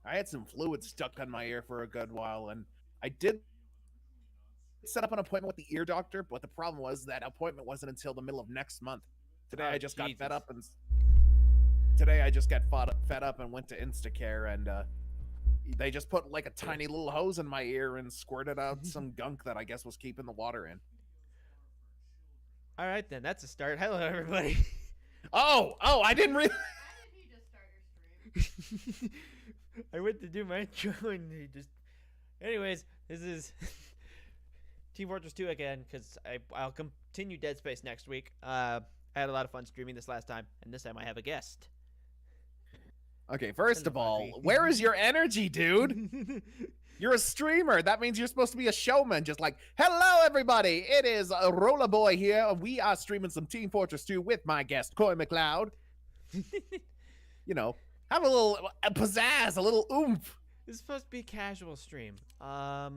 I had some fluid stuck on my ear for a good while, and I did set up an appointment with the ear doctor, but the problem was that appointment wasn't until the middle of next month. Today Oh, I just got fed Jesus. up and today I just got fed up and went to Instacare, and they just put like a tiny little hose in my ear and squirted out some gunk that I guess was keeping the water in. All right, then. That's a start. Hello, everybody. Oh, I didn't really. How did he just start your stream? I went to do my intro and he just. Anyways, this is Team Fortress 2 again because I'll continue Dead Space next week. I had a lot of fun streaming this last time, and this time I have a guest. Okay, first of all, where is your energy, dude? You're a streamer. That means you're supposed to be a showman. Just like, hello, everybody. It is Roller Boy here. We are streaming some Team Fortress 2 with my guest, McCloud. You know, have a little pizzazz, a little oomph. This is supposed to be a casual stream. All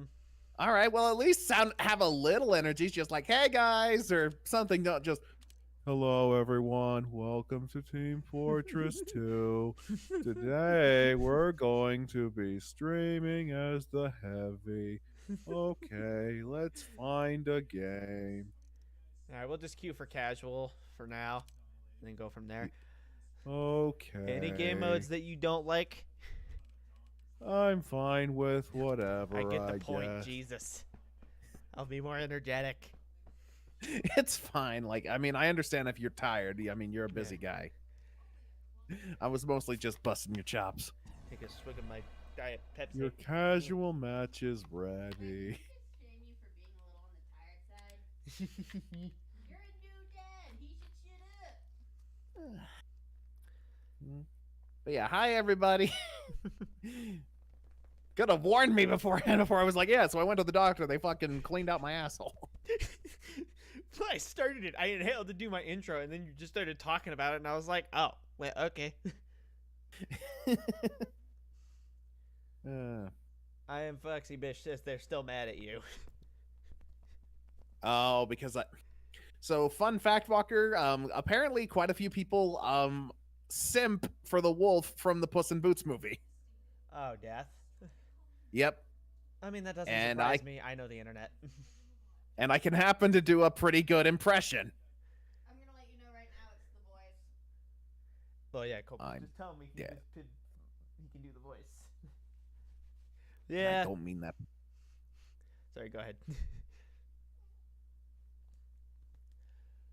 right, well, at least have a little energy. Just like, hey, guys, or something. Not just, hello, everyone. Welcome to Team Fortress 2. Today, we're going to be streaming as the Heavy. Okay, let's find a game. All right, we'll just queue for casual for now, and then go from there. Okay. Any game modes that you don't like? I'm fine with whatever. I get the I point, guess. Jesus. I'll be more energetic. It's fine. Like, I mean, I understand if you're tired. I mean, you're a busy guy. I was mostly just busting your chops. Take a swig of my Diet Pepsi. Your casual match is ready. Shame you for being a little on the tired side. You're a new dad. He should shut up. But yeah, hi everybody. Could have warned me before I was like, yeah. So I went to the doctor. They fucking cleaned out my asshole. I started it. I inhaled to do my intro, and then you just started talking about it, and I was like, oh, well, okay. I am Foxy Bish Sis. They're still mad at you. Oh, because So, fun fact, Walker. Apparently, quite a few people simp for the wolf from the Puss in Boots movie. Oh, death. Yep. I mean, that doesn't surprise me. I know the internet. And I can happen to do a pretty good impression. I'm gonna let you know right now it's the voice. Well, yeah, cool. I'm Just tell him he dead. can do the voice. Yeah. I don't mean that. Sorry, go ahead.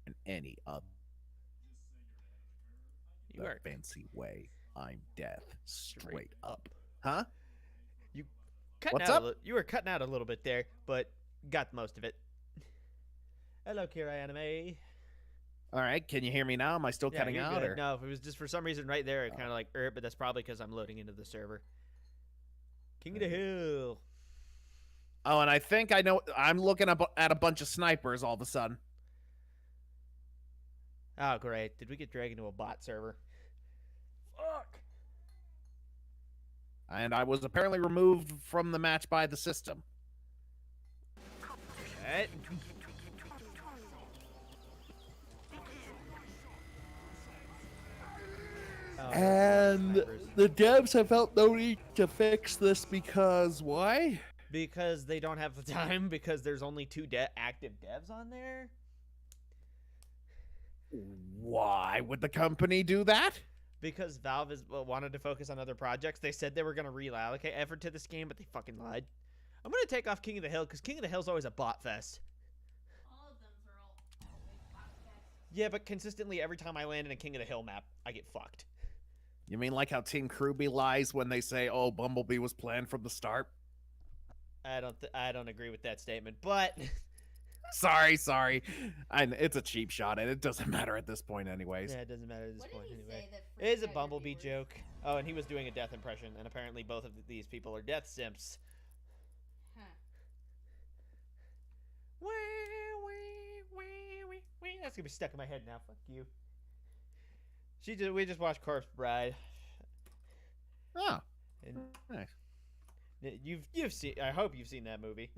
In any other You are fancy way, I'm death. Straight up. Huh? You cutting What's out up? You were cutting out a little bit there, but got most of it. Hello, Kira Anime. All right. Can you hear me now? Am I still cutting you're out? good. Or? No, if it was just for some reason right there, it kind of like but that's probably because I'm loading into the server. King of the Hill. Oh, and I think I know. I'm looking up at a bunch of snipers all of a sudden. Oh, great. Did we get dragged into a bot server? Fuck. And I was apparently removed from the match by the system. Right. And the devs have felt no need to fix this because why? Because they don't have the time, because there's only 2 active devs on there. Why would the company do that? Because Valve wanted to focus on other projects. They said they were going to reallocate effort to this game, but they fucking lied. I'm going to take off King of the Hill, because King of the Hill's always a bot fest. All of them are all big podcasts. Yeah, but consistently every time I land in a King of the Hill map, I get fucked. You mean like how Team Kruby lies when they say, "Oh, Bumblebee was planned from the start"? I don't agree with that statement, but sorry. It's a cheap shot, and it doesn't matter at this point, anyways. yeah, it doesn't matter at this What point did he anyway. say that It is a freaked out your Bumblebee viewers? joke. Oh, and he was doing a death impression, and apparently both of these people are death simps. Huh. That's gonna be stuck in my head now. Fuck you. We just watched Corpse Bride. Oh, And nice. you've seen. I hope you've seen that movie.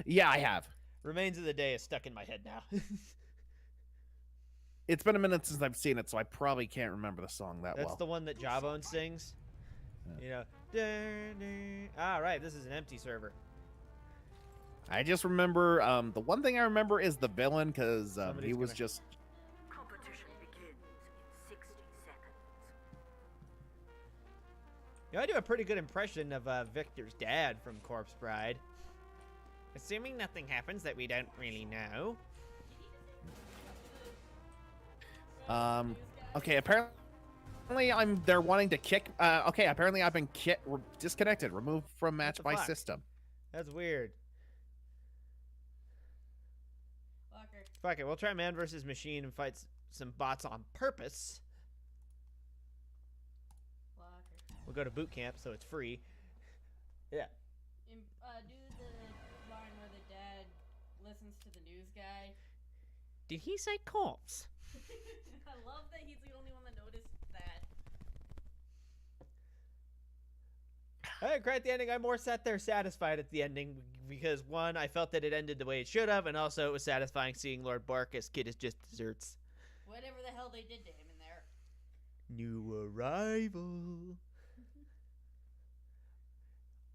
Yeah, I have. Remains of the Day is stuck in my head now. It's been a minute since I've seen it, so I probably can't remember the song that That's well. the one that Jawbone sings. You know. All right, this is an empty server. I just remember the one thing I remember is the villain because he Somebody's was gonna- just. Competition begins in 60 seconds. You know, I do a pretty good impression of Victor's dad from Corpse Bride. Assuming nothing happens that we don't really know. Okay, apparently they're wanting to kick. Okay, apparently I've been disconnected, removed from match the by fuck? system. That's weird. Fucker. Fuck it, we'll try man versus machine and fight some bots on purpose. Fucker. We'll go to boot camp, so it's free. Yeah. Do the line where the dad listens to the news guy. Did he say corpse? I love that he's the only one that noticed that. I cried at the ending. I more sat there satisfied at the ending because, one, I felt that it ended the way it should have, and also it was satisfying seeing Lord Barkus get his just desserts. Whatever the hell they did to him in there. New arrival.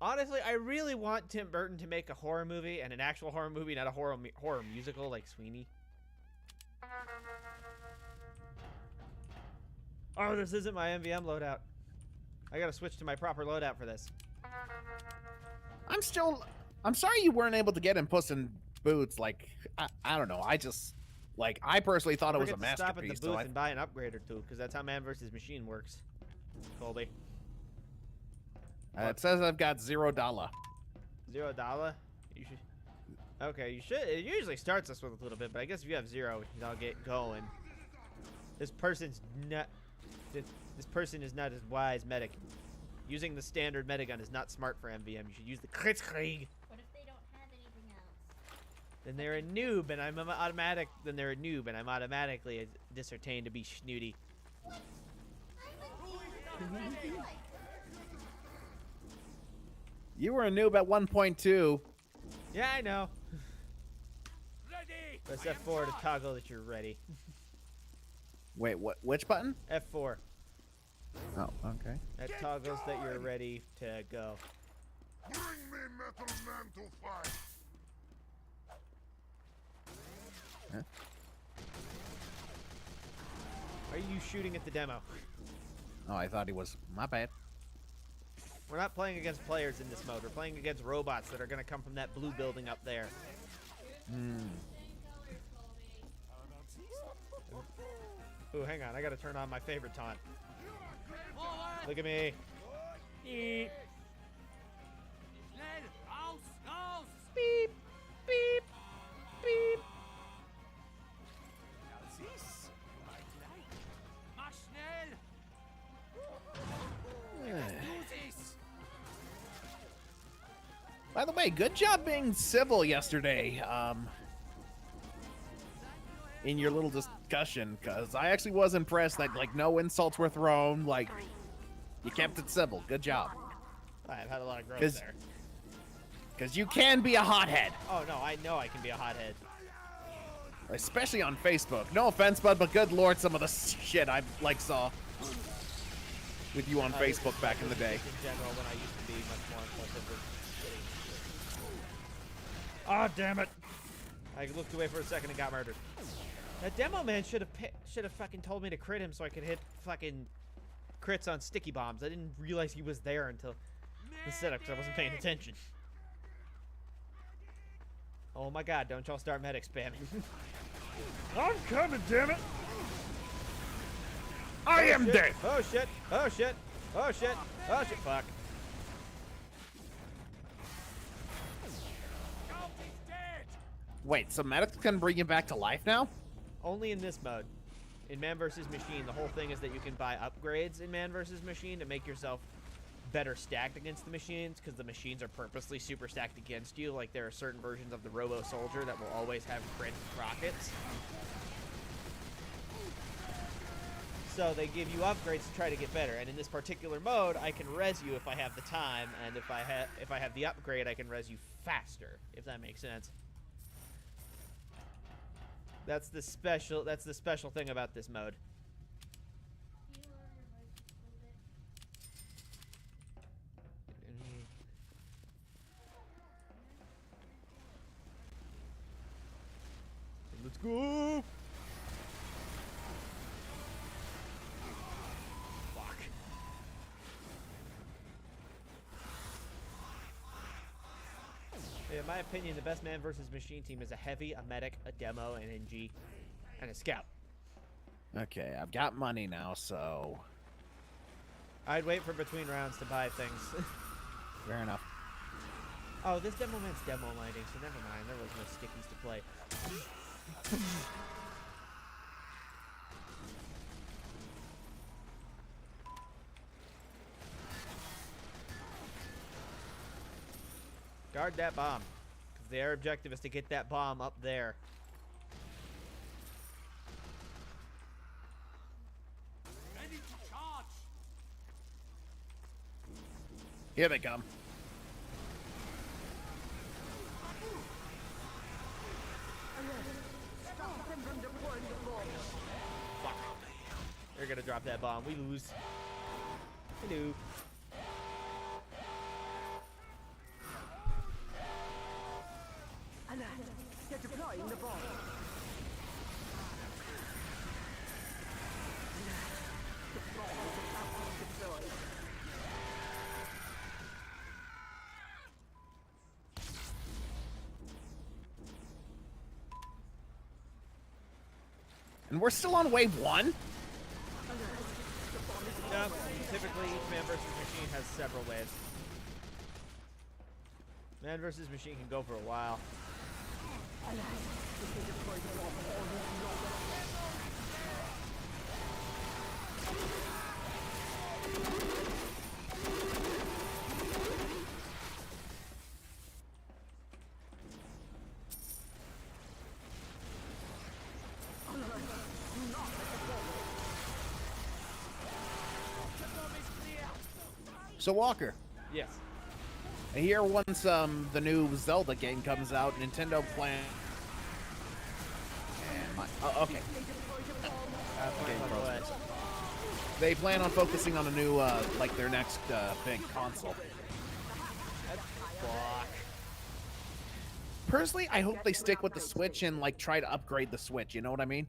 Honestly, I really want Tim Burton to make a horror movie, and an actual horror movie, not a horror musical like Sweeney. Oh, this isn't my MVM loadout. I gotta switch to my proper loadout for this. I'm sorry you weren't able to get in Puss in Boots. Like, I don't know. I personally thought it was a Forget to stop at the masterpiece. booth So and buy an upgrade or two, because that's how Man vs. Machine works. Colby. it says I've got $0. $0? You should. Okay, you should. It usually starts us with a little bit, but I guess if you have 0, I'll get going. This person's not. This person is not as wise medic. Using the standard medigun is not smart for MVM. You should use the Kritzkrieg. What if they don't have anything else? Then they're a noob, and I'm automatic. Then they're a noob, and I'm automatically discertained to be snooty. You were a noob at 1.2. Yeah, I know. Press F4 to toggle that you're ready. Wait, what? Which button? F4. Oh, okay. That toggles that you're ready to go. Bring me Metal Man to fight. Are you shooting at the demo? Oh, I thought he was. My bad. We're not playing against players in this mode. We're playing against robots that are going to come from that blue building up there. Ooh, hang on. I got to turn on my favorite taunt. Look at me. Beep. Beep. Beep. Beep. By the way, good job being civil yesterday. In your little discussion, because I actually was impressed that like no insults were thrown. Like, you kept it civil. Good job. I've had a lot of growth 'Cause- there. Because you can be a hothead, Oh, no, I know I can be a hothead. especially on Facebook. No offense, bud, but good lord, some of the shit I like saw with you on Facebook back in the day. In general, when I used to be much more impulsive with getting... Ah, damn it! I looked away for a second and got murdered. That demo man should have fucking told me to crit him so I could hit fucking crits on sticky bombs. I didn't realize he was there until the setup because I wasn't paying attention. Oh my god, don't y'all start medic spamming. I'm coming, damn it. I am shit. dead. Oh shit! Oh shit! Oh shit! Oh shit! Fuck! Wait, so medics can bring you back to life now? Only in this mode. In Man vs. Machine, the whole thing is that you can buy upgrades in Man vs. Machine to make yourself better stacked against the machines, because the machines are purposely super stacked against you. Like, there are certain versions of the Robo Soldier that will always have crit rockets. So they give you upgrades to try to get better. And in this particular mode, I can res you if I have the time, and if I have the upgrade, I can res you faster, if that makes sense. That's the special thing about this mode. my opinion, the best man versus machine team is a heavy, a medic, a demo, an NG, and a scout. Okay, I've got money now, so I'd wait for between rounds to buy things. fair enough. Oh, this demo man's demo lighting, so never mind. There was no stickies to play. Guard that bomb. Because their objective is to get that bomb up there. Ready to charge. Here they come. Stop them from deploying the bomb. Fuck. They're gonna drop that bomb. We lose. Hello. Alert. They're deploying the bomb. The bomb is about to be deployed. And we're still on wave 1? No, typically each man versus machine has several waves. Man versus machine can go for a while. So Walker, Yes. I hear once the new Zelda game comes out, Nintendo plan. Oh, okay. Game frozen. They plan on focusing on a new, like their next big console. Fuck. Personally, I hope they stick with the Switch and like try to upgrade the Switch. You know what I mean?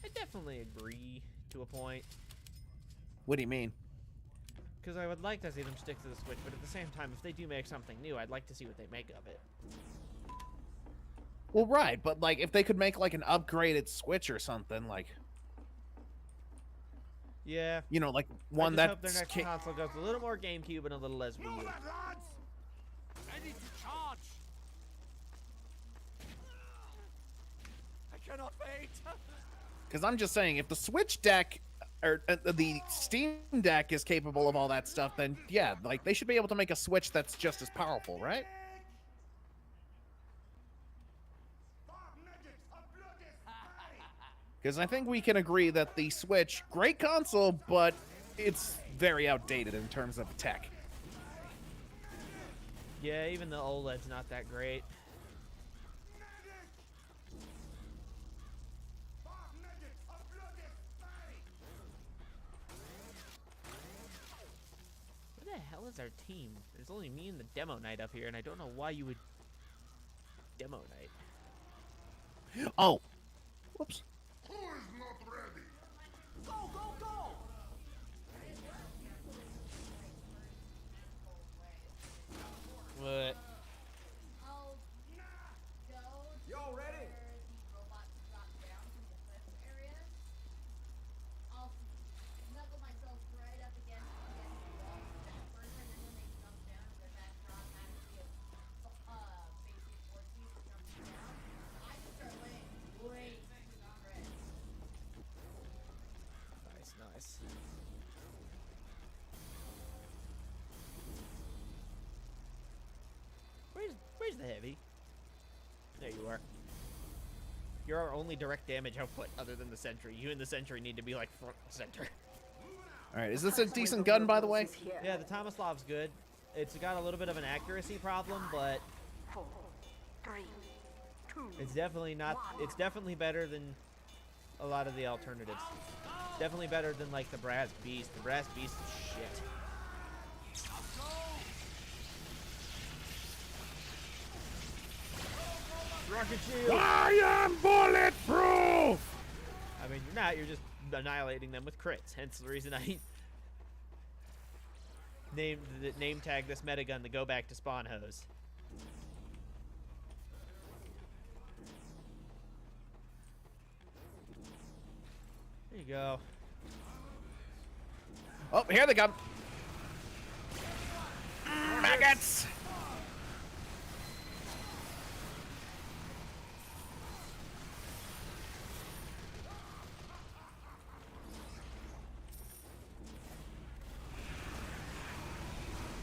I definitely agree to a point. What do you mean? Because I would like to see them stick to the Switch, but at the same time, if they do make something new, I'd like to see what they make of it. Well, right, but like if they could make like an upgraded Switch or something, like Yeah. you know, like I one just hope that's their next console goes a little more GameCube and a little less Wii Move U. it, lads. Ready to charge. I cannot wait. because I'm just saying if the Switch deck or the Steam Deck is capable of all that stuff, then yeah, like they should be able to make a Switch that's just as powerful, right? Because I think we can agree that the Switch, great console, but it's very outdated in terms of tech. Yeah, even the OLED's not that great. Where the hell is our team? There's only me and the demo knight up here, and I don't know why you would demo knight. Oh, whoops. Who is not ready? Go, go, go! What? I'll go Yo, ready? where the robots drop down from the cliff area. I'll snuggle myself right up against the wall that first, and then when they jump down, their back automatically basic force use jumps down. I just start laying great stress. Nice, nice. Where's the heavy? There you are. You're our only direct damage output other than the sentry. You and the sentry need to be like front and center. All right, is this a decent gun, by the way? Yeah, the Tomislav's good. It's got a little bit of an accuracy problem, but 4, 3, 2. it's definitely not. It's definitely better than a lot of the alternatives. Definitely better than like the Brass Beast. The Brass Beast is shit. Rocket shield. I am bulletproof! I mean, you're not. You're just annihilating them with crits. Hence the reason I. name tag this metagun the go back to spawn hose. There you go. Oh, here they come. Maggots.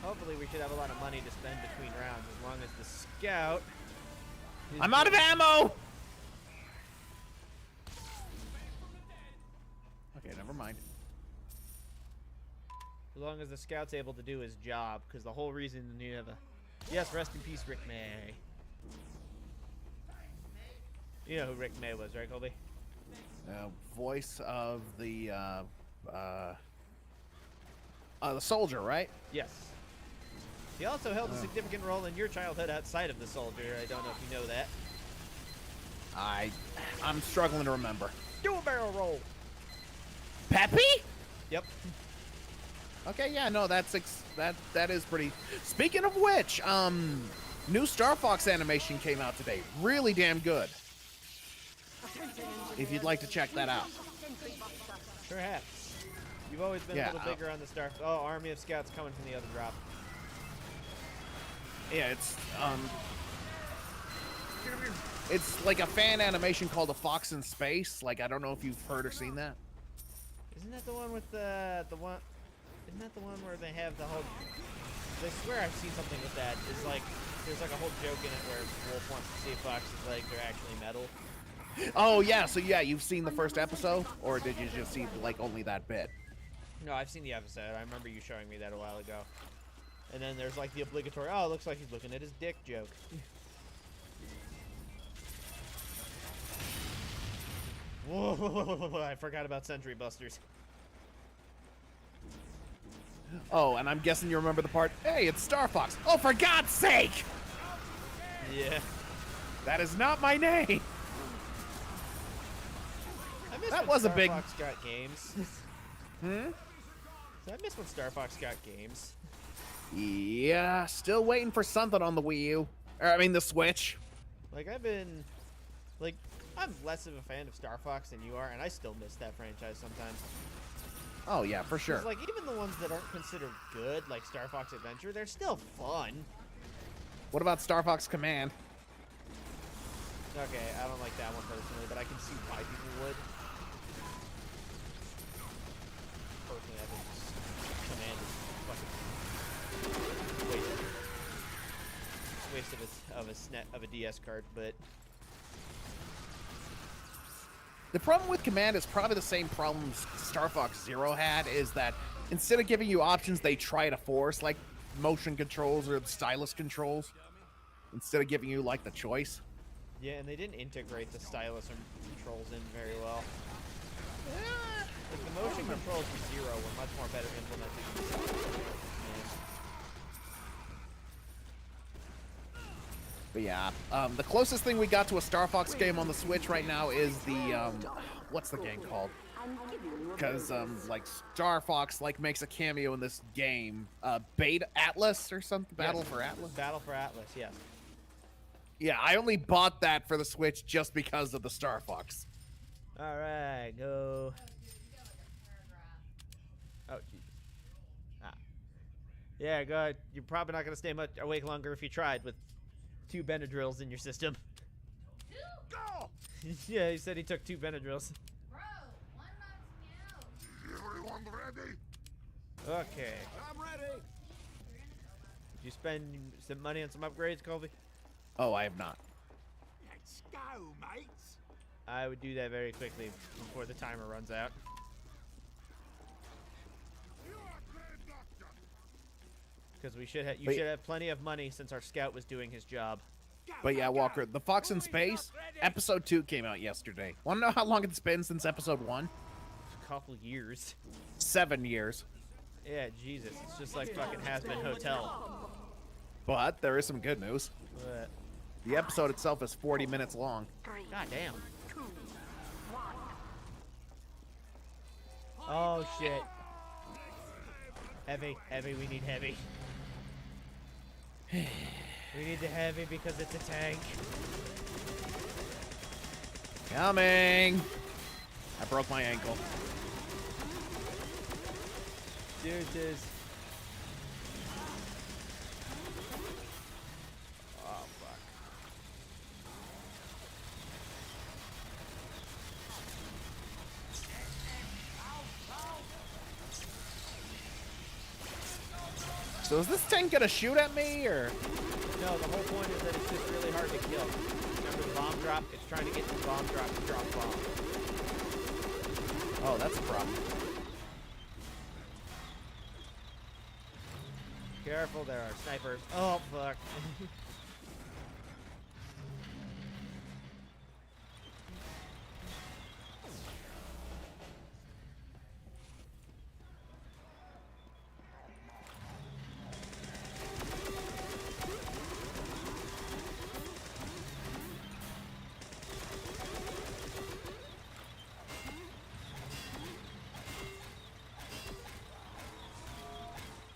Hopefully we should have a lot of money to spend between rounds as long as the scout is I'm out of ammo. Okay, never mind. As long as the scout's able to do his job, because the whole reason you have a... Yes, rest in peace, Rick May. You know who Rick May was, right, Colby? Voice of the soldier, right? Yes. He also held a significant role in your childhood outside of the soldier. I don't know if you know that. I'm struggling to remember. Do a barrel roll. Peppy? Yep. Okay, yeah, no, that is pretty. Speaking of which, new Star Fox animation came out today. Really damn good. If you'd like to check that out. Perhaps. You've always been Yeah, a little bigger on the star. Oh, army of scouts coming from the other drop. Yeah, it's like a fan animation called A Fox in Space. Like, I don't know if you've heard or seen that. Isn't that the one with the one? Isn't that the one where they have the whole? I swear I've seen something with that. It's like there's like a whole joke in it where Wolf wants to see Fox's legs are actually metal. Oh yeah, so yeah, you've seen the first episode, or did you just see like only that bit? No, I've seen the episode. I remember you showing me that a while ago. And then there's like the obligatory, oh, it looks like he's looking at his dick joke. Whoa, I forgot about Sentry Busters. Oh, and I'm guessing you remember the part, hey, it's Star Fox. Oh, for God's sake! Yeah. That is not my name! I miss That when was a Star big- Fox got games. So I miss when Star Fox got games. Yeah, still waiting for something on the Wii U. Or, I mean, the Switch. Like, I'm less of a fan of Star Fox than you are, and I still miss that franchise sometimes. Oh, yeah, for sure. 'Cause, like, even the ones that aren't considered good, like Star Fox Adventure, they're still fun. What about Star Fox Command? Okay, I don't like that one personally, but I can see why people would. Personally, I think Command is fucking waste of a DS card, but The problem with Command is probably the same problem Star Fox Zero had, is that instead of giving you options, they try to force, like, motion controls or stylus controls, instead of giving you, like, the choice. yeah, and they didn't integrate the stylus and controls in very well. Like, the motion controls for Zero were much more better implemented. But yeah, the closest thing we got to a Star Fox game on the Switch right now is the, what's the game called? Because, like, Star Fox, like, makes a cameo in this game. Beta Atlas or something? Battle for Atlas? Battle for Atlas, yes. Yeah, I only bought that for the Switch just because of the Star Fox. Alright, go. Oh, Jesus. Ah. Yeah, go ahead. You're probably not going to stay much awake longer if you tried with 2 Benadryls in your system. Go! Yeah, he said he took 2 Benadryls. Bro, one knocks me out. Everyone ready? Okay. I'm ready. Did you spend some money on some upgrades, Colby? Oh, I have not. Let's go, mates. I would do that very quickly before the timer runs out. You are great doctor. Because you should But- have plenty of money since our scout was doing his job. Go, But yeah, go, go. Walker, The Fox in Space, Episode 2 came out yesterday. Want to know how long it's been since Episode 1? A couple years. 7 years. Yeah, Jesus. It's just like fucking Has-Been Hotel. But there is some good news. But, The episode itself is 40 minutes long. 3, God damn. 2, 1. Oh, shit. Heavy, heavy, we need heavy. We need the heavy because it's a tank. Coming. I broke my ankle. Deuces. Oh, fuck. So is this tank gonna shoot at me, or? No, the whole point is that it's just really hard to kill. Remember the bomb drop? It's trying to get the bomb drop to drop bomb. Oh, that's a problem. Careful, there are snipers. Oh, fuck.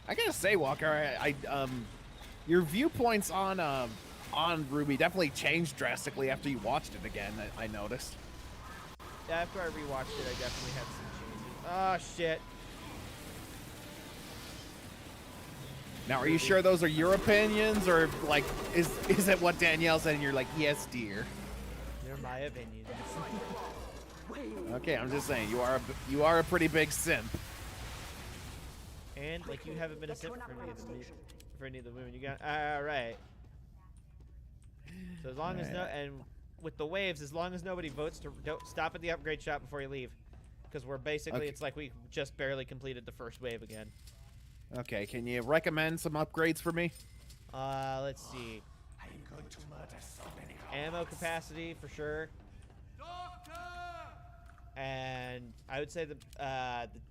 I gotta say, Walker, your viewpoints on Ruby definitely changed drastically after you watched it again. I noticed. After I rewatched it, I definitely had some changes. Oh, shit. Now, are you sure those are your opinions, or like, is it what Danielle said and you're like, yes, dear? They're my opinions. Okay, I'm just saying, you are a pretty big simp. And, like, you haven't been a simp for any of the women you got. Alright. So as long as and with the waves, as long as nobody votes to don't stop at the upgrade shop before you leave. Because we're basically, Okay. it's like we just barely completed the first wave again. Okay, can you recommend some upgrades for me? Let's see. Ammo capacity for sure. And I would say the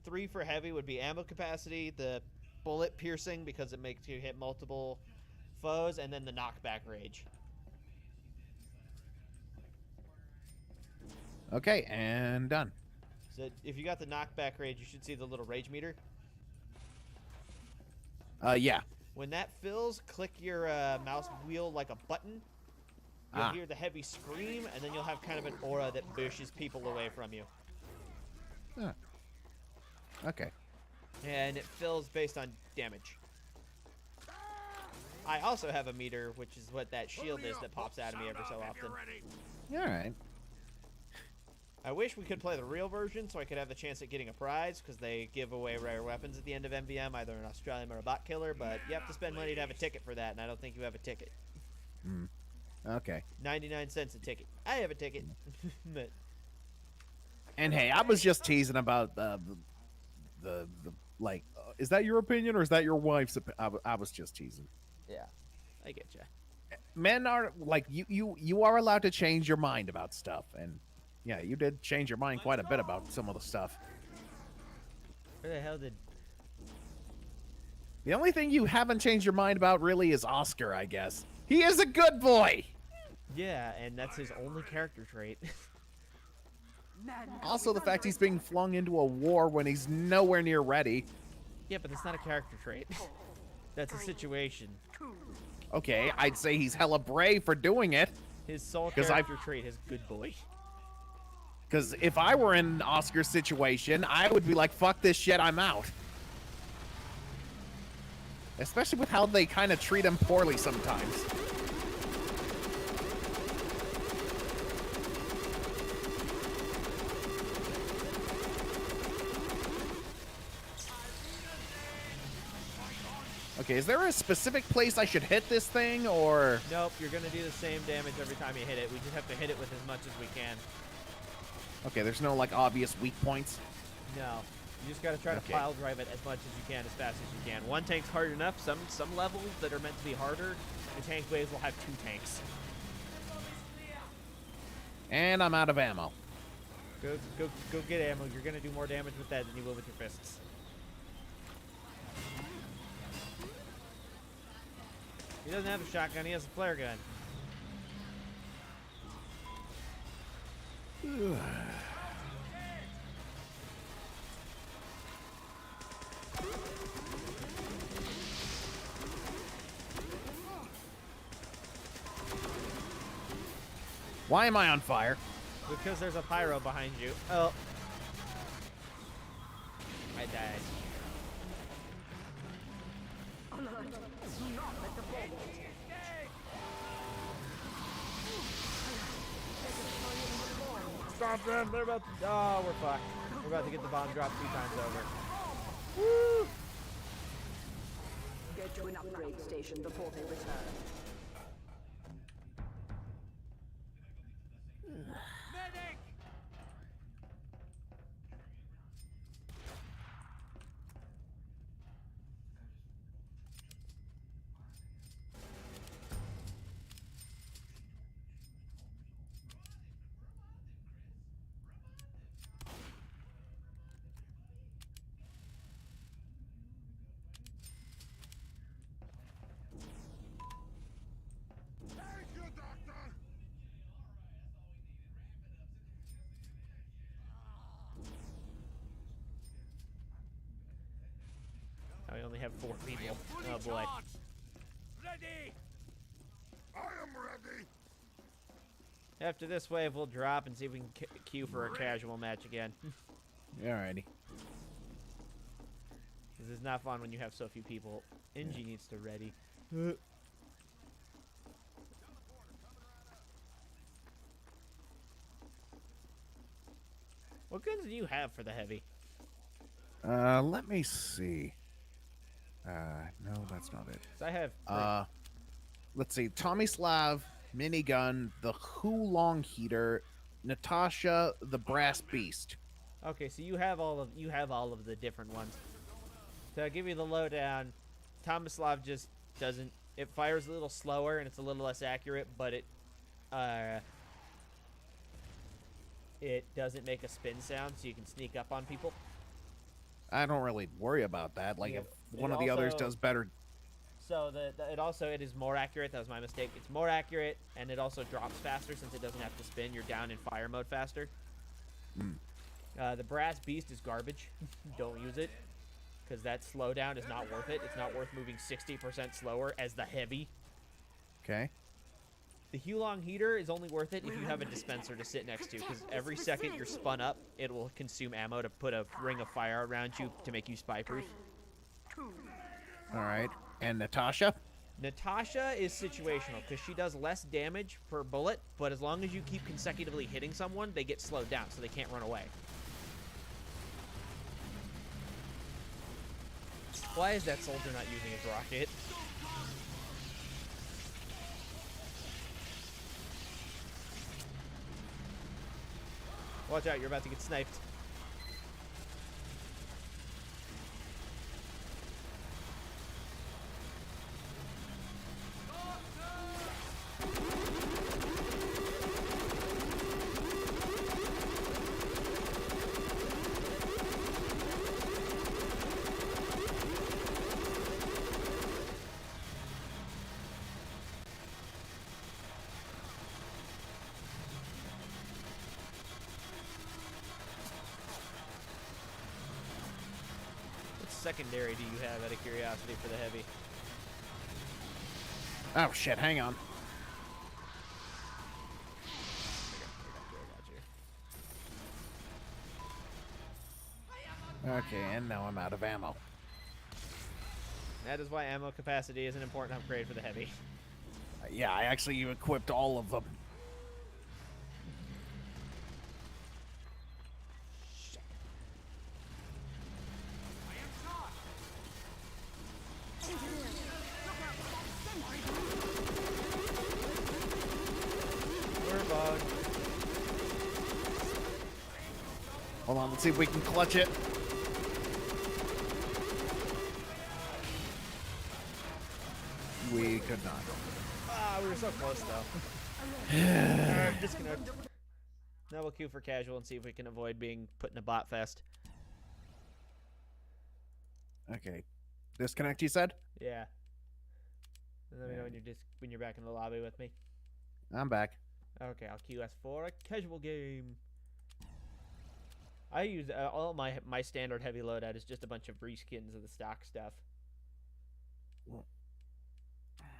3 for heavy would be ammo capacity, the bullet piercing because it makes you hit multiple foes, and then the knockback rage. Okay, and done. So if you got the knockback rage, you should see the little rage meter. Yeah. When that fills, click your mouse wheel like a button. You'll hear the heavy scream, and then you'll have kind of an aura that pushes people away from you. Huh. Okay. And it fills based on damage. I also have a meter, which is what that shield is that pops out of me every so often. All right. I wish we could play the real version so I could have the chance at getting a prize, because they give away rare weapons at the end of MVM, either an Australian or a bot killer, but you have to spend money to have a ticket for that, and I don't think you have a ticket. Hmm. Okay. 99 cents a ticket. I have a ticket. But And hey, I was just teasing about the like, is that your opinion or is that your wife's? I was just teasing. yeah, I get you. Men are like you are allowed to change your mind about stuff, and yeah, you did change your mind quite a bit about some of the stuff. Where the hell did... The only thing you haven't changed your mind about really is Oscar, I guess. He is a good boy. Yeah, and that's his only character trait. Also, the fact he's being flung into a war when he's nowhere near ready. Yeah, but that's not a character trait. That's a situation. Okay, I'd say he's hella brave for doing it. His sole 'Cause character trait is good boy. Because if I were in Oscar's situation, I would be like, fuck this shit, I'm out. Especially with how they kind of treat him poorly sometimes. Okay, is there a specific place I should hit this thing, or... Nope, you're going to do the same damage every time you hit it. We just have to hit it with as much as we can. Okay, there's no, like, obvious weak points? No. You just got to try to Okay. pile drive it as much as you can, as fast as you can. One tank's hard enough. Some levels that are meant to be harder, the tank waves will have 2 tanks. And I'm out of ammo. Go get ammo. You're going to do more damage with that than you will with your fists. He doesn't have a shotgun. He has a flare gun. Why am I on fire? Because there's a pyro behind you. Oh. I died. Alert! Do not let the bomb hit. They're destroying the bomb. Stop them! They're about to. Oh, we're fucked. We're about to get the bomb dropped 2 times over. Woo! Get to an upgrade station before they return. Thank you, Doctor! Now we only have 4 people. Oh boy. Ready! I am ready! After this wave, we'll drop and see if we can queue for a casual match again. Alrighty. This is not fun when you have so few people. Inji needs to ready. What guns do you have for the heavy? Let me see. No, that's not it. 'Cause I have. Let's see. Tommy Slav, minigun, the Hulong heater, Natasha, the brass beast. Okay, so you have all of the different ones. To give you the lowdown, Tomislav just doesn't. It fires a little slower and it's a little less accurate, but it doesn't make a spin sound, so you can sneak up on people. I don't really worry about that. Like, Yeah, if one of the others also- does better. So it is more accurate. That was my mistake. It's more accurate, and it also drops faster since it doesn't have to spin. You're down in fire mode faster. The brass beast is garbage. Don't use it, because that slowdown is not worth it. It's not worth moving 60% slower as the heavy. Okay. The Hulong heater is only worth it if you have a dispenser to sit next to, because every second you're spun up, it will consume ammo to put a ring of fire around you to make you spy proof. All right. And Natasha? Natasha is situational because she does less damage per bullet, but as long as you keep consecutively hitting someone, they get slowed down so they can't run away. Why is that soldier not using his rocket? Watch out, you're about to get sniped. What secondary do you have, out of curiosity, for the heavy? Oh, shit. Hang on. Okay, and now I'm out of ammo. That is why ammo capacity is an important upgrade for the heavy. Yeah, I actually equipped all of them. We're bugged. Hold on, let's see if we can clutch it. We could not. Ah, we were so close though. Alright, disconnect. Now we'll queue for casual and see if we can avoid being put in a bot fest. Okay. Disconnect, you said? Yeah. And let me know when you're back in the lobby with me. I'm back. Okay, I'll queue us for a casual game. I use all my standard heavy loadout is just a bunch of reskins of the stock stuff.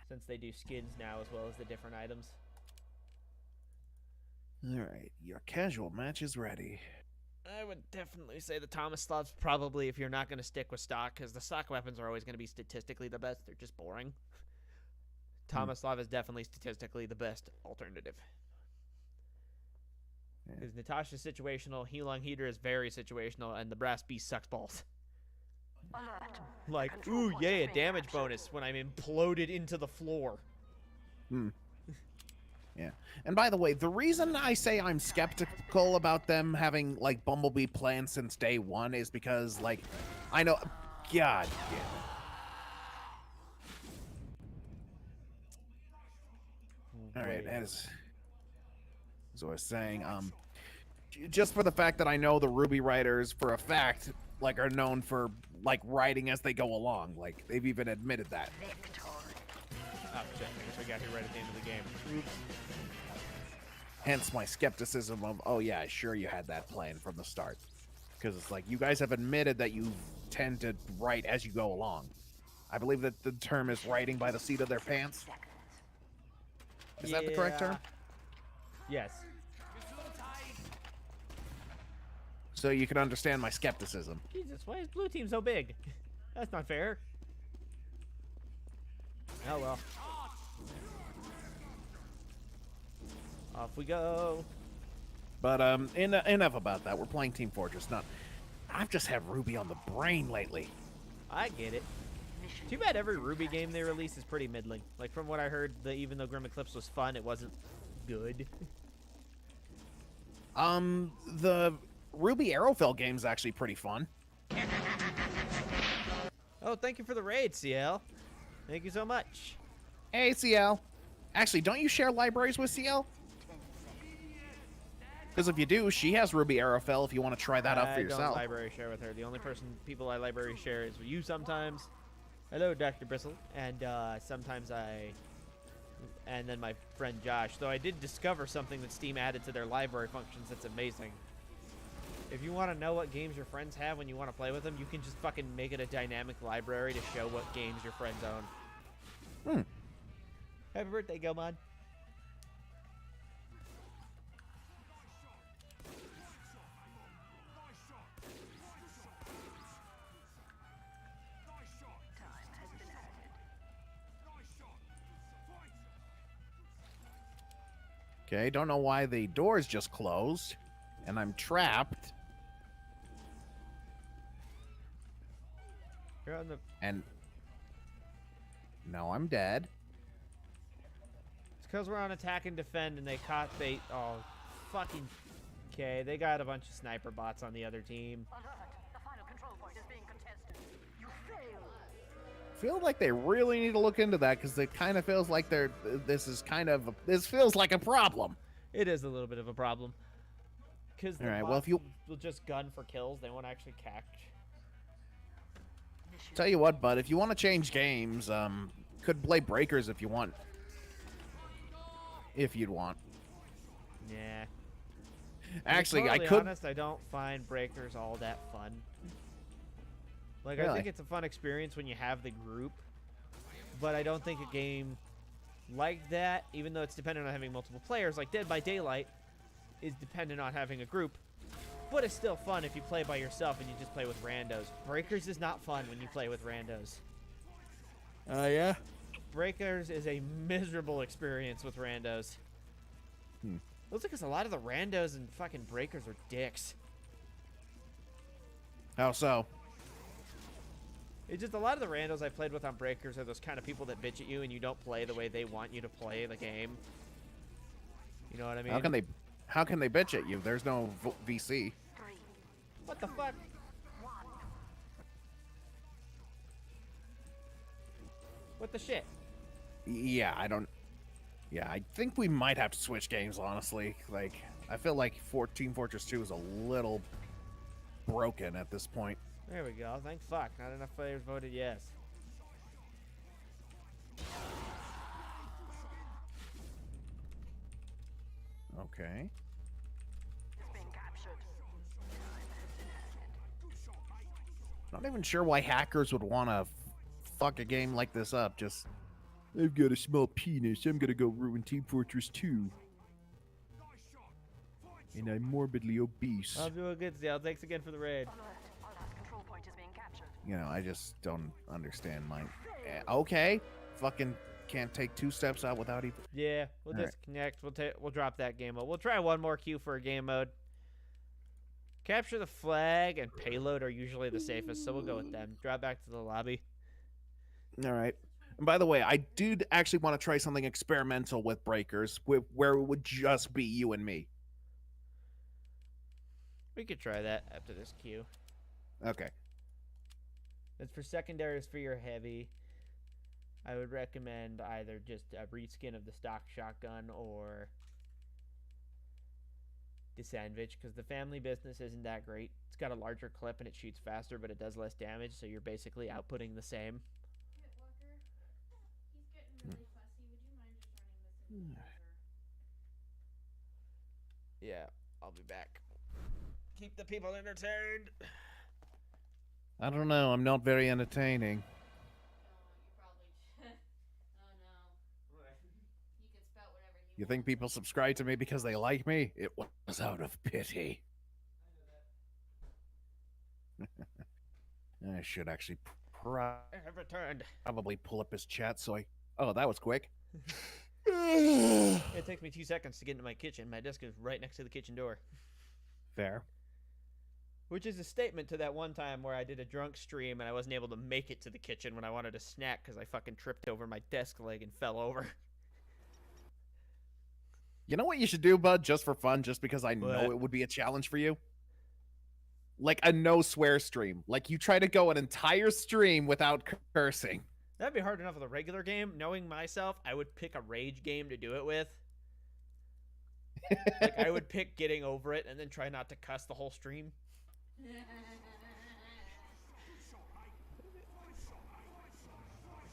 Since they do skins now as well as the different items. All right, your casual match is ready. I would definitely say the Tomislav's probably if you're not going to stick with stock, because the stock weapons are always going to be statistically the best. They're just boring. Tomislav is definitely statistically the best alternative. Yeah. Because Natasha's situational, Healong Heater is very situational, and the Brass Beast sucks balls. Alert. Like, Control ooh, point yay, is a being damage captured. bonus when I'm imploded into the floor. Hmm. Yeah. And by the way, the reason I say I'm skeptical about them having like Bumblebee planned since day one is because like I know God damn it. All right, as I was saying, just for the fact that I know the Ruby writers for a fact, like, are known for like writing as they go along. Like, they've even admitted that. Victory. Oh, shit, I guess I got here right at the end of the game. Oops. Hence my skepticism of, oh yeah, sure you had that plan from the start, because it's like you guys have admitted that you tend to write as you go along. I believe that the term is writing by the seat of their pants. Seconds. Is that the correct term? Yes. So you can understand my skepticism. Jesus, why is blue team so big? That's not fair. Oh well. Off we go. But enough about that. We're playing Team Fortress. Not. I've just had Ruby on the brain lately. I get it. Too bad every Ruby game they release is pretty middling. Like from what I heard, even though Grim Eclipse was fun, it wasn't good. The Ruby Arrowfell game's actually pretty fun. Oh, thank you for the raid, CL. Thank you so much. Hey, CL. Actually, don't you share libraries with CL? Because if you do, she has Ruby Arrowfell if you want to try that out for I don't yourself. library share with her. The only people I library share is with you sometimes. Hello, Dr. Bristle. And sometimes and then my friend Josh. Though I did discover something that Steam added to their library functions that's amazing. If you want to know what games your friends have when you want to play with them, you can just fucking make it a dynamic library to show what games your friends own. Hmm. Happy birthday, Gilmon. Time has been added. Okay, don't know why the doors just closed, and I'm trapped. You're on the... And now I'm dead. It's because we're on attack and defend, and they caught bait. Oh, fucking... Okay, they got a bunch of sniper bots on the other team. Alert. The final control point is being contested. You failed. Feel like they really need to look into that because it kind of feels like this feels like a problem. It is a little bit of a problem. Because the Alright, bots well, if you- will just gun for kills. They won't actually catch. Mission Tell you what, bud, if you want to change games, could play Breakers if you want. If you'd want. Yeah. Actually, to be I totally could. honest, I don't find Breakers all that fun. Like, I Really? think it's a fun experience when you have the group, but I don't think a game like that, even though it's dependent on having multiple players, like Dead by Daylight, is dependent on having a group. But it's still fun if you play by yourself and you just play with randos. Breakers is not fun when you play with randos. Yeah? Breakers is a miserable experience with randos. Hmm. Looks like a lot of the randos and fucking Breakers are dicks. How so? It's just a lot of the randos I played with on Breakers are those kind of people that bitch at you and you don't play the way they want you to play the game. You know what I mean? How can they bitch at you? There's no VC. 3, What the fuck? 1. What the shit? Yeah, Yeah, I think we might have to switch games, honestly. Like, I feel like Team Fortress 2 is a little broken at this point. There we go. Thank fuck. Not enough players voted yes. Okay. It's been captured. Time has been added. Not even sure why hackers would want to fuck a game like this up. Just, I've got a small penis. I'm gonna go ruin Team Fortress 2. and I'm morbidly obese. I'm doing good, Zal. Thanks again for the raid. Alert. Alert. Control point is being captured. You know, I just don't understand my... Okay, fucking can't take 2 steps out without even... Yeah, we'll All right. disconnect. We'll drop that game mode. We'll try one more queue for a game mode. Capture the flag and payload are usually the safest, so we'll go with them. Drop back to the lobby. All right. And by the way, I did actually want to try something experimental with breakers, where it would just be you and me. We could try that after this queue. Okay. It's for secondaries for your heavy. I would recommend either just a reskin of the stock shotgun or the SANDVICH, because the family business isn't that great. It's got a larger clip and it shoots faster, but it does less damage, so you're basically outputting the same. Hit Walker. He's getting really fussy. Would you mind just running this in the browser? Yeah, I'll be back. Keep the people entertained. I don't know. I'm not very entertaining. No, you probably. Oh no. He can spout whatever he You think people subscribe to me because they like me? It was out of pity. I should actually I have returned. probably pull up his chat so I... Oh, that was quick. It takes me 2 seconds to get into my kitchen. My desk is right next to the kitchen door. Fair. Which is a statement to that one time where I did a drunk stream and I wasn't able to make it to the kitchen when I wanted a snack because I fucking tripped over my desk leg and fell over. You know what you should do, bud, just for fun, just because I know What? it would be a challenge for you? Like a no swear stream. Like you try to go an entire stream without cursing. That'd be hard enough with a regular game. Knowing myself, I would pick a rage game to do it with. Like I would pick getting over it and then try not to cuss the whole stream.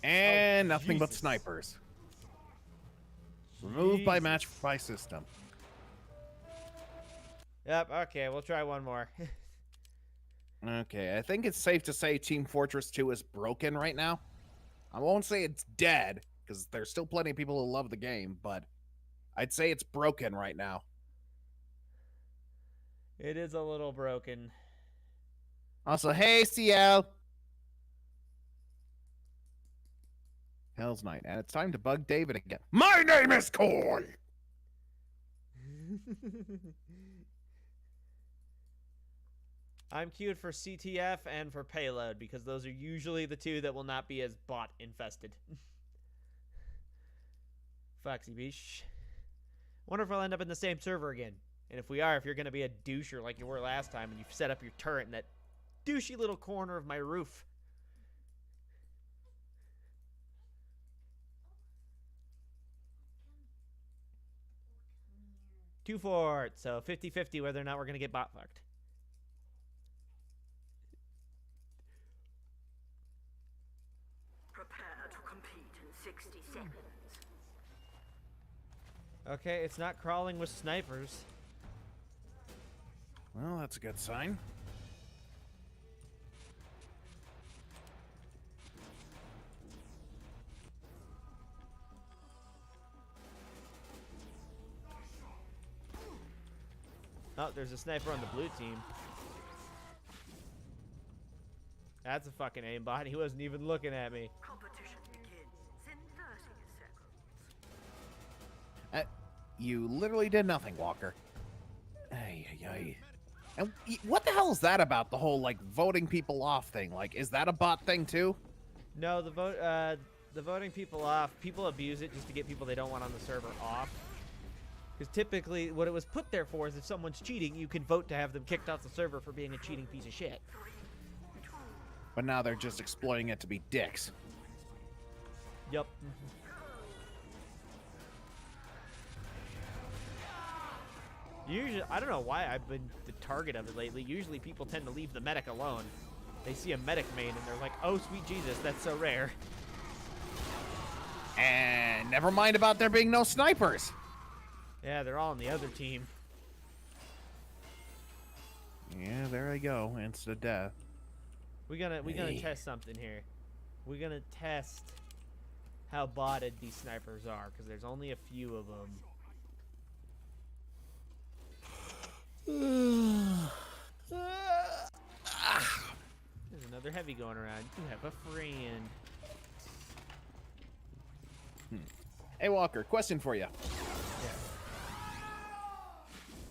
And nothing but Jesus. snipers. Removed by Jesus. match by system. Yep, okay, we'll try one more. Okay, I think it's safe to say Team Fortress 2 is broken right now. I won't say it's dead, because there's still plenty of people who love the game, but I'd say it's broken right now. It is a little broken. Also, hey, CL! Hell's Night, and it's time to bug David again. My name is Coy! I'm queued for CTF and for payload because those are usually the two that will not be as bot infested. Foxy Beach. Wonder if I'll end up in the same server again. And if we are, if you're going to be a doucher like you were last time and you've set up your turret in that douchey little corner of my roof. Two fort, so 50-50 whether or not we're going to get bot fucked. Prepare to compete in 60 seconds. Okay, it's not crawling with snipers. Well, that's a good sign. Oh, there's a sniper on the blue team. That's a fucking aimbot. He wasn't even looking at me. Competition begins in 30 seconds. You literally did nothing, Walker. Ay, ay, ay. And what the hell is that about, the whole, like, voting people off thing? Like, is that a bot thing, too? No, the voting people off, people abuse it just to get people they don't want on the server off. Because typically, what it was put there for is if someone's cheating, you can vote to have them kicked off the server for being a cheating piece of shit. But now they're just exploiting it to be dicks. Yup. Usually, I don't know why I've been the target of it lately. Usually people tend to leave the medic alone. They see a medic main and they're like, oh, sweet Jesus, that's so rare. And never mind about there being no snipers. Yeah, they're all on the other team. Yeah, there I go. Instant death. We gonna Hey. test something here. We're gonna test how botted these snipers are, because there's only a few of them. There's another heavy going around. You have a friend. Hey, Walker, question for you.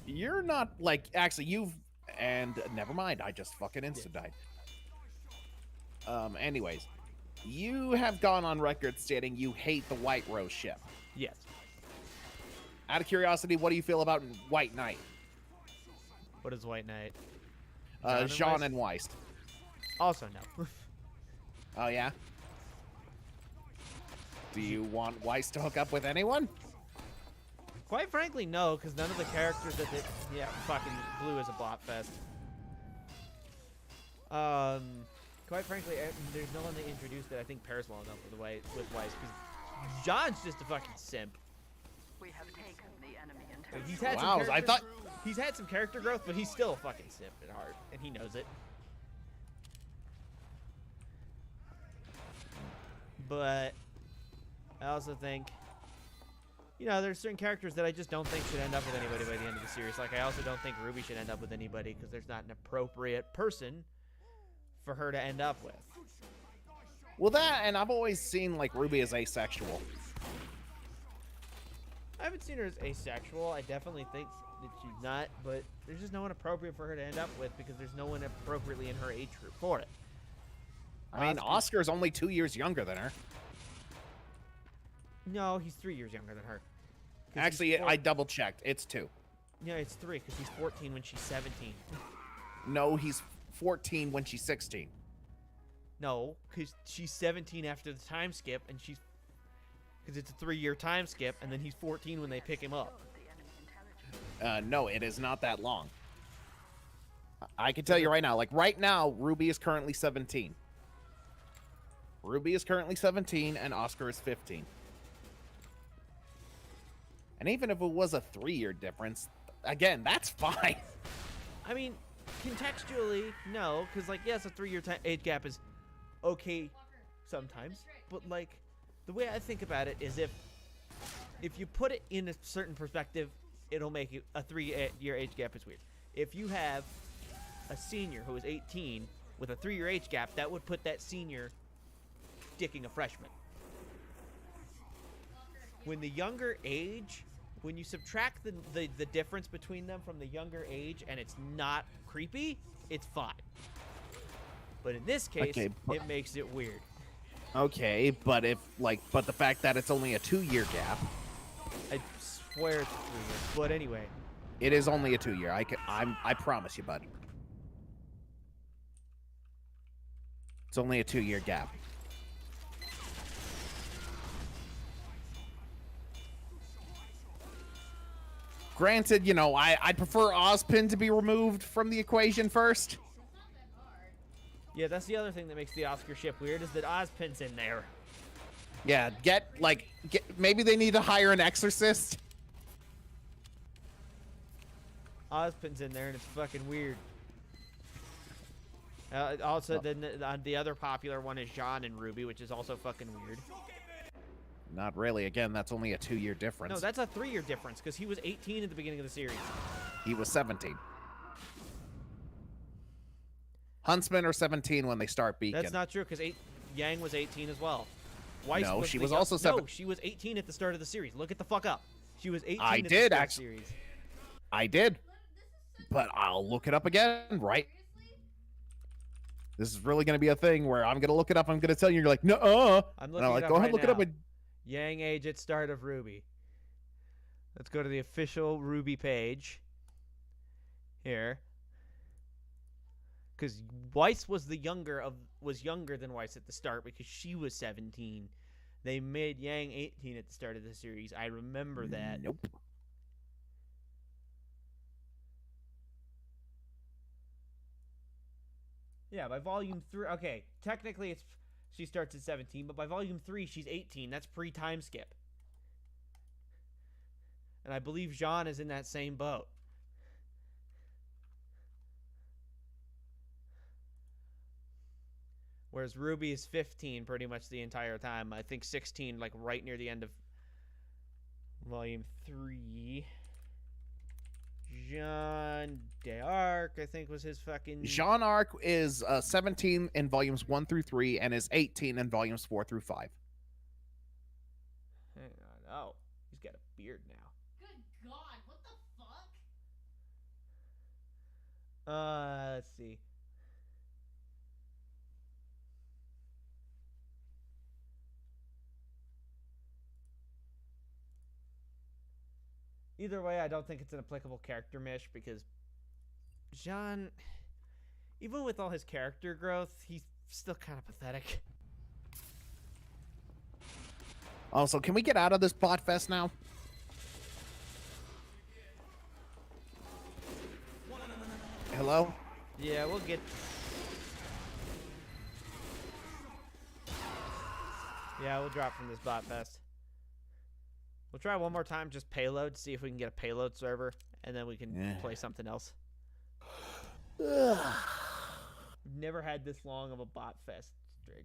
You're not, like, actually, and never mind, I just fucking insta-died. Anyways, you have gone on record stating you hate the White Rose ship. Yes. Out of curiosity, what do you feel about White Knight? What is White Knight? Jean and Weist. Also no. Oh, yeah? Do you want Weist to hook up with anyone? Quite frankly, no, because none of the characters that they, yeah, fucking Blue is a bot fest. Quite frankly, there's no one they introduced that I think pairs well enough with Weiss, because John's just a fucking simp. We have taken the enemy Like, intelligence. he's had Wow, some I thought... he's had some character growth, but he's still a fucking simp at heart, and he knows it. But I also think, you know, there's certain characters that I just don't think should end up with anybody by the end of the series. Like, I also don't think Ruby should end up with anybody because there's not an appropriate person for her to end up with. Well, that, and I've always seen, like, Ruby as asexual. I haven't seen her as asexual. I definitely think that she's not, but there's just no one appropriate for her to end up with because there's no one appropriately in her age group for it. I mean, Oscar's only 2 years younger than her. No, he's 3 years younger than her. 'Cause he's Actually, I double-checked. It's 2. Yeah, it's 3 because he's 14 when she's 17. No, he's 14 when she's 16. No, because she's 17 after the time skip, and she's... Because it's a 3-year time skip, and then he's 14 when they pick him up. No, it is not that long. I can tell you right now, like, right now, Ruby is currently 17. Ruby is currently 17, and Oscar is 15. And even if it was a 3-year difference, again, that's fine. I mean, contextually, no, because, like, yes, a 3-year age gap is okay sometimes, but, like, the way I think about it is if you put it in a certain perspective, it'll make it a 3-year age gap is weird. If you have a senior who is 18 with a 3-year age gap, that would put that senior dicking a freshman. When the younger age, when you subtract the difference between them from the younger age and it's not creepy, it's fine. But in this case, Okay, it makes it weird. Okay, but but the fact that it's only a 2-year gap, I swear it's 3 years. But anyway, it is only a 2-year. I promise you, bud. It's only a 2-year gap. Granted, you know, I'd prefer Ozpin to be removed from the equation first. yeah, that's the other thing that makes the Oscar ship weird is that Ozpin's in there. Yeah, maybe they need to hire an exorcist. Ozpin's in there and it's fucking weird. Also, then the other popular one is Jean and Ruby, which is also fucking weird. Not really. Again, that's only a 2-year difference. No, that's a 3-year difference because he was 18 at the beginning of the series. He was 17. Huntsmen are 17 when they start Beacon. That's not true because Yang was 18 as well. Weiss No, was she the was young- also No, 7. she was 18 at the start of the series. Look it the fuck up. She was 18 I at the did, start of the actually. series. I did. But I'll look it up again, right? This is really going to be a thing where I'm going to look it up. I'm going to tell you. You're like, no. I'm And looking I'm it like, up go ahead, right look it up. now. And Yang age at start of Ruby. Let's go to the official Ruby page. Here. Because Weiss was younger than Weiss at the start because she was 17. They made Yang 18 at the start of the series. I remember that. Nope. Yeah, by volume 3. Okay, technically she starts at 17, but by volume 3 she's 18. That's pre-time skip. And I believe Jean is in that same boat. Whereas Ruby is 15 pretty much the entire time. I think 16 like right near the end of volume 3. Jean d'Arc, I think, was his fucking. Jean Arc is 17 in volumes 1 through 3 and is 18 in volumes 4 through 5. Hang on. Oh, he's got a beard now. Good God, what the fuck? Let's see. Either way, I don't think it's an applicable character mesh because Jean, even with all his character growth, he's still kind of pathetic. Also, can we get out of this bot fest now? Hello? Yeah, we'll get. Yeah, we'll drop from this bot fest. We'll try one more time, just payload, see if we can get a payload server, and then we can play something else. We've never had this long of a bot fest streak.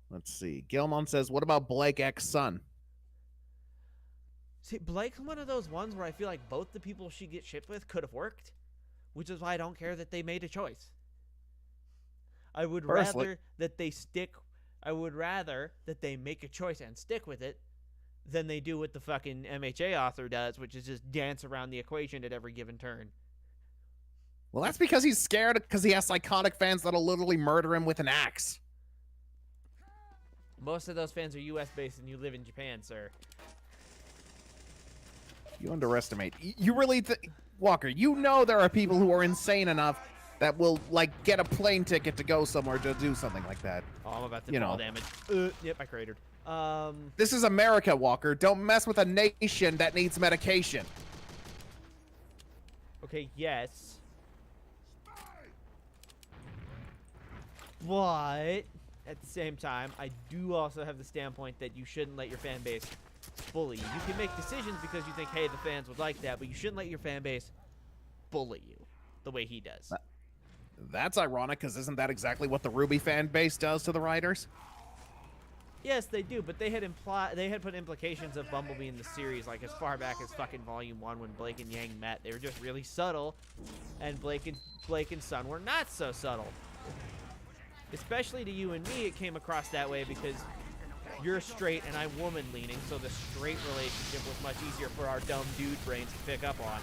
Let's see. Gilmon says, what about Blake X Son? See, Blake's one of those ones where I feel like both the people she gets shipped with could have worked, which is why I don't care that they made a choice. I would rather that they stick. I would rather that they make a choice and stick with it than they do what the fucking MHA author does, which is just dance around the equation at every given turn. Well, that's because he's scared because he has psychotic fans that'll literally murder him with an axe. Most of those fans are U.S. based and you live in Japan, sir. You underestimate. You really Walker, you know there are people who are insane enough that will, like, get a plane ticket to go somewhere to do something like that. Oh, I'm about to fall damage. Yep, I cratered. This is America, Walker. Don't mess with a nation that needs medication. Okay, yes. But at the same time, I do also have the standpoint that you shouldn't let your fan base bully you. You can make decisions because you think, hey, the fans would like that, but you shouldn't let your fan base bully you the way he does. That's ironic, because isn't that exactly what the Ruby fan base does to the writers? Yes, they do, but they had put implications of Bumblebee in the series, like as far back as fucking Volume 1 when Blake and Yang met. They were just really subtle, and Blake and Sun were not so subtle. Especially to you and me, it came across that way because you're straight and I'm woman leaning, so the straight relationship was much easier for our dumb dude brains to pick up on.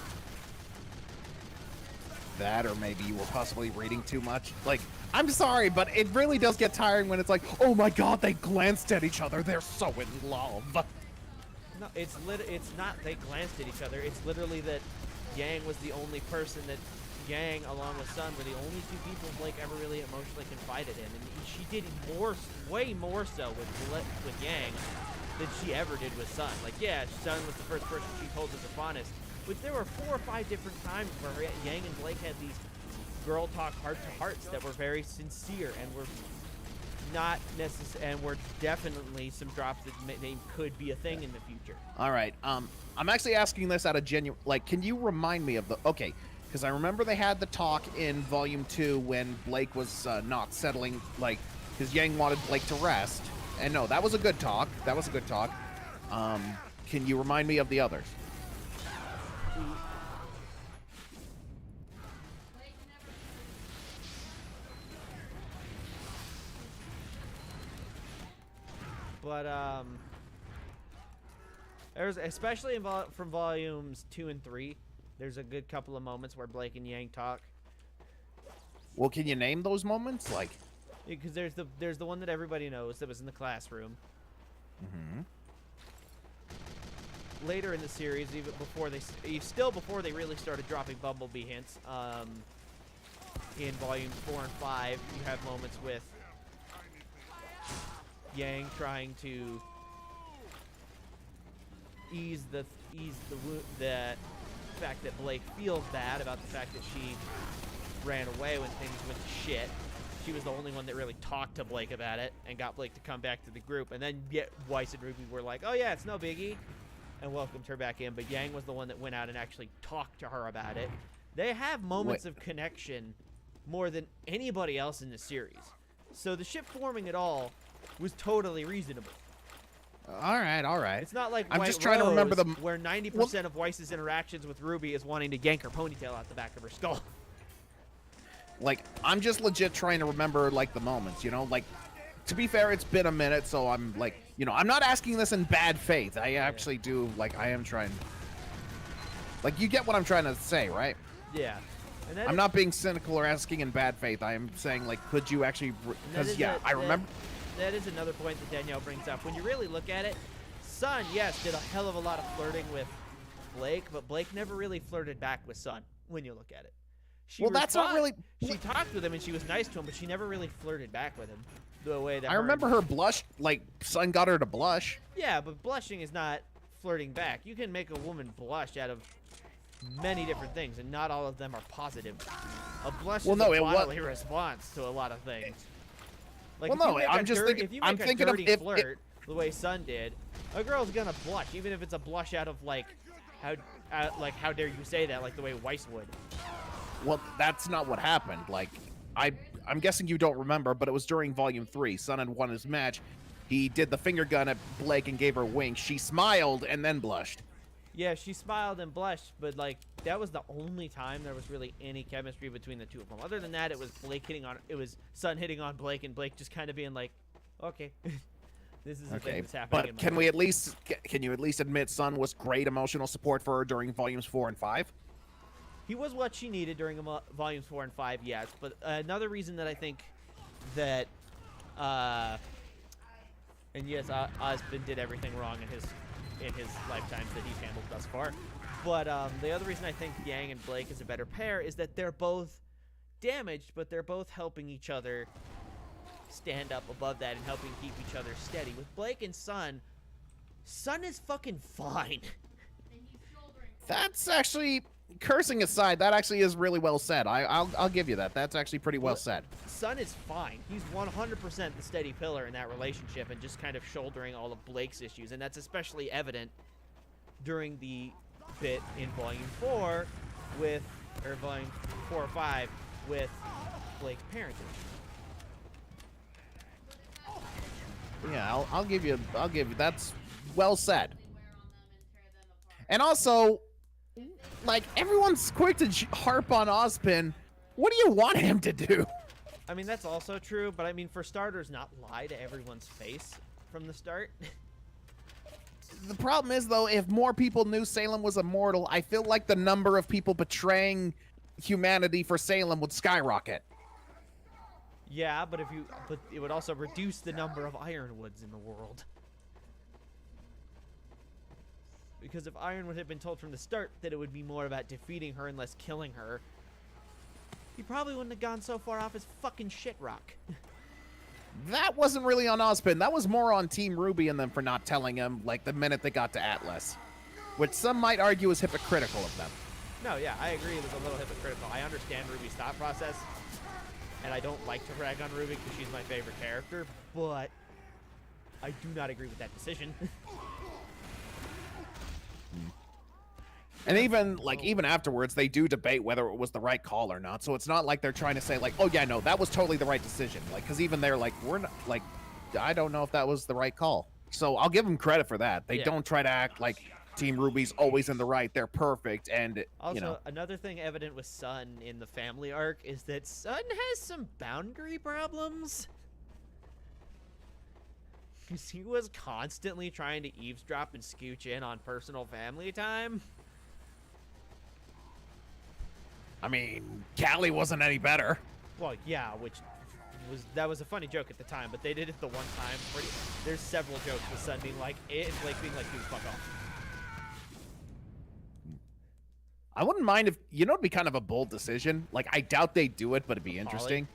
That, or maybe you were possibly reading too much. Like, I'm sorry, but it really does get tiring when it's like, oh my god, they glanced at each other, they're so in love. No, it's not they glanced at each other, it's literally that Yang was the only person that Yang, along with Sun, were the only two people Blake ever really emotionally confided in, and she did way more so with Yang than she ever did with Sun. Like, yeah, Sun was the first person she told her the fondest, but there were 4 or 5 different times where Yang and Blake had these girl talk heart-to-hearts that were very sincere and were not necessary, and were definitely some drops that could be a thing in the future. All right, I'm actually asking this out of genuine, like, can you remind me of the, okay, because I remember they had the talk in Volume 2 when Blake was not settling, like, because Yang wanted Blake to rest, and no, that was a good talk, can you remind me of the others? But there's, especially from volumes 2 and 3, there's a good couple of moments where Blake and Yang talk. Well, can you name those moments? Like, because there's the one that everybody knows that was in the classroom. mm-hmm. Later in the series, even before they really started dropping Bumblebee hints, in volumes 4 and 5, you have moments with Yang trying to ease the fact that Blake feels bad about the fact that she ran away when things went to shit. She was the only one that really talked to Blake about it and got Blake to come back to the group. And then Weiss and Ruby were like, oh yeah, it's no biggie, and welcomed her back in. But Yang was the one that went out and actually talked to her about it. They have moments of connection more than anybody else in the series. So the ship forming at all was totally reasonable. All right. It's not like I'm White just trying to remember Rose, the- where 90% of Weiss's interactions with Ruby is wanting to yank her ponytail out the back of her skull. Like, I'm just legit trying to remember, like, the moments, you know? Like, to be fair, it's been a minute, so I'm, like, you know, I'm not asking this in bad faith. I actually do, like, I am trying... Like, you get what I'm trying to say, right? Yeah. And that I'm is- not being cynical or asking in bad faith. I am saying, like, could you actually... and that Because, is yeah, I remember... That is another point that Danielle brings up. When you really look at it, Sun, yes, did a hell of a lot of flirting with Blake, but Blake never really flirted back with Sun, when you look at it. She Well, that's not really... She talked with him and she was nice to him, but she never really flirted back with him the way that I remember her blush, like, Sun got her to blush. Yeah, but blushing is not flirting back. You can make a woman blush out of many different things, and not all of them are positive. A blush Well, is no, a it wa- bodily response to a lot of things. Like, Well, if you no, make I'm a just dir- thinking- if you I'm make a thinking of dirty if- flirt the way Sun did, a girl's gonna blush, even if it's a blush out of like how dare you say that, like the way Weiss would. Well, that's not what happened. Like, I'm guessing you don't remember, but it was during Volume 3. Sun had won his match. He did the finger gun at Blake and gave her a wink. She smiled and then blushed. Yeah, she smiled and blushed, but like that was the only time there was really any chemistry between the two of them. Other than that, it was Sun hitting on Blake, and Blake just kind of being like, "Okay, this is the thing Okay, that's happening." in but my can life." we at least can you at least admit Sun was great emotional support for her during Volumes 4 and 5? He was what she needed during volumes 4 and 5, yes. But another reason that I think that, and yes, Osmond did everything wrong in his lifetimes that he's handled thus far. But the other reason I think Yang and Blake is a better pair is that they're both damaged, but they're both helping each other stand up above that and helping keep each other steady. With Blake and Sun is fucking fine. And he's shouldering. That's actually, cursing aside, that actually is really well said. I'll give you that. That's actually pretty well said. Sun is fine. He's 100% the steady pillar in that relationship and just kind of shouldering all of Blake's issues. And that's especially evident during the bit in Volume 4 with, or Volume 4 or 5 with Blake's parentage. Yeah, I'll give you that's well said. They wear on them and tear them apart. And also, like, everyone's quick to harp on Ozpin. What do you want him to do? I mean, that's also true, but I mean, for starters, not lie to everyone's face from the start. The problem is, though, if more people knew Salem was immortal, I feel like the number of people betraying humanity for Salem would skyrocket. Yeah, but it would also reduce the number of Ironwoods in the world. Because if Ironwood had been told from the start that it would be more about defeating her and less killing her, he probably wouldn't have gone so far off his fucking shit rock. That wasn't really on Ozpin. That was more on Team Ruby and them for not telling him, like, the minute they got to Atlas. Which some might argue is hypocritical of them. No, yeah, I agree it was a little hypocritical. I understand Ruby's thought process, and I don't like to rag on Ruby because she's my favorite character, but I do not agree with that decision. And even afterwards, they do debate whether it was the right call or not. So it's not like they're trying to say, like, oh, yeah, no, that was totally the right decision. Like, because even they're like, we're not, like, I don't know if that was the right call. So I'll give them credit for that. They Yeah. don't try to act like Team Ruby's always in the right. They're perfect. And, Also, you know. another thing evident with Sun in the family arc is that Sun has some boundary problems. 'Cause he was constantly trying to eavesdrop and scooch in on personal family time. I mean, Callie wasn't any better. Well, yeah, that was a funny joke at the time, but they did it the one time. There's several jokes with Sun being like it and Blake being like, dude, fuck off. I wouldn't mind if, you know, it'd be kind of a bold decision. Like, I doubt they'd do it, but it'd be interesting.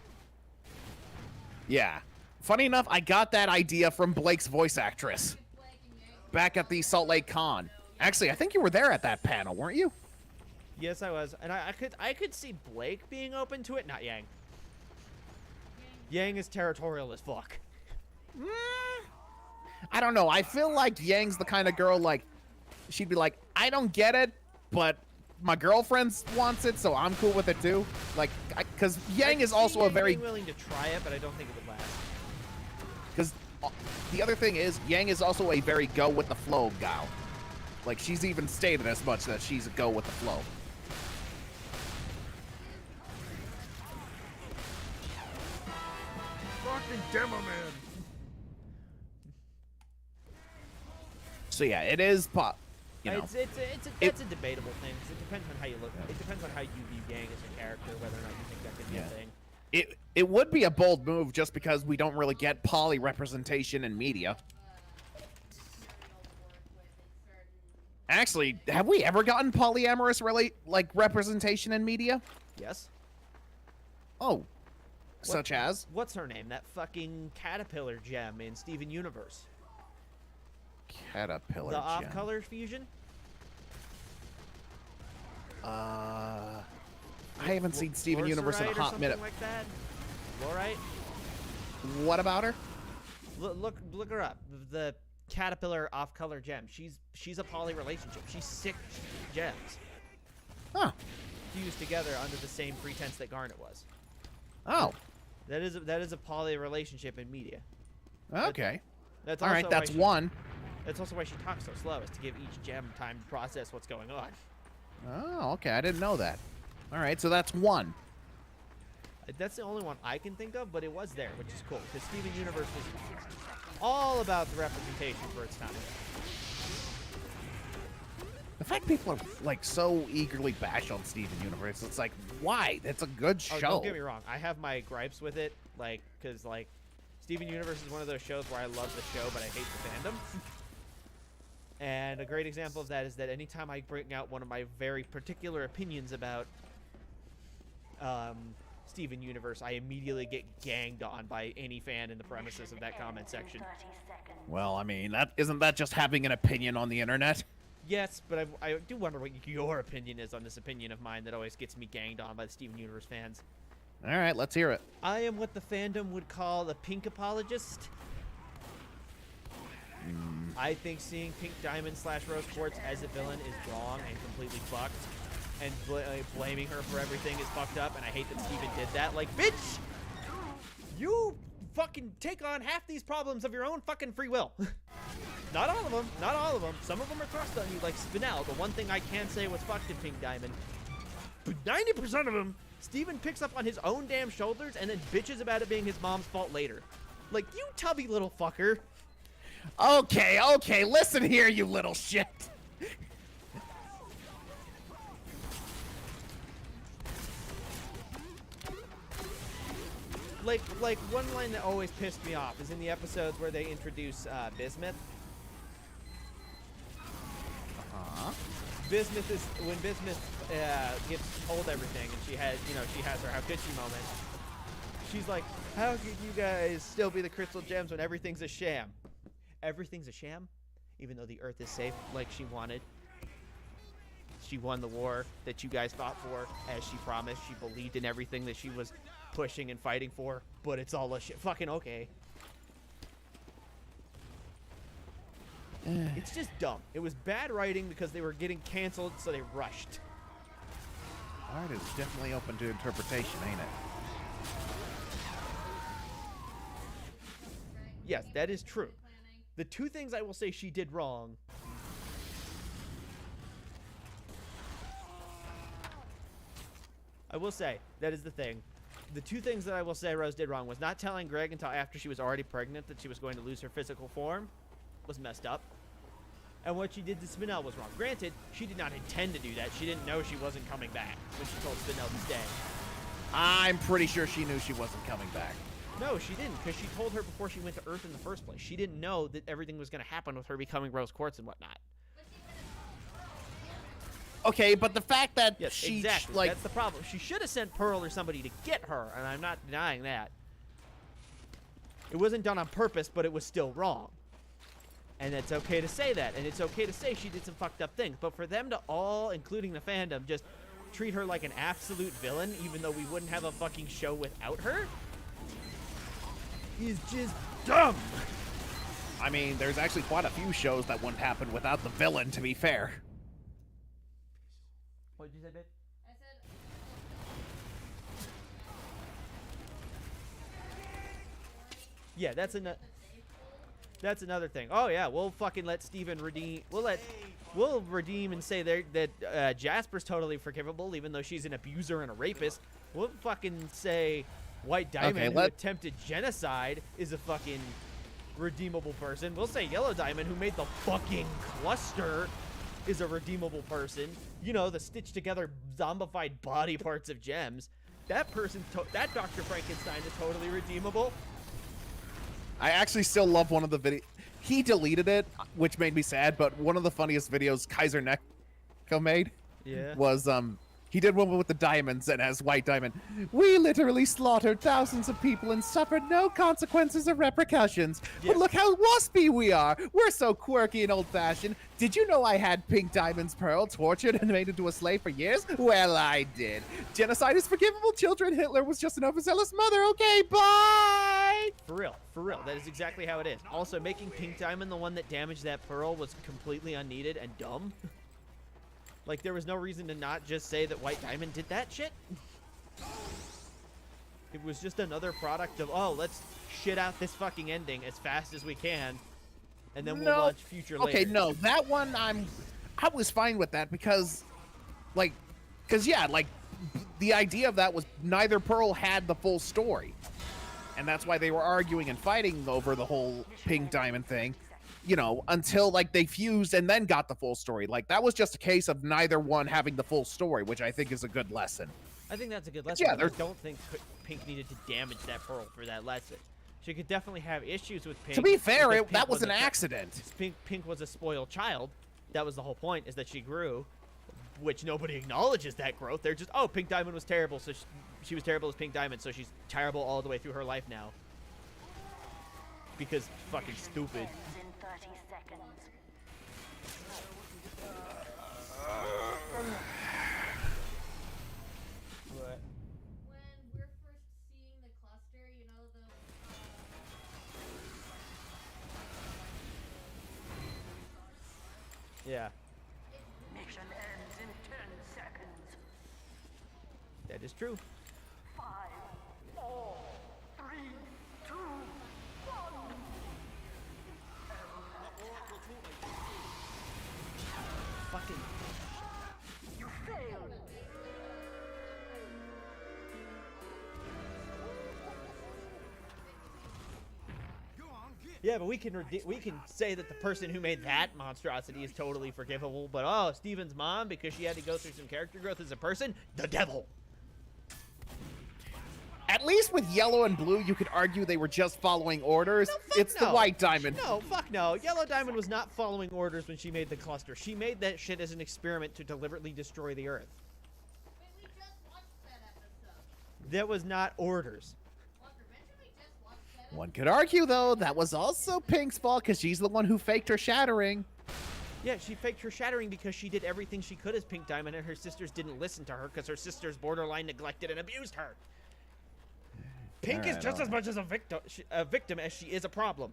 Yeah. Funny enough, I got that idea from Blake's voice actress back at the Salt Lake Con. Actually, I think you were there at that panel, weren't you? Yes, I was, and I could see Blake being open to it, not Yang. Yang is territorial as fuck. I don't know. I feel like Yang's the kind of girl, like, she'd be like, I don't get it, but my girlfriend wants it, so I'm cool with it too. Like, because Yang is also a very... willing to try it, but I don't think it would last. Because the other thing is, Yang is also a very go with the flow gal. Like, she's even stated as much that she's a go with the flow. Fucking demo man. So yeah, it is pop. You know, It's a debatable thing. 'Cause it depends on how you look. It depends on how you view Yang as a character, whether or not you think that could be a thing. it would be a bold move just because we don't really get poly representation in media. Actually, have we ever gotten polyamorous representation in media? Yes. Oh, such as? What's her name? That fucking caterpillar gem in Steven Universe. Caterpillar The gem. off-color fusion. I haven't seen Steven Universe in a Fluorite or hot something minute. like that. Fluorite. What about her? Look her up. The caterpillar off-color gem. She's a poly relationship. She's 6 gems Huh. fused together under the same pretense that Garnet was. Oh. That is a poly relationship in media. Okay. That's All also right, that's why she, one. That's also why she talks so slow, is to give each gem time to process what's going on. Oh, okay. I didn't know that. All right, so that's one. That's the only one I can think of, but it was there, which is cool, because Steven Universe was all about the representation for its time. The fact people are like so eagerly bash on Steven Universe, it's like, why? It's a good show. Oh, don't get me wrong. I have my gripes with it, because Steven Universe is one of those shows where I love the show, but I hate the fandom. And a great example of that is that anytime I bring out one of my very particular opinions about Steven Universe, I immediately get ganged on by any fan in the premises of that comment section. Well, I mean, isn't that just having an opinion on the internet? Yes, but I do wonder what your opinion is on this opinion of mine that always gets me ganged on by the Steven Universe fans. All right, let's hear it. I am what the fandom would call a pink apologist. I think seeing Pink Diamond / Rose Quartz as a villain is wrong and completely fucked. And blaming her for everything is fucked up, and I hate that Steven did that. Like, bitch! You fucking take on half these problems of your own fucking free will. Not all of them. Not all of them. Some of them are thrust on you, like Spinel. The one thing I can say was fucked in Pink Diamond. But 90% of them, Steven picks up on his own damn shoulders and then bitches about it being his mom's fault later. Like, you tubby little fucker. Okay, listen here, you little shit. Like one line that always pissed me off is in the episodes where they introduce Bismuth. Bismuth is when Bismuth gets told everything, and she has her how could she moment. She's like, how could you guys still be the crystal gems when everything's a sham? Everything's a sham, even though the Earth is safe, like she wanted. She won the war that you guys fought for, as she promised. She believed in everything that she was pushing and fighting for, but it's all a shit. Fucking okay. It's just dumb. It was bad writing because they were getting canceled, so they rushed. Art is definitely open to interpretation, ain't it? Yes, that is true. The two things I will say she did wrong. I will say, that is the thing. The two things that I will say Rose did wrong was not telling Greg until after she was already pregnant that she was going to lose her physical form. Was messed up. And what she did to Spinel was wrong. Granted, she did not intend to do that. She didn't know she wasn't coming back when she told Spinel to stay. I'm pretty sure she knew she wasn't coming back. No, she didn't, because she told her before she went to Earth in the first place. She didn't know that everything was going to happen with her becoming Rose Quartz and whatnot. Okay, but the fact that Yes, she exactly. like That's the problem. She should have sent Pearl or somebody to get her, and I'm not denying that. It wasn't done on purpose, but it was still wrong. And it's okay to say that, and it's okay to say she did some fucked up things. But for them to all, including the fandom, just treat her like an absolute villain, even though we wouldn't have a fucking show without her, is just dumb. I mean, there's actually quite a few shows that wouldn't happen without the villain, to be fair. What did you say, babe? I said. Yeah, that's enough. That's another thing. Oh yeah, we'll fucking let Steven redeem. We'll redeem and say that Jasper's totally forgivable, even though she's an abuser and a rapist. We'll fucking say White Diamond, who attempted genocide, is a fucking redeemable person. We'll say Yellow Diamond, who made the fucking cluster, is a redeemable person. You know, the stitched together zombified body parts of gems. That person, that Dr. Frankenstein is totally redeemable. I actually still love one of the videos. He deleted it, which made me sad, but one of the funniest videos Kaiser Neko made was he did one with the diamonds and as White Diamond. We literally slaughtered thousands of people and suffered no consequences or repercussions. Yeah. But look how waspy we are. We're so quirky and old-fashioned. Did you know I had Pink Diamond's Pearl tortured and made into a slave for years? Well, I did. Genocide is forgivable, children. Hitler was just an overzealous mother. Okay, bye! For real. That is exactly how it is. Also, making Pink Diamond the one that damaged that pearl was completely unneeded and dumb. Like, there was no reason to not just say that White Diamond did that shit. It was just another product of, oh, let's shit out this fucking ending as fast as we can, and then we'll launch future later. Okay, no, that one I was fine with that because, yeah, the idea of that was neither Pearl had the full story. And that's why they were arguing and fighting over the whole Pink Diamond thing. You know, until they fused and then got the full story. Like, that was just a case of neither one having the full story, which I think is a good lesson. I think that's a good lesson. Yeah, I don't think Pink needed to damage that pearl for that lesson. She could definitely have issues with Pink. To be fair, because that was an accident. Pink was a spoiled child. That was the whole point, is that she grew, which nobody acknowledges that growth. They're just, oh, Pink Diamond was terrible, so she was terrible as Pink Diamond, so she's terrible all the way through her life now. Because fucking stupid. In 30 seconds. What? When we're first seeing the cluster, you know, Yeah, Mission ends in 10 seconds. that is true. 5, 4, 3, 2, 1. Fucking. You failed. Yeah, but we can say that the person who made that monstrosity is totally forgivable. But oh, Steven's mom, because she had to go through some character growth as a person, the devil. At least with Yellow and Blue, you could argue they were just following orders. It's the White Diamond. No, fuck no. Yellow Diamond was not following orders when she made the cluster. She made that shit as an experiment to deliberately destroy the Earth. wait, we just watched that episode. That was not orders. Walker, mention we just watched that episode. One could argue, though, that was also Pink's fault because she's the one who faked her shattering. Yeah, she faked her shattering because she did everything she could as Pink Diamond, and her sisters didn't listen to her because her sisters borderline neglected and abused her. Pink is Alright, just as much as a victim as she is a problem.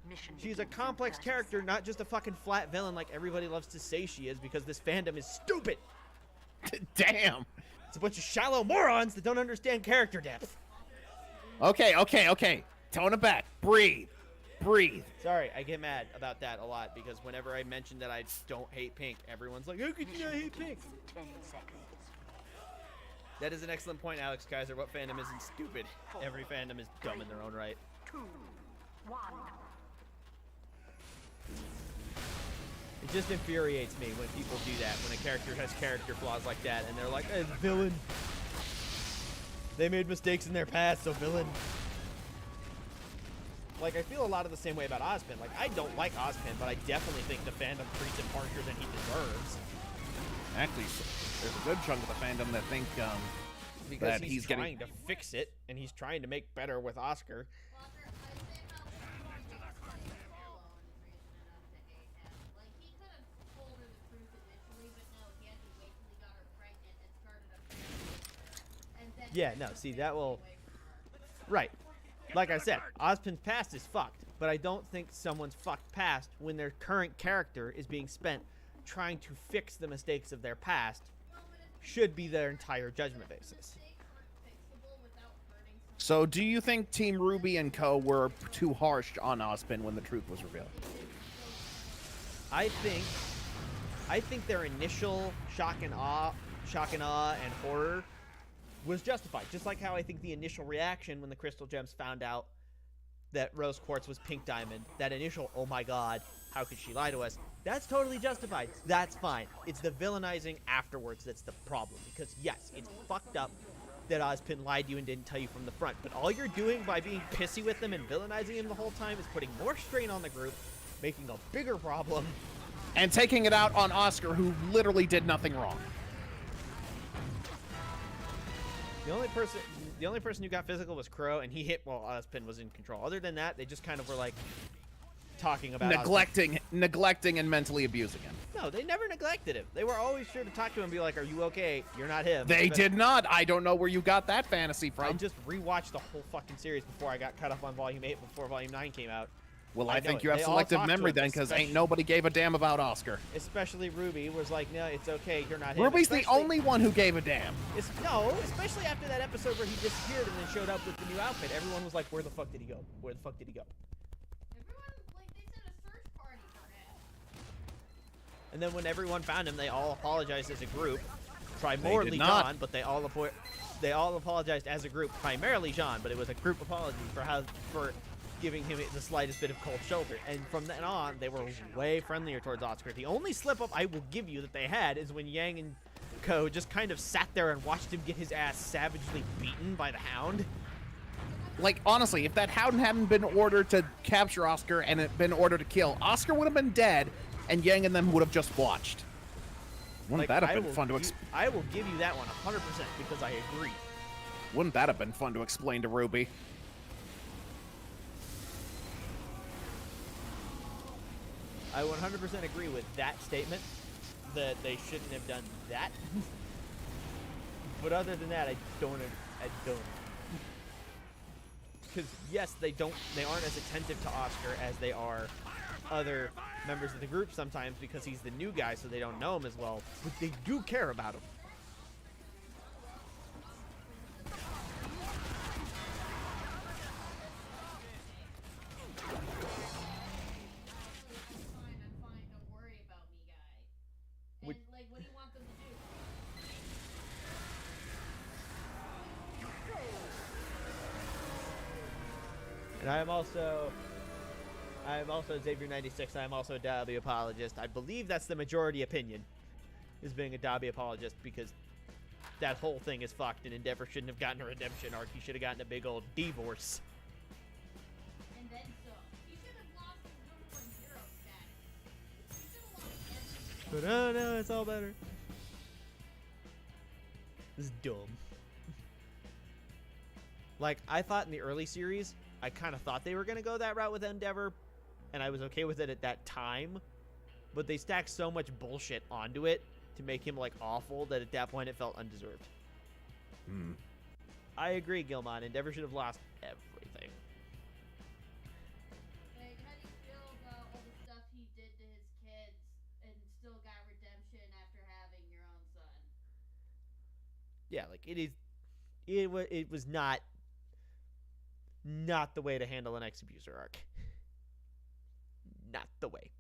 Mission She's a begins in complex 30 character, not just a fucking flat villain like everybody loves to say she is, because this fandom is stupid. Damn. It's a bunch of shallow morons that don't understand character depth. Okay. Tone it back. Breathe. Sorry, I get mad about that a lot, because whenever I mention that I don't hate Pink, everyone's like, how could you not hate Pink? 10 seconds. That is an excellent point, Alex Kaiser. What fandom isn't stupid? Every fandom is dumb in their own right. 2, 1. It just infuriates me when people do that, when a character has character flaws like that, and they're like, villain. They made mistakes in their past, so villain. Like, I feel a lot of the same way about Ozpin. Like, I don't like Ozpin, but I definitely think the fandom treats him harsher than he deserves. Actually, there's a good chunk of the fandom that think Because that he's getting trying to fix it, and he's trying to make better with Oscar. Walker, I say how Pink just didn't follow and reason enough to hate him. Like, he could have told her the truth initially, but no, he had to wait till he got her pregnant and started a family with her. And then Yeah, no, see, that will... Right. Like I said, Ozpin's past is fucked, but I don't think someone's fucked past when their current character is being spent trying to fix the mistakes of their past should be their entire judgment basis. So do you think Team Ruby and Co. were too harsh on Ozpin when the truth was revealed? I think their initial shock and awe and horror was justified. Just like how I think the initial reaction when the Crystal Gems found out that Rose Quartz was Pink Diamond, that initial, oh my god, how could she lie to us? That's totally justified. That's fine. It's the villainizing afterwards that's the problem. Because yes, it's fucked up that Ozpin lied to you and didn't tell you from the front. But all you're doing by being pissy with them and villainizing him the whole time is putting more strain on the group, making a bigger problem. And taking it out on Oscar, who literally did nothing wrong. The only person who got physical was Crow, and he hit while Ozpin was in control. Other than that, they just kind of were like talking about neglecting and mentally abusing him. No, they never neglected him. They were always sure to talk to him and be like, "Are you okay? You're not him." They did not. I don't know where you got that fantasy I from. just rewatched the whole fucking series before I got cut off on Volume 8 before Volume 9 came out. Well, I I know think it. you have They all selective talked to memory him, then, because ain't nobody gave a damn about Oscar. Especially Ruby was like, "No, it's okay. You're not him." Ruby's the Especially- only one who gave a damn. No, especially after that episode where he disappeared and then showed up with the new outfit. Everyone was like, "Where the fuck did he go? Where the fuck did he go?" Everyone, like, they set a search party for him. And then when everyone found him, they all apologized as a group. did Primarily not. John, but they all apologized as a group. Primarily John, but it was a group apology for giving him the slightest bit of cold shoulder. And from then on, they were way friendlier towards Oscar. The only slip up I will give you that they had is when Yang and Co just kind of sat there and watched him get his ass savagely beaten by the Hound. Like, honestly, if that Hound hadn't been ordered to capture Oscar and it been ordered to kill, Oscar would have been dead, and Yang and them would have just watched. Wouldn't that have been fun to I will give you that one 100% because I agree. Wouldn't that have been fun to explain to Ruby? I 100% agree with that statement, that they shouldn't have done that. But other than that, I don't. Because yes, they aren't as attentive to Oscar as they are other members of the group sometimes because he's the new guy, so they don't know him as well. But they do care about him. I'm fine, don't worry about me, guy. And, like, what do you want them to do? And I am also Xavier96. I am also a Dobby apologist. I believe that's the majority opinion, is being a Dobby apologist, because that whole thing is fucked, and Endeavor shouldn't have gotten a redemption arc. He should have gotten a big old divorce. And then some. He should have lost his 1.0 status. He should have lost everything. But oh no, it's all better. This is dumb. Like, I thought in the early series, I kind of thought they were going to go that route with Endeavor, and I was okay with it at that time, but they stacked so much bullshit onto it to make him, like, awful that at that point it felt undeserved. I agree, Gilmon. Endeavor should have lost everything. Like, how do you feel about all the stuff he did to his kids and still got redemption after having your own son? Yeah, like, it was not the way to handle an ex-abuser arc. Not the way.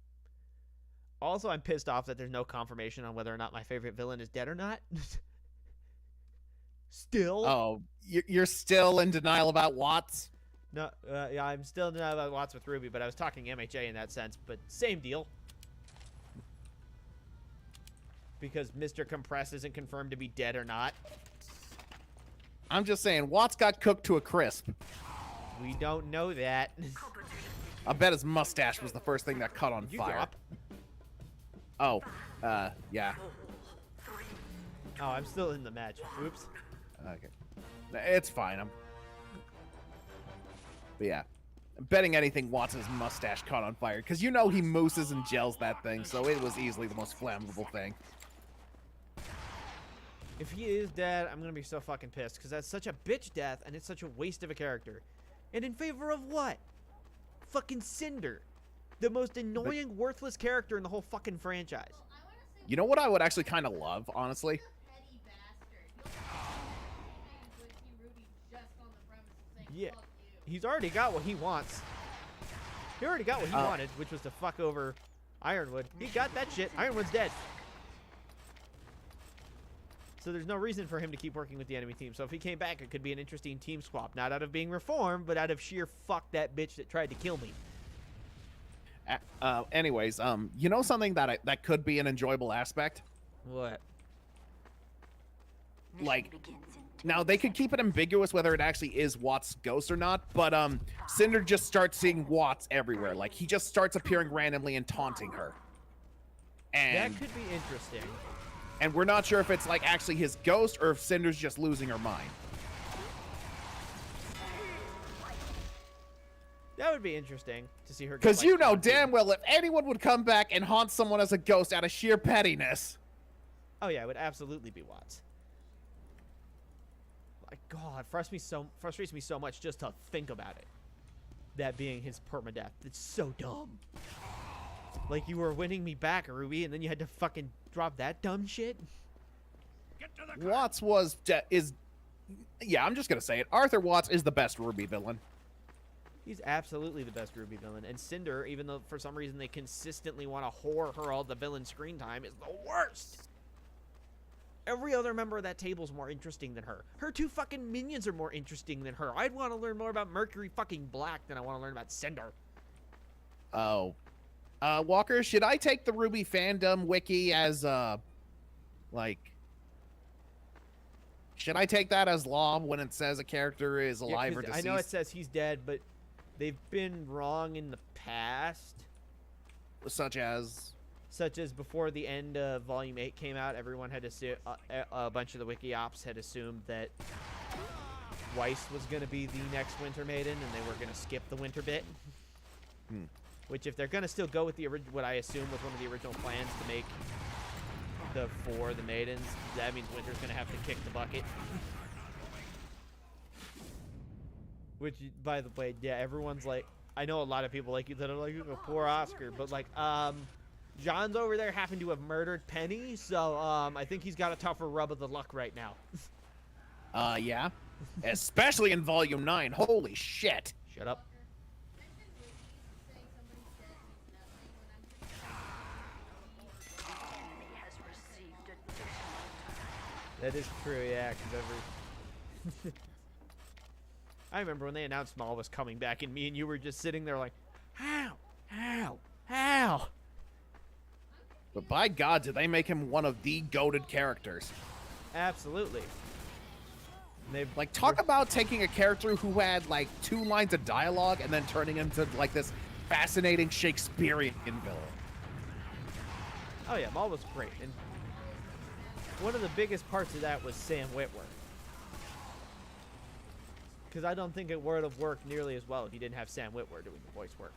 Also, I'm pissed off that there's no confirmation on whether or not my favorite villain is dead or not. Still? Oh, you're still in denial about Watts? No, yeah, I'm still in denial about Watts with Ruby, but I was talking MHA in that sense, but same deal. Because Mr. Compress isn't confirmed to be dead or not. I'm just saying, Watts got cooked to a crisp. We don't know that. I bet his mustache was the first thing that caught on You fire. drop. Oh, yeah. Oh, I'm still in the match. Oops. Okay. It's fine. But yeah. I'm betting anything Watts' mustache caught on fire, because you know he mooses and gels that thing, so it was easily the most flammable thing. If he is dead, I'm gonna be so fucking pissed, because that's such a bitch death, and it's such a waste of a character. And in favor of what? Fucking Cinder. The most annoying, worthless character in the whole fucking franchise. Well, I want to say You know what I would actually kind of love, honestly? you're a petty bastard. You'll with Team Ruby just on the premise of saying Yeah, fuck you. he's already got what he wants. He already got what he Oh. wanted, which was to fuck over Ironwood. He got that shit. Ironwood's dead. So there's no reason for him to keep working with the enemy team. So if he came back, it could be an interesting team swap. Not out of being reformed, but out of sheer fuck that bitch that tried to kill me. Anyways, you know something that could be an enjoyable aspect? What? Like, now they could keep it ambiguous whether it actually is Watt's ghost or not, but Cinder just starts seeing Watts everywhere. Like, he just starts appearing randomly and taunting her. And That could be interesting. and we're not sure if it's like actually his ghost or if Cinder's just losing her mind. That would be interesting to see her. get, Because like, you know haunted. damn well if anyone would come back and haunt someone as a ghost out of sheer pettiness. Oh yeah, it would absolutely be Watts. My God, frustrates me so much just to think about it. That being his permadeath. It's so dumb. Like you were winning me back, Ruby, and then you had to fucking drop that dumb shit. Watts yeah, I'm just gonna say it. Arthur Watts is the best Ruby villain. He's absolutely the best Ruby villain. And Cinder, even though for some reason they consistently want to whore her all the villain screen time, is the worst. Every other member of that table is more interesting than her. Her two fucking minions are more interesting than her. I'd want to learn more about Mercury fucking Black than I want to learn about Cinder. Oh. Walker, should I take the Ruby fandom wiki as, like... Should I take that as law when it says a character is Yeah, alive 'cause or deceased? I know it says he's dead, but they've been wrong in the past. Such as... Such as before the end of Volume 8 came out, everyone had a bunch of the wiki ops had assumed that Weiss was going to be the next Winter Maiden, and they were going to skip the winter bit. Hmm. Which, if they're going to still go with the what I assume was one of the original plans to make the maidens, that means Winter's going to have to kick the bucket. Which, by the way, yeah, everyone's like, I know a lot of people like you that are like, oh, poor Oscar, but like, John's over there having to have murdered Penny, so I think he's got a tougher rub of the luck right now. Yeah. Especially in Volume 9. Holy shit. Shut up. That is true, yeah, because I remember when they announced Maul was coming back, and me and you were just sitting there like, how? But by God, did they make him one of the goated characters. Absolutely. And they've Like, talk about taking a character who had, like, 2 lines of dialogue and then turning him into, like, this fascinating Shakespearean villain. Oh yeah, Maul was great, and one of the biggest parts of that was Sam Witwer. Because I don't think it would have worked nearly as well if you didn't have Sam Witwer doing the voice work.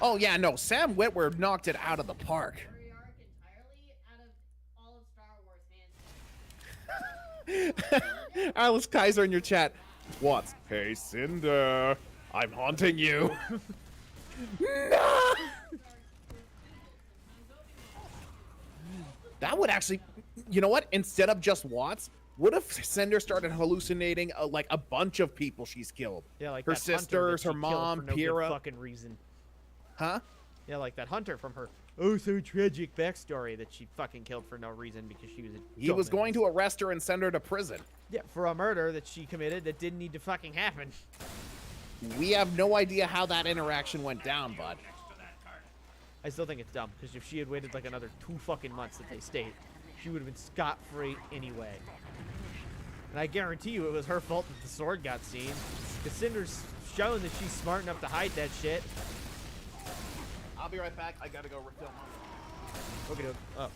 Oh, yeah, no, Sam Witwer knocked it out of the park. Story arc entirely out of all of Star Wars hands. Alice Kaiser in your chat. What? Hey, Cinder. I'm haunting you. No! That would actually... You know what? Instead of just Watts, what if Cinder started hallucinating, like, a bunch of people she's killed? Yeah, like Her that hunter that sisters, she her killed mom, for no good Pyrrha. fucking reason. Huh? Yeah, like that hunter from her oh so tragic backstory that she fucking killed for no reason because she was a He was dumbass. going to arrest her and send her to prison. Yeah, for a murder that she committed that didn't need to fucking happen. We have no idea how that interaction went down, bud. I still think it's dumb because if she had waited like another 2 fucking months that they stayed, she would have been scot-free anyway. And I guarantee you it was her fault that the sword got seen. Because Cinder's shown that she's smart enough to hide that shit. I'll be right back. I gotta go refill my... Okay, oh, fuck.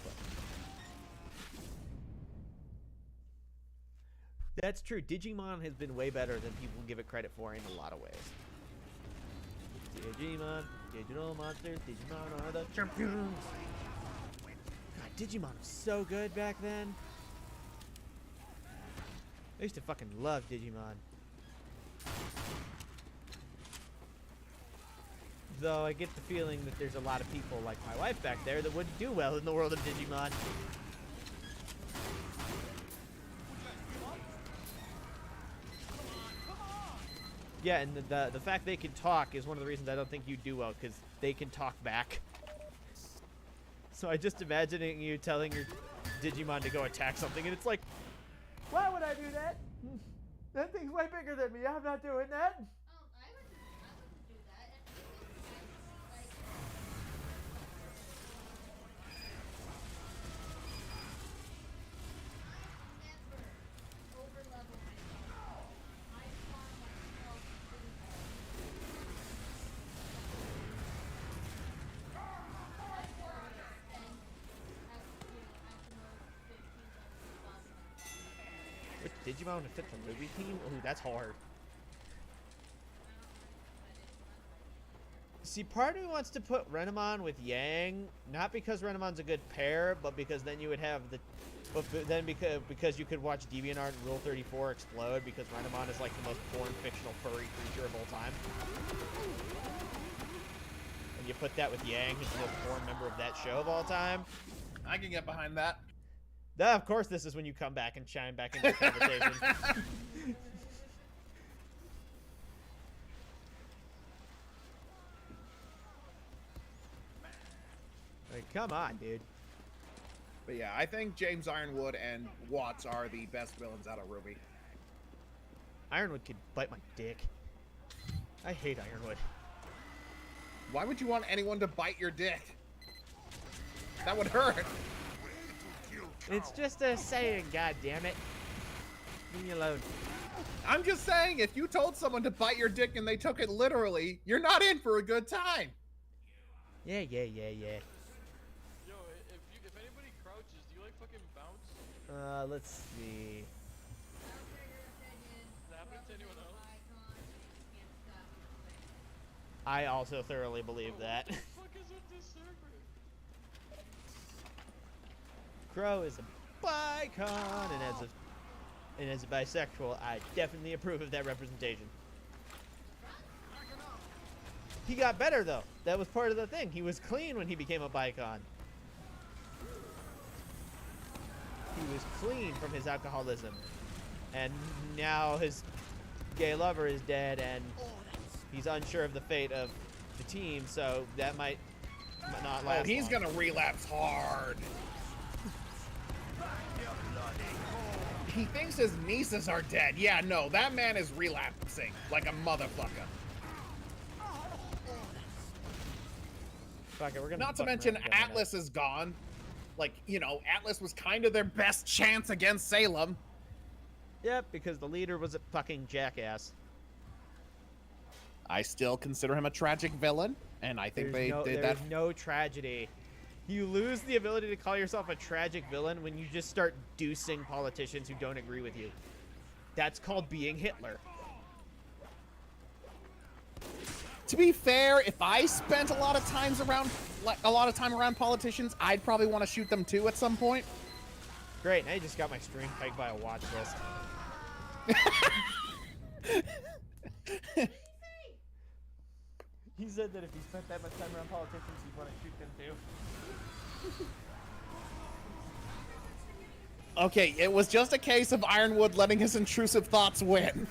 That's true. Digimon has been way better than people give it credit for in a lot of ways. Digimon, digital monsters, Digimon are the champions. God, Digimon was so good back then. I used to fucking love Digimon. Though I get the feeling that there's a lot of people like my wife back there that wouldn't do well in the world of Digimon. Yeah, and the fact they can talk is one of the reasons I don't think you do well, because they can talk back. So I just imagining you telling your Digimon to go attack something, and it's like, why would I do that? That thing's way bigger than me. I'm not doing that. I would do that. And like, never overlevel myself. I farm myself to Which Digimon to fit the Ruby team? Ooh, that's hard. See, part of me wants to put Renamon with Yang, not because Renamon's a good pair, but because then you would have the, because you could watch DeviantArt and Rule 34 explode, because Renamon is like the most porn fictional furry creature of all time. And you put that with Yang, who's the most porn member of that show of all time. I can get behind that. Of course, this is when you come back and chime back into the conversation. Like, come on, dude. But yeah, I think James Ironwood and Watts are the best villains out of Ruby. Ironwood could bite my dick. I hate Ironwood. Why would you want anyone to bite your dick? That would hurt. It's just a saying, god damn it. Leave me alone. I'm just saying, if you told someone to bite your dick and they took it literally, you're not in for a good time. Yeah. Yo, if anybody crouches, do you like fucking bounce? Let's see. Does that happen to anyone else? I also thoroughly believe that. What the fuck is with this server? Crow is a bicon, and as a bisexual, I definitely approve of that representation. He got better though. That was part of the thing. He was clean when he became a bicon. He was clean from his alcoholism, and now his gay lover is dead, and he's unsure of the fate of the team. So that might not last. Oh, he's long. gonna relapse hard. He thinks his nieces are dead. Yeah, no, that man is relapsing like a motherfucker. Fuck it, we're gonna Not to fuck mention, around again, Atlas is gone. Like, you know, Atlas was kind of their best chance against Salem. Yep, because the leader was a fucking jackass. I still consider him a tragic villain, and I think they did that. There's no tragedy. You lose the ability to call yourself a tragic villain when you just start deucing politicians who don't agree with you. That's called being Hitler. To be fair, if I spent a lot of time around politicians, I'd probably want to shoot them too at some point. Great, now you just got my stream pegged by a watch list. He said that if he spent that much time around politicians, he'd want to shoot them too. Okay, it was just a case of Ironwood letting his intrusive thoughts win.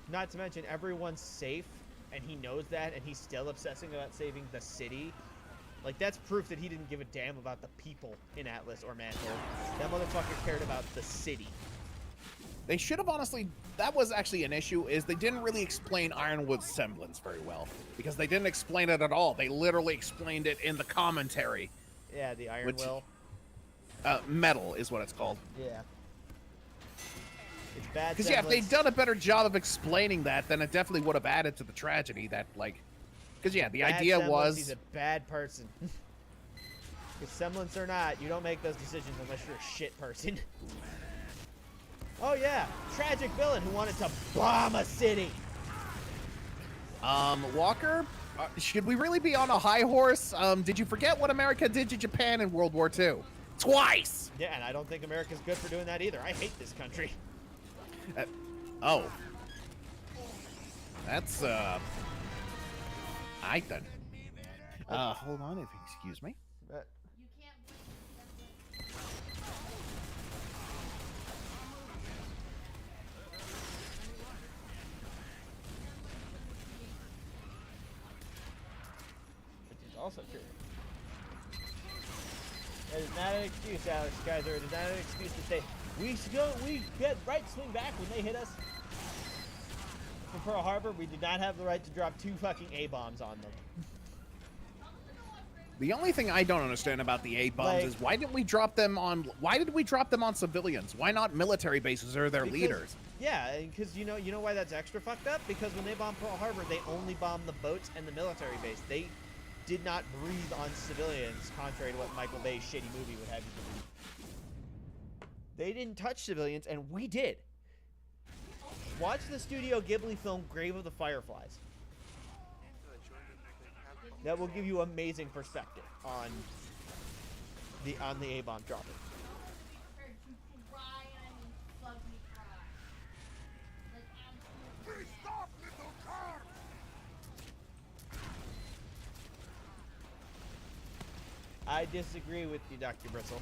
Not to mention, everyone's safe, and he knows that, and he's still obsessing about saving the city. Like, that's proof that he didn't give a damn about the people in Atlas or Mantle. That motherfucker cared about the city. They should have honestly, that was actually an issue, is they didn't really explain Ironwood's semblance very well. Because they didn't explain it at all. They literally explained it in the commentary. Yeah, the Iron Which- Will. Metal is what it's called. Yeah. It's bad Because, yeah, if they'd semblance. done a better job of explaining that, then it definitely would have added to the tragedy that, like... Because, yeah, the Bad idea semblance, was... he's a bad person. Because semblance or not, you don't make those decisions unless you're a shit person. Oh yeah, tragic villain who wanted to bomb a city. Walker, should we really be on a high horse? Did you forget what America did to Japan in World War II? Twice! Yeah, and I don't think America's good for doing that either. I hate this country. Oh. That's, I then. Hold on, if you excuse me. You can't blame also true. That is not an excuse, Alex Kaiser. It is not an excuse to say we get right to swing back when they hit us. From Pearl Harbor, we did not have the right to drop 2 fucking A-bombs on them. The only thing I don't understand about the A-bombs Like- is why did we drop them on civilians? Why not military bases or their Because- leaders? Yeah, because you know why that's extra fucked up? Because when they bombed Pearl Harbor, they only bombed the boats and the military base. They did not breathe on civilians, contrary to what Michael Bay's shitty movie would have you believe. They didn't touch civilians, and we did. Watch the Studio Ghibli film Grave of the Fireflies. That will give you amazing perspective on the A-bomb dropping. Prepared to cry, and I mean ugly cry. Like absolutely. Please stop, little car! I disagree with you, Dr. Bristle.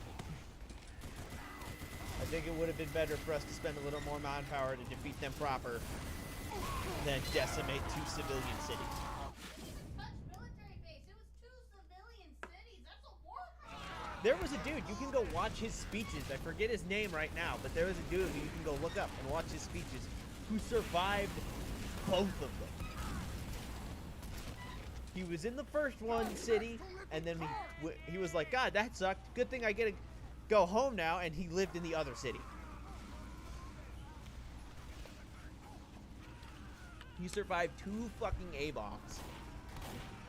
I think it would have been better for us to spend a little more manpower to defeat them proper than decimate 2 civilian cities. Touch military base. It was 2 civilian cities. That's a war crime. There was a dude, you can go watch his speeches. I forget his name right now, but there was a dude who you can go look up and watch his speeches who survived both of them. He was in the first one city, and then he was like, God, that sucked. Good thing I get to go home now, and he lived in the other city. He survived 2 fucking A-bombs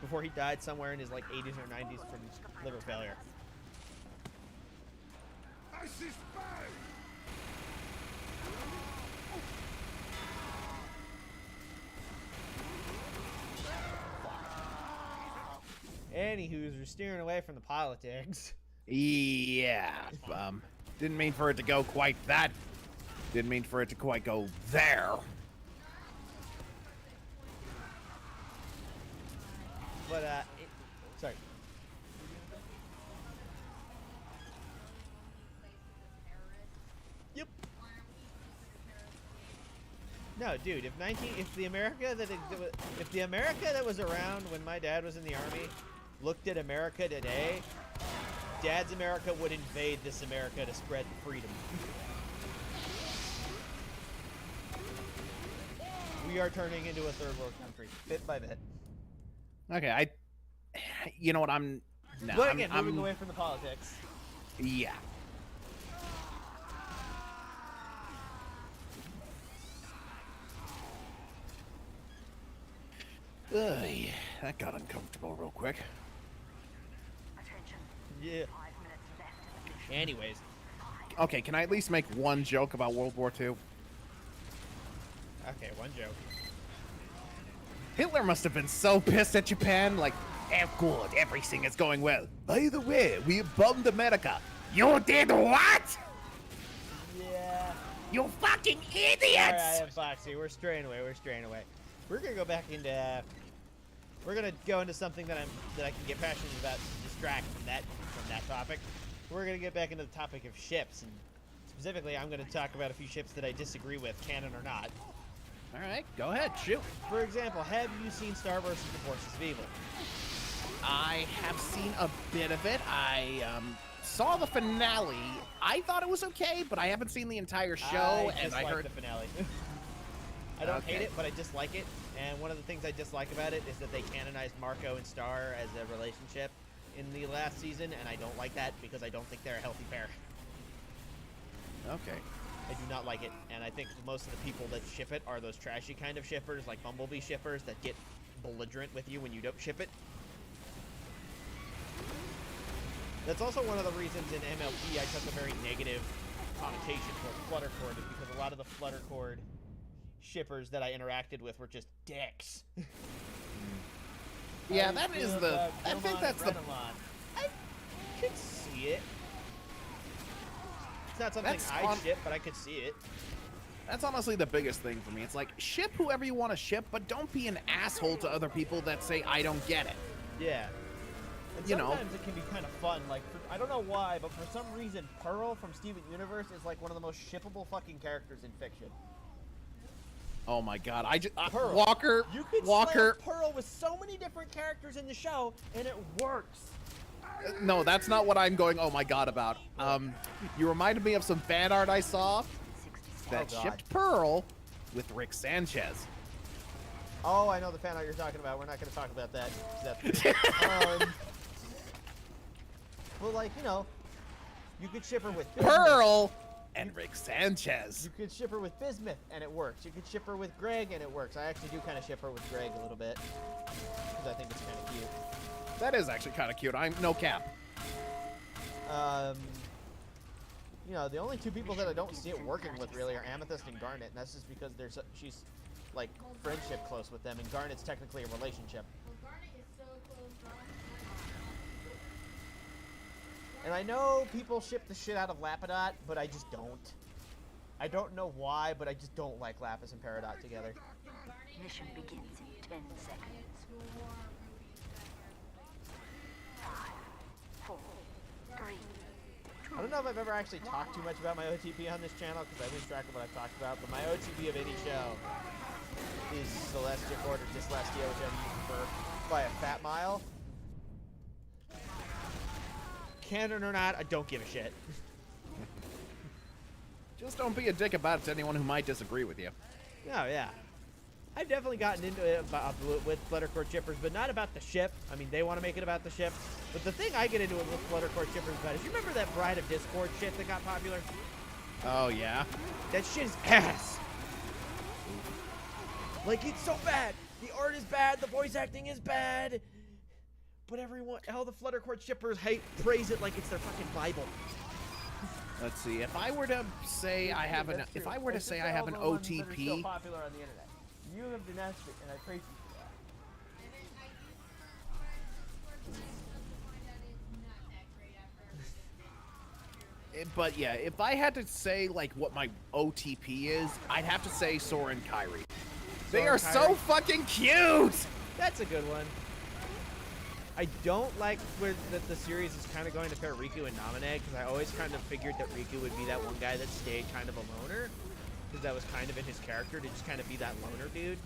before he died somewhere in his like 80s or 90s from liver failure. I see spy! Anywho's, we're steering away from the politics. Yeah. Didn't mean for it to go quite that. Didn't mean for it to quite go there. But, sorry. Yep. No, dude. If the America that was around when my dad was in the army looked at America today, Dad's America would invade this America to spread freedom. We are turning into a third world country, bit by bit. Okay, you know what? No, But again, moving away from the politics. Yeah. Ugh, that got uncomfortable real quick. Attention. Yeah. 5 minutes left in the mission. Anyways, Okay, can I at least make one joke about World War II? okay, one joke. Hitler must have been so pissed at Japan, like, oh good, everything is going well. By the way, we bombed America. You did what? Yeah. You fucking Alright, idiots! Foxy, we're straying away. We're gonna go back into. We're gonna go into something that I can get passionate about to distract from that topic. We're gonna get back into the topic of ships, and specifically, I'm gonna talk about a few ships that I disagree with, canon or not. All right, go ahead, shoot. For example, have you seen Star vs. the Forces of Evil? I have seen a bit of it. I saw the finale. I thought it was okay, but I haven't seen the entire show, and I dislike heard the finale. I don't hate Okay. it, but I dislike it. And one of the things I dislike about it is that they canonized Marco and Star as a relationship in the last season, and I don't like that because I don't think they're a healthy pair. Okay. I do not like it, and I think most of the people that ship it are those trashy kind of shippers, like Bumblebee shippers, that get belligerent with you when you don't ship it. That's also one of the reasons in MLP I took a very negative connotation towards Fluttercord, is because a lot of the Fluttercord shippers that I interacted with were just dicks. Yeah, that is the. I think that's the. I could see it. It's not something That's I on- ship, but I could see it. That's honestly the biggest thing for me. It's like ship whoever you want to ship, but don't be an asshole to other people that say I don't get it. Yeah. And You know. sometimes it can be kind of fun. Like, I don't know why, but for some reason, Pearl from Steven Universe is like one of the most shippable fucking characters in fiction. Oh my god, Pearl. Walker, You could Walker. slam Pearl with so many different characters in the show, and it works. No, that's not what I'm going, oh my god, about. You reminded me of some fan art I saw that Oh, God. shipped Pearl with Rick Sanchez. Oh, I know the fan art you're talking about. We're not going to talk about that. 'Cause that's weird. Well, like, you know, you could ship her with Bismuth. Pearl and Rick Sanchez. You could ship her with Bismuth, and it works. You could ship her with Greg, and it works. I actually do kind of ship her with Greg a little bit, because I think it's kind of cute. That is actually kind of cute. I'm no cap. You know, the only two people that I don't see it working with really are Amethyst and Garnet, and that's just because she's like friendship close with them, and Garnet's technically a relationship. Well, Garnet is so close. And I know people ship the shit out of Lapidot, but I just don't. I don't know why, but I just don't like Lapis and Peridot together. Mission begins in 10 seconds. 5, 4, 3. I don't know if I've ever actually talked too much about my OTP on this channel because I lose track of what I've talked about, but my OTP of any show is Celestia or Dyslestia, which I'm using for by a fat mile. Canon or not, I don't give a shit. Just don't be a dick about it to anyone who might disagree with you. Oh, yeah. I've definitely gotten into it with Fluttercore chippers, but not about the ship. I mean, they want to make it about the ship. But the thing I get into it with Fluttercore chippers about is, you remember that Bride of Discord shit that got popular? Oh, yeah? That shit is ass. Like, it's so bad. The art is bad. The voice acting is bad. But everyone, all the Fluttercore chippers praise it like it's their fucking Bible. Let's see. If I were to say I have an, if I were to say I have an OTP, So popular on the internet. You have denounced it, and I praise you for that. I mean, I use Discord to find out it's not that great after everything. but yeah, if I had to say like what my OTP is, I'd have to say Sora and Kyrie. They Sora are and so Kyrie? fucking cute. That's a good one. I don't like where the series is kind of going to pair Riku and Naminé, because I always kind of figured that Riku would be that one guy that stayed kind of a loner, because that was kind of in his character to just kind of be that loner dude.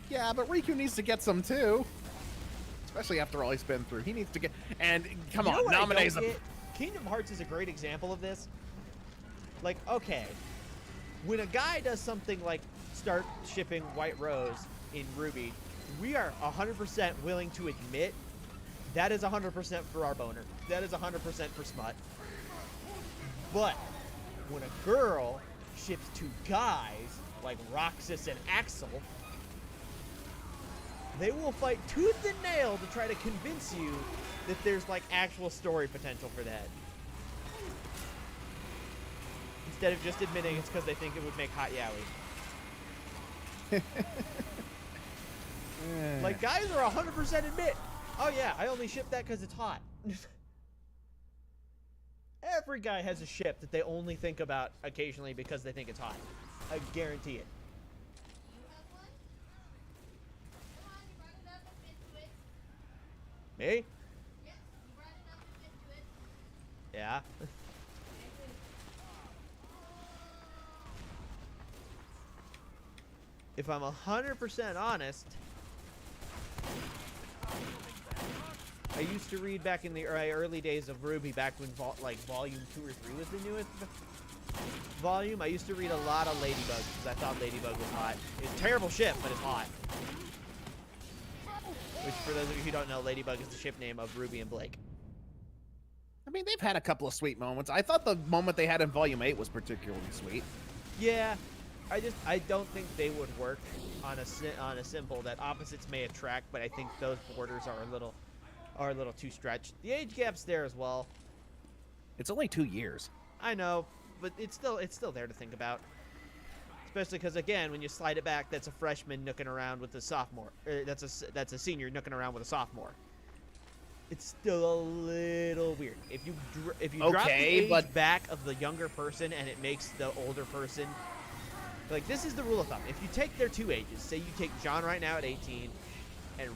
Yeah, but Riku needs to get some too. Especially after all he's been through. He needs to get, and come You know on, what I don't Naminé's a, get? Kingdom Hearts is a great example of this. Like, okay, when a guy does something like start shipping White Rose in Ruby, we are 100% willing to admit that is 100% for our boner. That is 100% for smut. But when a girl ships two guys like Roxas and Axel, they will fight tooth and nail to try to convince you that there's like actual story potential for that. Instead of just admitting it's because they think it would make hot yaoi. Like, guys are 100% admit, oh yeah, I only ship that because it's hot. Every guy has a ship that they only think about occasionally because they think it's hot. I guarantee it. You have one? Come on, you brought it up and fit to it. Me? Yes, you brought it up and fit to it. Yeah. If I'm 100% honest, I used to read back in the early days of Ruby, back when volume 2 or 3 was the newest volume. I used to read a lot of Ladybug because I thought Ladybug was hot. It's a terrible ship, but it's hot. Which, for those of you who don't know, Ladybug is the ship name of Ruby and Blake. I mean, they've had a couple of sweet moments. I thought the moment they had in Volume 8 was particularly sweet. Yeah, I don't think they would work on a simple that opposites may attract, but I think those borders are a little too stretched. The age gap's there as well. It's only 2 years. I know, but it's still there to think about. Especially because, again, when you slide it back, that's a freshman nooking around with a sophomore. That's a senior nooking around with a sophomore. It's still a little weird. If you drop the age back of the younger person and it makes the older person, like, this is the rule of thumb. If you take their two ages, say you take John right now at 18, and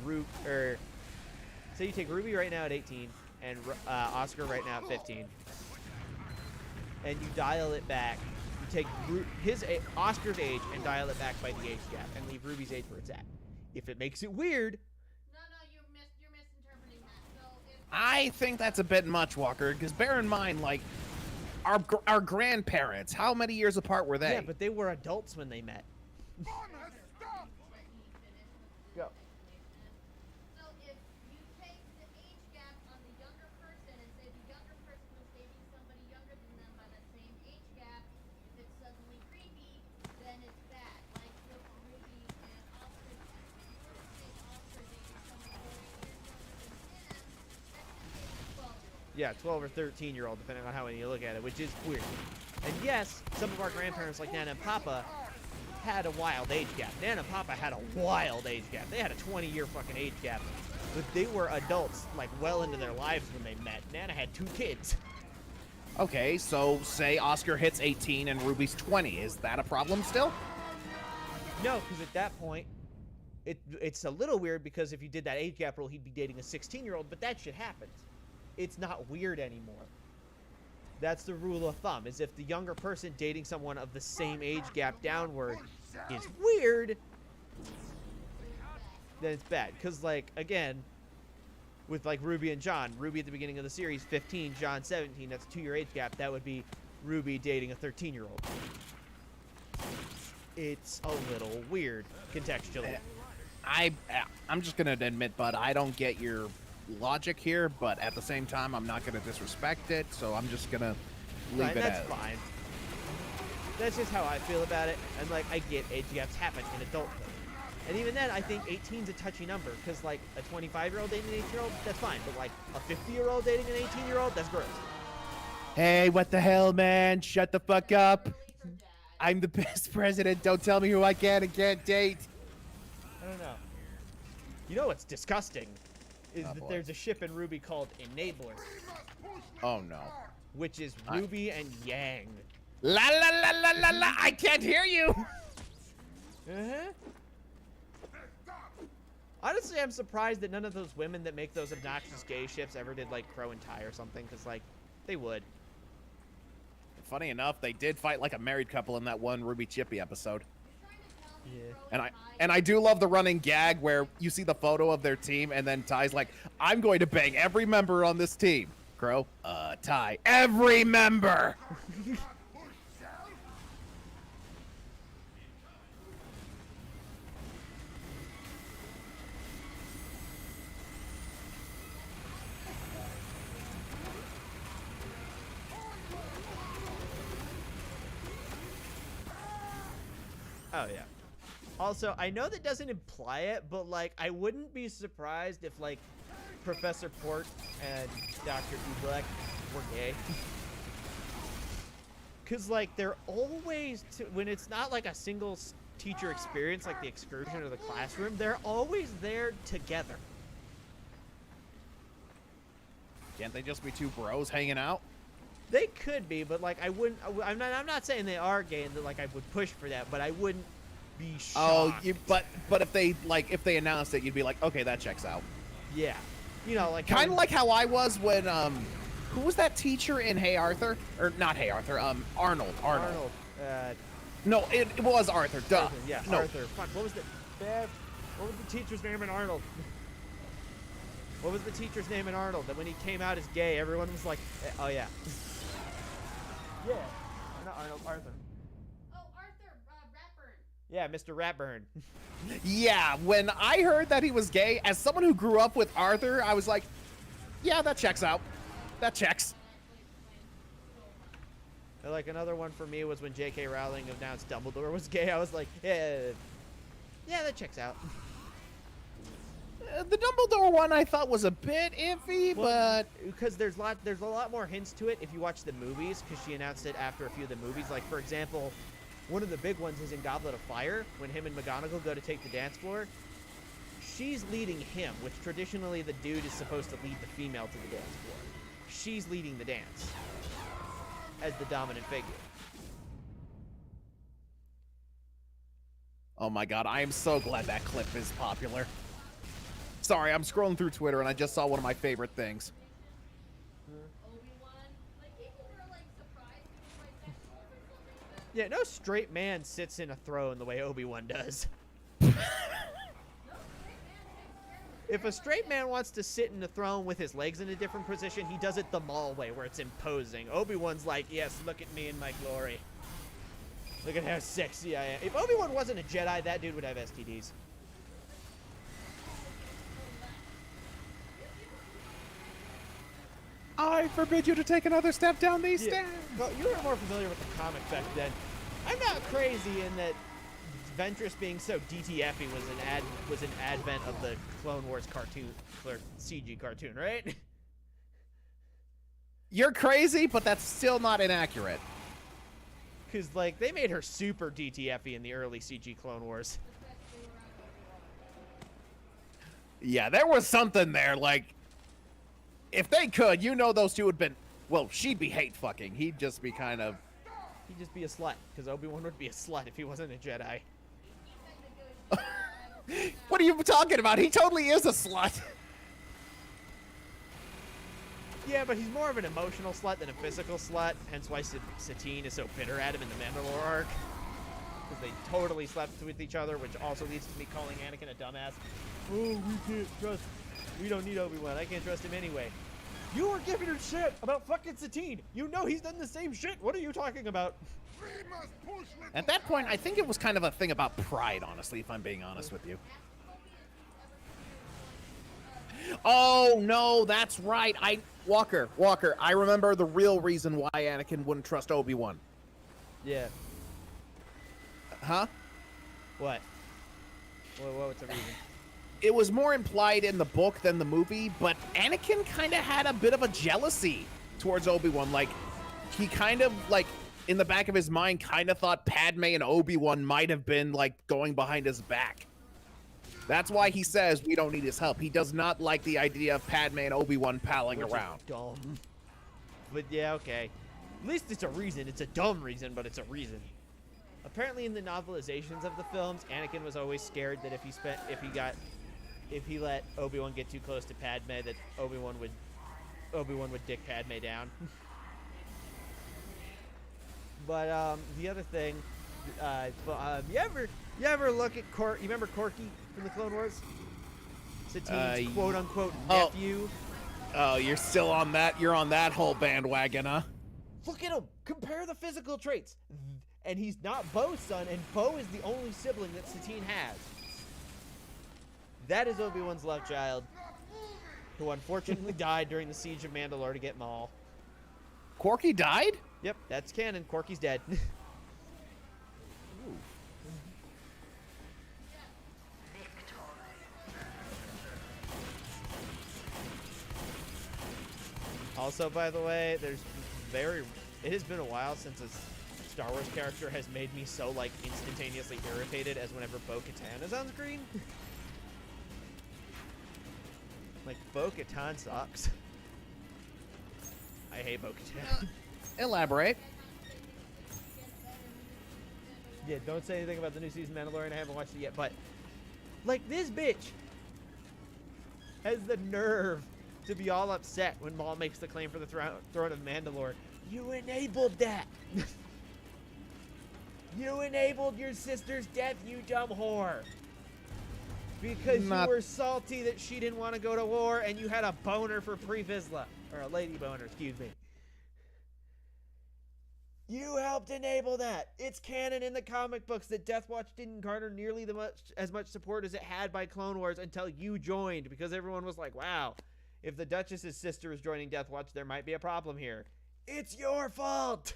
say you take Ruby right now at 18, and Oscar right now at 15, and you dial it back You take Oscar's age and dial it back by the age gap, and leave Ruby's age where it's at. If it makes it weird, No, you're misinterpreting that. So if I think that's a bit much, Walker, because bear in mind, like, our grandparents, how many years apart were they? yeah, but they were adults when they met. Honor, stop! let me finish with Go. the explanation. So if you take the age gap on the younger person and say the younger person was dating somebody younger than them by that same age gap, if it's suddenly creepy, then it's bad. Like with Ruby and Oscar, if you were to take Oscar dating someone 4 years younger than him, that should make 12-year-old. Yeah, 12 or 13-year-old, depending on how you look at it, which is weird. And yes, some of our grandparents, like Nana and Papa, had a wild age gap. Nana and Papa had a wild age gap. They had a 20-year fucking age gap. But they were adults, like, well into their lives when they met. Nana had 2 kids. Okay, so say Oscar hits 18 and Ruby's 20. Is that a problem still? No, because at that point, it's a little weird because if you did that age gap rule, he'd be dating a 16-year-old, but that shit happens. It's not weird anymore. That's the rule of thumb, is if the younger person dating someone of the same age gap downward is weird, then it's bad. Because, like, again, with, like, Ruby and John, Ruby at the beginning of the series, 15, John 17, that's a 2-year age gap. That would be Ruby dating a 13-year-old. It's a little weird, contextually. I'm just gonna admit, bud, I don't get your logic here, but at the same time, I'm not gonna disrespect it, so I'm just gonna leave Right, it that's as. fine. That's just how I feel about it. And, like, I get age gaps happen in adulthood. And even then, I think 18's a touchy number, because, like, a 25-year-old dating an 8-year-old, that's fine. But, like, a 50-year-old dating an 18-year-old, that's gross. Hey, what the hell, man? Shut the fuck up. Early for dad. I'm the best president. Don't tell me who I can and can't date. I don't know. You know what's disgusting? Is Oh, that boy. there's a ship in Ruby called Enabler, Oh, no. which is I- Ruby and Yang. La la la la la la! I can't hear you! Uh-huh. Honestly, I'm surprised that none of those women that make those obnoxious gay ships ever did, like, Crow and Ty or something, because, like, they would. Funny enough, they did fight like a married couple in that one Ruby Chippy episode. You're trying to tell me Yeah. Crow And Ty I do love the running gag where you see the photo of their team and then Ty's like, I'm going to bang every member on this team. Crow, Ty, every member! Oh, yeah. Also, I know that doesn't imply it, but, like, I wouldn't be surprised if, like, Professor Port and Dr. Ublek were gay. Because, like, they're always, when it's not, like, a single teacher experience, like the excursion or the classroom, they're always there together. Can't they just be two bros hanging out? They could be, but, like, I wouldn't, I'm not saying they are gay and that, like, I would push for that, but I wouldn't be shocked. Oh, but if they announced it, you'd be like, okay, that checks out. Yeah. You know, like... Kind of like how I was when who was that teacher in Hey Arthur? Or not Hey Arthur, Arnold. Arnold. No, it was Arthur. Duh. Arthur, yeah, No. Arthur. Fuck, what was the teacher's name in Arnold? What was the teacher's name in Arnold? That when he came out as gay, everyone was like, oh yeah. Yeah. Not Arnold, Arthur. Oh, Arthur Ratburn. Yeah, Mr. Ratburn. Yeah, when I heard that he was gay, as someone who grew up with Arthur, I was like, yeah, that checks out. That checks. And, like, another one for me was when J.K. Rowling announced Dumbledore was gay. I was like, yeah, that checks out. The Dumbledore one I thought was a bit iffy, but Because there's a lot more hints to it if you watch the movies, because she announced it after a few of the movies. Like, for example, one of the big ones is in Goblet of Fire, when him and McGonagall go to take the dance floor. She's leading him, which traditionally the dude is supposed to lead the female to the dance floor. She's leading the dance as the dominant figure. oh my god, I am so glad that clip is popular. Sorry, I'm scrolling through Twitter and I just saw one of my favorite things. Obi-Wan. Like, people were, like, surprised he was bisexual or something, but Yeah, no straight man sits in a throne the way Obi-Wan does. If a straight man wants to sit in a throne with his legs in a different position, he does it the Maul way, where it's imposing. Obi-Wan's like, yes, look at me in my glory. Look at how sexy I am. If Obi-Wan wasn't a Jedi, that dude would have STDs. I forbid you to take another step down these stairs. But you were more familiar with the comic back then. I'm not crazy in that Ventress being so DTF-y was an advent of the Clone Wars cartoon, or CG cartoon, right? You're crazy, but that's still not inaccurate. Because, like, they made her super DTF-y in the early CG Clone Wars. Yeah, there was something there. Like, if they could, you know, those two would been. Well, she'd be hate fucking. He'd just be kind of. He'd just be a slut, because Obi-Wan would be a slut if he wasn't a Jedi. What are you talking about? He totally is a slut. Yeah, but he's more of an emotional slut than a physical slut, hence why Satine is so bitter at him in the Mandalore arc. Because they totally slept with each other, which also leads to me calling Anakin a dumbass. Oh, we don't need Obi-Wan, I can't trust him anyway. You were giving her shit about fucking Satine! You know he's done the same shit! What are you talking about? We must push At that point, I think it was kind of a thing about pride, honestly, if I'm being honest with you. Oh, no, that's right. Walker, I remember the real reason why Anakin wouldn't trust Obi-Wan. Yeah. Huh? What? What's the reason? It was more implied in the book than the movie, but Anakin kind of had a bit of a jealousy towards Obi-Wan. Like, he kind of, like, in the back of his mind, kind of thought Padme and Obi-Wan might have been, like, going behind his back. That's why he says we don't need his help. He does not like the idea of Padme and Obi-Wan palling Which is around. dumb. But yeah, okay. At least it's a reason. It's a dumb reason, but it's a reason. Apparently in the novelizations of the films, Anakin was always scared that if he let Obi-Wan get too close to Padme, that Obi-Wan would dick Padme down. But the other thing, you ever look at you remember Corky from the Clone Wars? Satine's quote unquote nephew. Oh, you're still on that? You're on that whole bandwagon, huh? Look at him. Compare the physical traits. And he's not Bo's son, and Bo is the only sibling that Satine has. That is Obi-Wan's love child, who unfortunately died during the siege of Mandalore to get Maul. Corky died? Yep, that's canon. Corky's dead. Also, by the way, it has been a while since a Star Wars character has made me so, like, instantaneously irritated as whenever Bo-Katan is on screen. Like, Bo-Katan sucks. I hate Bo-Katan. Elaborate. Yeah, don't say anything about the new season of Mandalorian. I haven't watched it yet, but, like, this bitch has the nerve to be all upset when Maul makes the claim for the throne of Mandalore. You enabled that! You enabled your sister's death, you dumb whore! Because you were salty that she didn't want to go to war and you had a boner for Pre Vizsla. Or a lady boner, excuse me. You helped enable that. It's canon in the comic books that Death Watch didn't garner nearly as much support as it had by Clone Wars until you joined, because everyone was like, wow, if the Duchess's sister is joining Death Watch, there might be a problem here. It's your fault!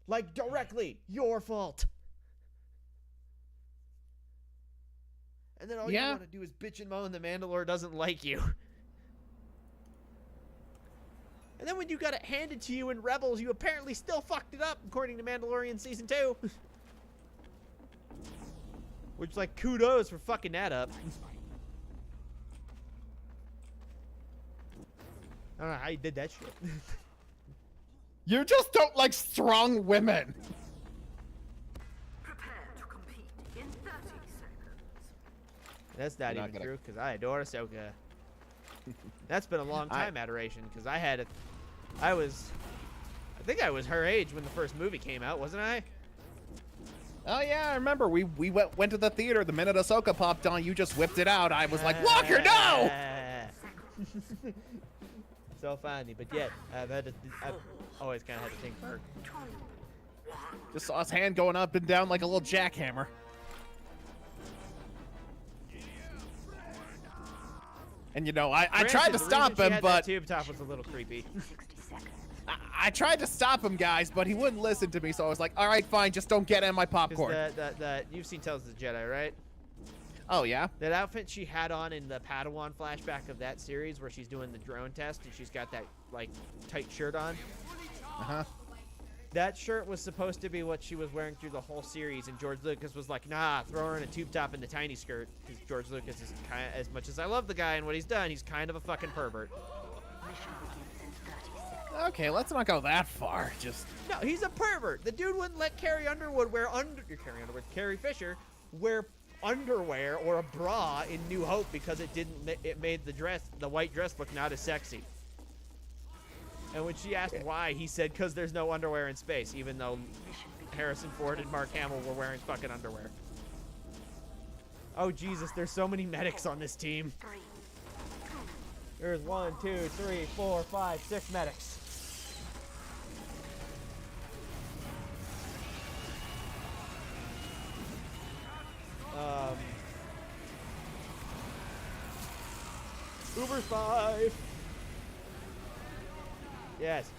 Like, directly, your fault. And then all you want to do is bitch and moan the Mandalore doesn't like you. And then when you got it handed to you in Rebels, you apparently still fucked it up, according to Mandalorian Season 2. Which, like, kudos for fucking that up. I don't know how you did that shit. You just don't like strong women. Prepare to compete in 30 seconds. That's not You're not even gonna- true, because I adore Ahsoka. That's been a long time adoration, because I was think I was her age when the first movie came out, wasn't I? Oh yeah, I remember. We went to the theater. The minute Ahsoka popped on, you just whipped it out. I was like, Walker, no! So funny, but yet I've always kind of had to think for. Just saw his hand going up and down like a little jackhammer. And you know, I tried to stop him, but tube top was a little creepy. I tried to stop him, guys, but he wouldn't listen to me. So I was like, all right, fine, just don't get in my popcorn. You've seen Tales of the Jedi, right? Oh yeah. That outfit she had on in the Padawan flashback of that series, where she's doing the drone test and she's got that like tight shirt on. Uh-huh. That shirt was supposed to be what she was wearing through the whole series, and George Lucas was like, nah, throw her in a tube top and the tiny skirt. Because George Lucas is kind of, as much as I love the guy and what he's done, he's kind of a fucking pervert. Okay, let's not go that far. Just No, he's a pervert. The dude wouldn't let Carrie Fisher wear underwear or a bra in New Hope because it made the white dress look not as sexy. And when she asked why, he said, because there's no underwear in space, even though Harrison Ford and Mark Hamill were wearing fucking underwear. Oh, Jesus, there's so many medics on this team. There's 1, 2, 3, 4, 5, 6 medics. Uber 5. Yes.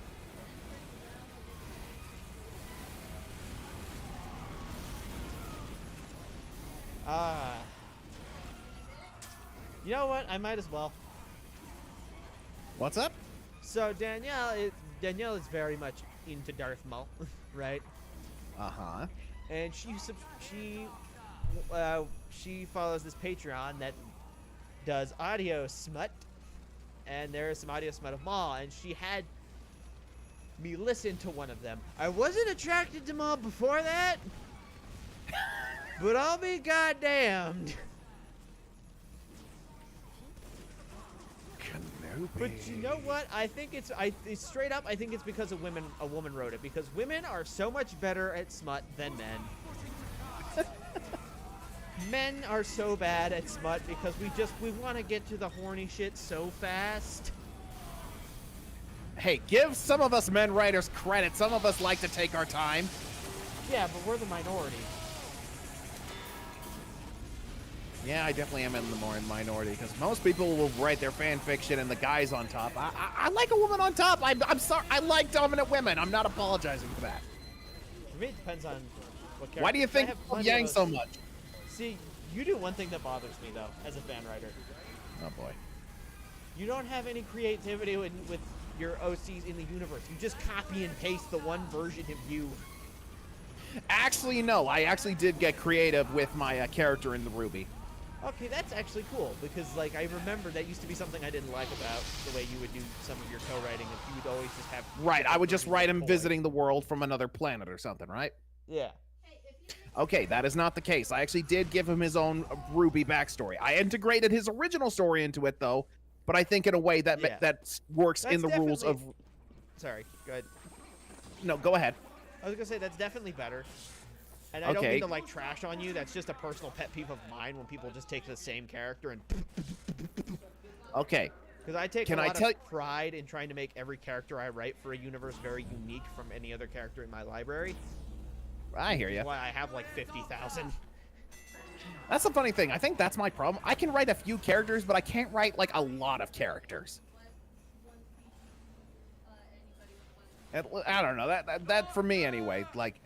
You know what? I might as well. what's up? So Danielle is very much into Darth Maul, right? Uh-huh. And she follows this Patreon that does audio smut, and there is some audio smut of Maul, and she had me listen to one of them. I wasn't attracted to Maul before that, but I'll be goddamned. But you know what? I think it's straight up. I think it's because of women. A woman wrote it because women are so much better at smut than men. Men are so bad at smut because we want to get to the horny shit so fast. Hey, give some of us men writers credit. Some of us like to take our time. Yeah, but we're the minority. Yeah, I definitely am in the minority because most people will write their fan fiction and the guys on top. I like a woman on top. I'm sorry. I like dominant women. I'm not apologizing for that. For me, it depends on what character. Why do you think of Yang so much? See, you do one thing that bothers me though, as a fan writer. Oh boy. You don't have any creativity with your OCs in the universe. You just copy and paste the one version of you. Actually, no. I actually did get creative with my character in the Ruby. Okay, that's actually cool because, like, I remember that used to be something I didn't like about the way you would do some of your co-writing. If you would always just have Right. I would just write him visiting the world from another planet or something, right? Yeah. Okay, that is not the case. I actually did give him his own Ruby backstory. I integrated his original story into it, though, but I think in a way that that works in the rules of. Sorry, go ahead. No, go ahead. I was gonna say that's definitely better. And I don't mean to like trash on you. That's just a personal pet peeve of mine when people just take the same character and. Okay. Because I take a lot of pride in trying to make every character I write for a universe very unique from any other character in my library. I hear you. That's why I have like 50,000. That's the funny thing. I think that's my problem. I can write a few characters, but I can't write like a lot of characters. I don't know. That for me anyway. Like,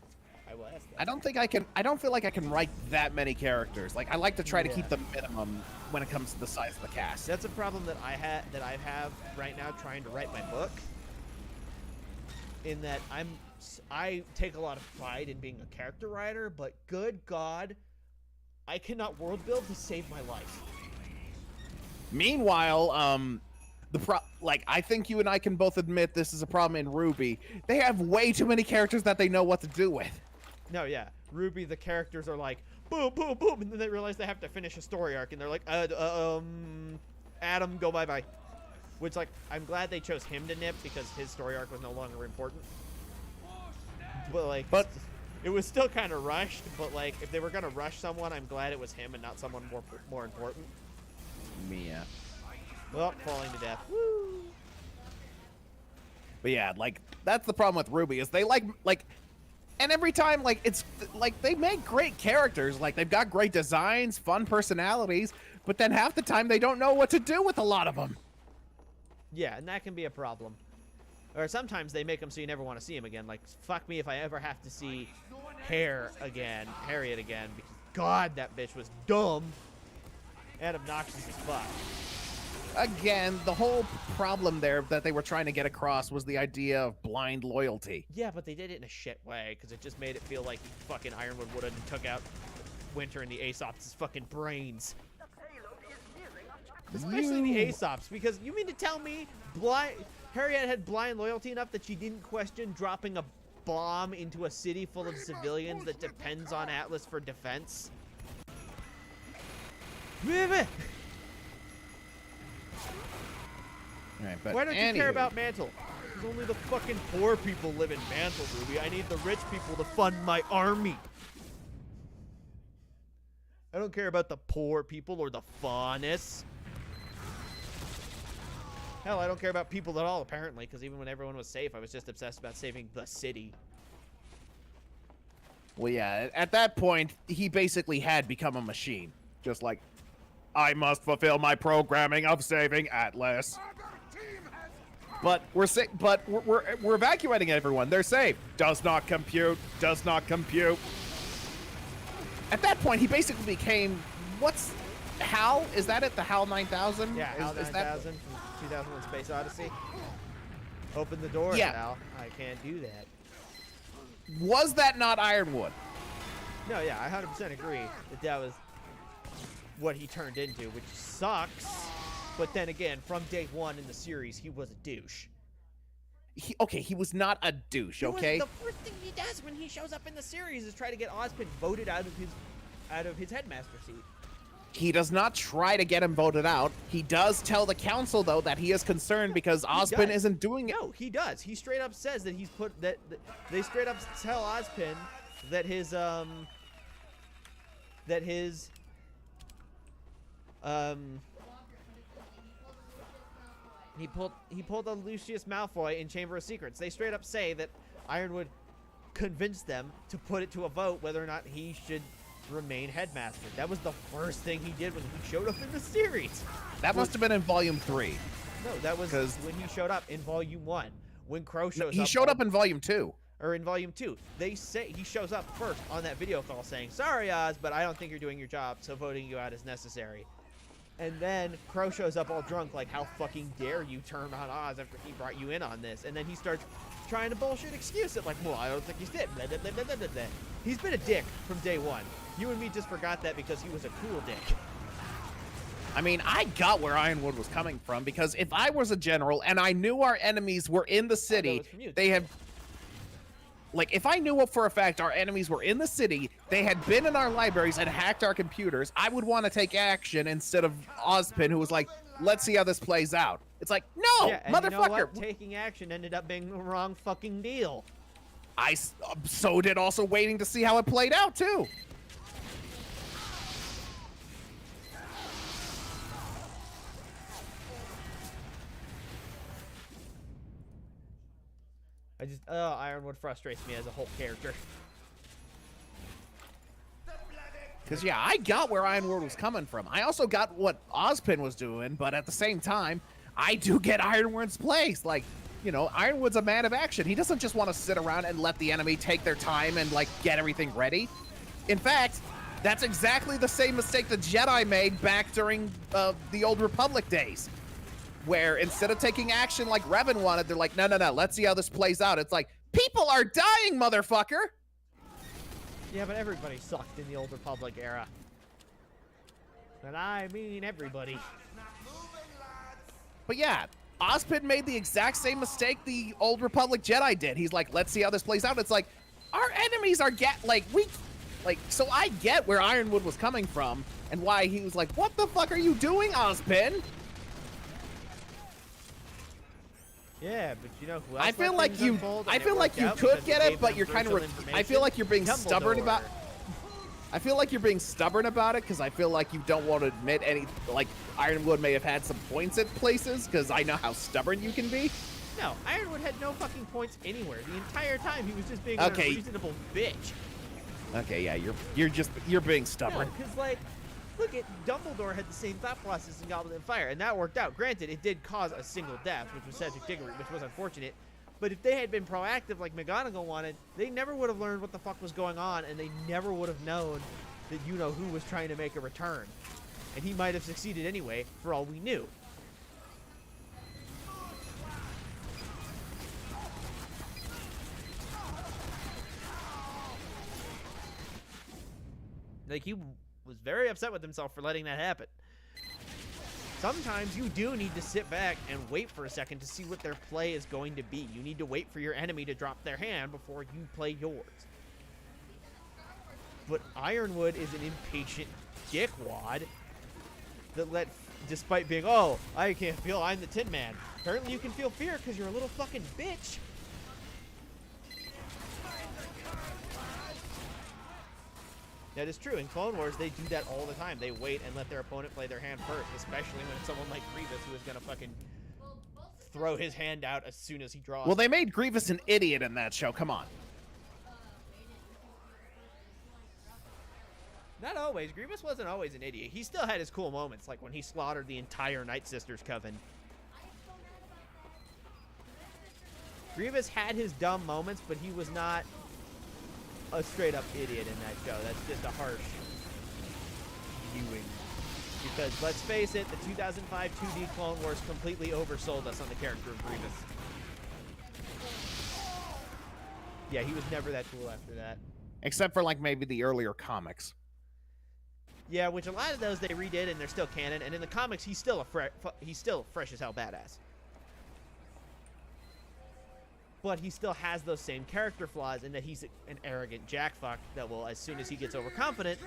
I don't think I can. I don't feel like I can write that many characters. Like, I like to try to keep the minimum when it comes to the size of the cast. That's a problem that I have right now trying to write my book. In that I take a lot of pride in being a character writer, but good God, I cannot world build to save my life. Meanwhile, I think you and I can both admit this is a problem in Ruby. They have way too many characters that they know what to do with. No, yeah. Ruby, the characters are like, boom, boom, boom, and then they realize they have to finish a story arc, and they're like, Adam, go bye-bye. Which, like, I'm glad they chose him to nip, because his story arc was no longer important. But like, But- it was still kind of rushed. But like, if they were gonna rush someone, I'm glad it was him and not someone more important. Mia. Well, falling to death. But yeah, like that's the problem with Ruby is they like, and every time like it's like they make great characters, like they've got great designs, fun personalities, but then half the time they don't know what to do with a lot of them. Yeah, and that can be a problem. Or sometimes they make them so you never want to see him again. Like, fuck me if I ever have to see Harriet again, because God, that bitch was dumb and obnoxious as fuck. Again, the whole problem there that they were trying to get across was the idea of blind loyalty. Yeah, but they did it in a shit way, because it just made it feel like fucking Ironwood would have took out Winter and the Aesop's fucking brains. The payload is nearing a Especially the Aesop's, because you mean to tell me Harriet had blind loyalty enough that she didn't question dropping a bomb into a city full of civilians that depends on Atlas for defense? Right, but Why don't you care anywho. about Mantle? Because only the fucking poor people live in Mantle, Ruby. I need the rich people to fund my army. I don't care about the poor people or the faunus. Hell, I don't care about people at all, apparently, because even when everyone was safe, I was just obsessed about saving the city. Well, yeah, at that point, he basically had become a machine. Just like, I must fulfill my programming of saving Atlas. But we're evacuating everyone. They're safe. Does not compute. Does not compute. At that point, he basically became HAL? Is that it? The HAL 9000? Yeah, HAL Is 9000 from 2001 Space Odyssey. Open the door, Yeah. Hal. I can't do that. Was that not Ironwood? No, yeah, I 100% agree that was what he turned into, which sucks. But then again, from day one in the series, he was a douche. He was not a douche, He was- okay? the first thing he does when he shows up in the series is try to get Ozpin voted out of his headmaster seat. He does not try to get him voted out. He does tell the council, though, that he is concerned because Ozpin does. isn't doing it. No, he does. He straight up says that they straight up tell Ozpin that he pulled a Lucius Malfoy in Chamber of Secrets. They straight up say that Ironwood convinced them to put it to a vote whether or not he should remain headmaster. That was the first thing he did when he showed up in the series. That must have been in Volume 3. No, that was 'Cause- when he showed up in Volume 1. When Crow shows up. He showed up in Volume 2. Or in Volume 2. They say he shows up first on that video call saying, "Sorry, Oz, but I don't think you're doing your job, so voting you out is necessary." And then Crow shows up all drunk, like, "How fucking dare you turn on Oz after he brought you in on this?" And then he starts trying to bullshit excuse it, like, "Well, I don't think he's dead." Blah, blah, blah, blah, blah, blah. He's been a dick from day one. You and me just forgot that because he was a cool dick. I mean, I got where Ironwood was coming from, because if I was a general and I knew our enemies were in the city, was from you, they had... Like, if I knew for a fact our enemies were in the city, they had been in our libraries and hacked our computers, I would want to take action instead of Ozpin, who was like, let's see how this plays out. It's like, no, Yeah, and motherfucker! you know what? Taking action ended up being the wrong fucking deal. So did also waiting to see how it played out, too. Ironwood frustrates me as a whole character. Because, yeah, I got where Ironwood was coming from. I also got what Ozpin was doing, but at the same time, I do get Ironwood's place. Like, you know, Ironwood's a man of action. He doesn't just want to sit around and let the enemy take their time and, like, get everything ready. In fact, that's exactly the same mistake the Jedi made back during the Old Republic days. Where instead of taking action like Revan wanted, they're like, no, let's see how this plays out. It's like, people are dying, motherfucker! Yeah, but everybody sucked in the Old Republic era. And I mean everybody. But yeah, Ozpin made the exact same mistake the Old Republic Jedi did. He's like, let's see how this plays out. It's like, our enemies are so I get where Ironwood was coming from and why he was like, what the fuck are you doing, Ozpin? Yeah, but you know who else I feel let like things you. unfold I and it feel like worked you out could because get we it, gave but them you're kind of. crucial I feel like you're being information? stubborn about. Dumbledore. I feel like you're being stubborn about it because I feel like you don't want to admit any. Like Ironwood may have had some points at places because I know how stubborn you can be. No, Ironwood had no fucking points anywhere. The entire time he was just being Okay. an unreasonable bitch. Okay, yeah, you're being stubborn. No, because like, look at Dumbledore had the same thought process in Goblet of Fire, and that worked out. Granted, it did cause a single death, which was Cedric Diggory, which was unfortunate. But if they had been proactive like McGonagall wanted, they never would have learned what the fuck was going on, and they never would have known that you-know-who was trying to make a return. And he might have succeeded anyway, for all we knew. Like, he was very upset with himself for letting that happen. Sometimes you do need to sit back and wait for a second to see what their play is going to be. You need to wait for your enemy to drop their hand before you play yours. But Ironwood is an impatient dickwad that despite being, oh, I can't feel, I'm the Tin Man. Apparently you can feel fear because you're a little fucking bitch. That is true. In Clone Wars, they do that all the time. They wait and let their opponent play their hand first, especially when it's someone like Grievous who is going to fucking throw his hand out as soon as he draws. Well, they made Grievous an idiot in that show. Come on. Not always. Grievous wasn't always an idiot. He still had his cool moments, like when he slaughtered the entire Night Sisters coven. Grievous had his dumb moments, but he was not a straight-up idiot in that show. That's just a harsh viewing. Because, let's face it, the 2005 2D Clone Wars completely oversold us on the character of Grievous. Yeah, he was never that cool after that. Except for like maybe the earlier comics. Yeah, which a lot of those they redid and they're still canon. And in the comics, he's still fresh as hell badass. But he still has those same character flaws in that he's an arrogant jackfuck that will, as soon as he gets overconfident,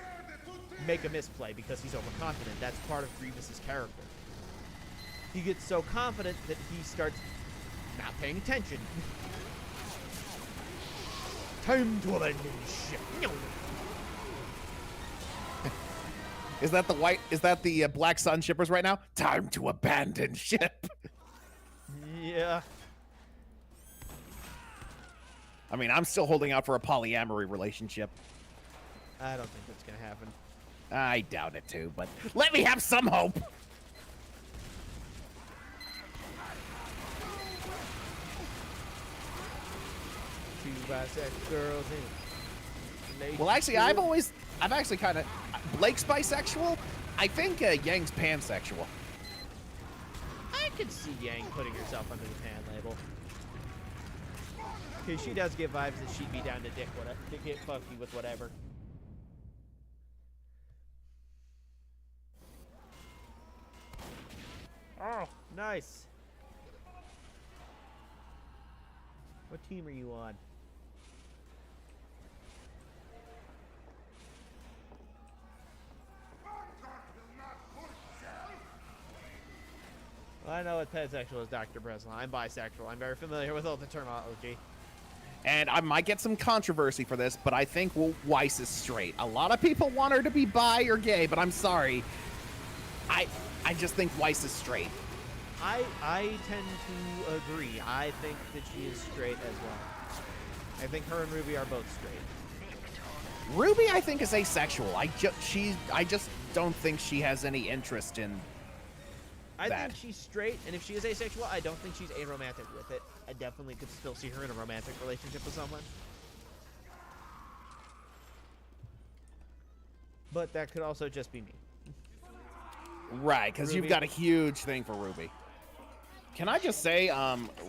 make a misplay because he's overconfident. That's part of Grievous's character. He gets so confident that he starts not paying attention. Time to abandon ship. Is that the Black Sun shippers right now? Time to abandon ship. Yeah. I mean, I'm still holding out for a polyamory relationship. I don't think that's gonna happen. I doubt it too, but let me have some hope. Two bisexual girls in. Well, actually, I've actually kind of, Blake's bisexual. I think Yang's pansexual. I could see Yang putting herself under the pan label. Because she does give vibes that she'd be down to get fucky with whatever. Oh, nice. What team are you on? Well, I know what pansexual is, Dr. Breslin. I'm bisexual. I'm very familiar with all the terminology. And I might get some controversy for this, but I think Weiss is straight. A lot of people want her to be bi or gay, but I'm sorry. I just think Weiss is straight. I tend to agree. I think that she is straight as well. I think her and Ruby are both straight. Ruby, I think, is asexual. I just don't think she has any interest in I that. think she's straight, and if she is asexual, I don't think she's aromantic with it. I definitely could still see her in a romantic relationship with someone. But that could also just be me. Right, because you've Ruby. got a huge thing for Ruby. Can I just say,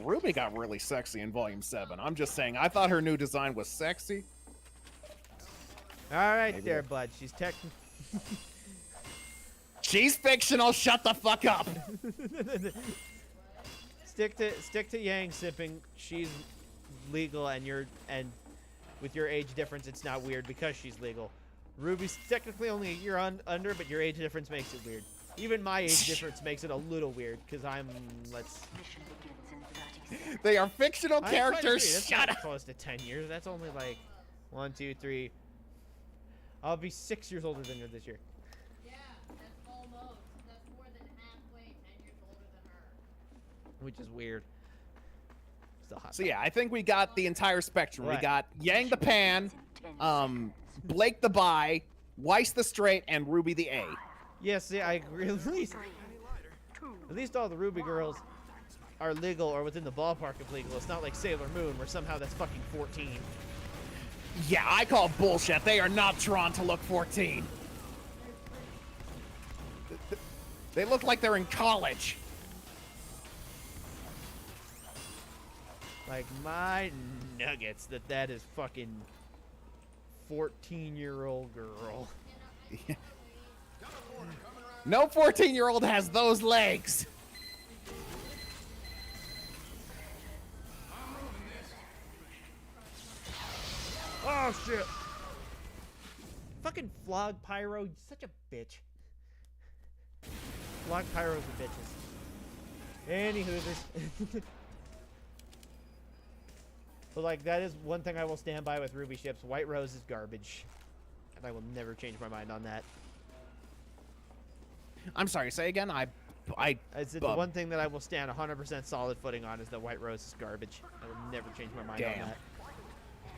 Ruby got really sexy in Volume 7. I'm just saying, I thought her new design was sexy. All right, Maybe there, that- bud. She's technically... She's fictional, shut the fuck up! Stick to Yang sipping. She's legal, and with your age difference, it's not weird because she's legal. Ruby's technically only a year under, but your age difference makes it weird. Even my age difference makes it a little weird because I'm Mission begins in 30 seconds. They are fictional I'm characters. 23. That's Shut not up. close to 10 years. That's only like 1, 2, 3. I'll be 6 years older than her this year. Yeah, that's almost. That's more than halfway 10 years older than her. Which is weird. Still hot. So yeah, I think we got the entire spectrum. We What? got Yang the Pan, In 10 Blake the Bi, Weiss the Straight, and Ruby the A. Yes, yeah, I agree. At least all the Ruby girls are legal or within the ballpark of legal. It's not like Sailor Moon, where somehow that's fucking 14. Yeah, I call bullshit. They are not drawn to look 14. They look like they're in college. Like, my nuggets that is fucking 14-year-old girl. No 14-year-old has those legs. Oh, shit. Fucking Flog Pyro, you're such a bitch. Flog Pyros are bitches. Anywho, but like, that is one thing I will stand by with Ruby ships. White Rose is garbage. And I will never change my mind on that. I'm sorry, say again. It's the one thing that I will stand 100% solid footing on is that White Rose is garbage. I will never change my mind Damn. on that.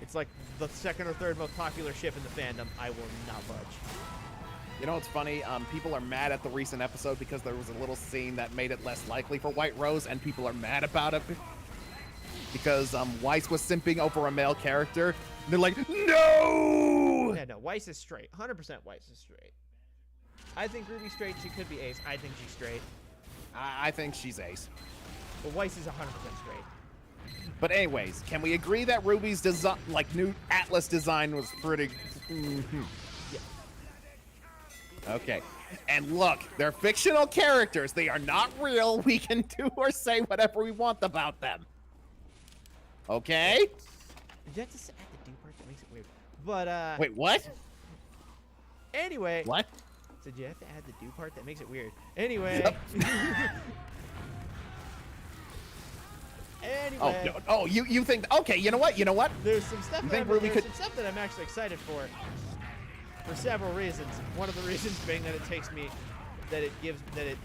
It's like the second or third most popular ship in the fandom. I will not budge. You know what's funny? People are mad at the recent episode because there was a little scene that made it less likely for White Rose, and people are mad about it because Weiss was simping over a male character. And they're like, no! Yeah, no, Weiss is straight. 100% Weiss is straight. I think Ruby's straight. She could be ace. I think she's straight. I think she's ace. But Weiss is 100% straight. But anyways, can we agree that Ruby's design, like new Atlas design, was pretty? Mhm. Yeah. Okay. And look, they're fictional characters. They are not real. We can do or say whatever we want about them. Okay? Did you have to add the do part? That makes it weird. But, Wait, what? anyway. What? Did you have to add the do part? That makes it weird. Anyway. Anyway. Oh, no, oh, you think? Okay, you know what? You know what? There's some stuff. You That think I'm, Ruby there's could- some stuff that I'm actually excited for several reasons. One of the reasons being that it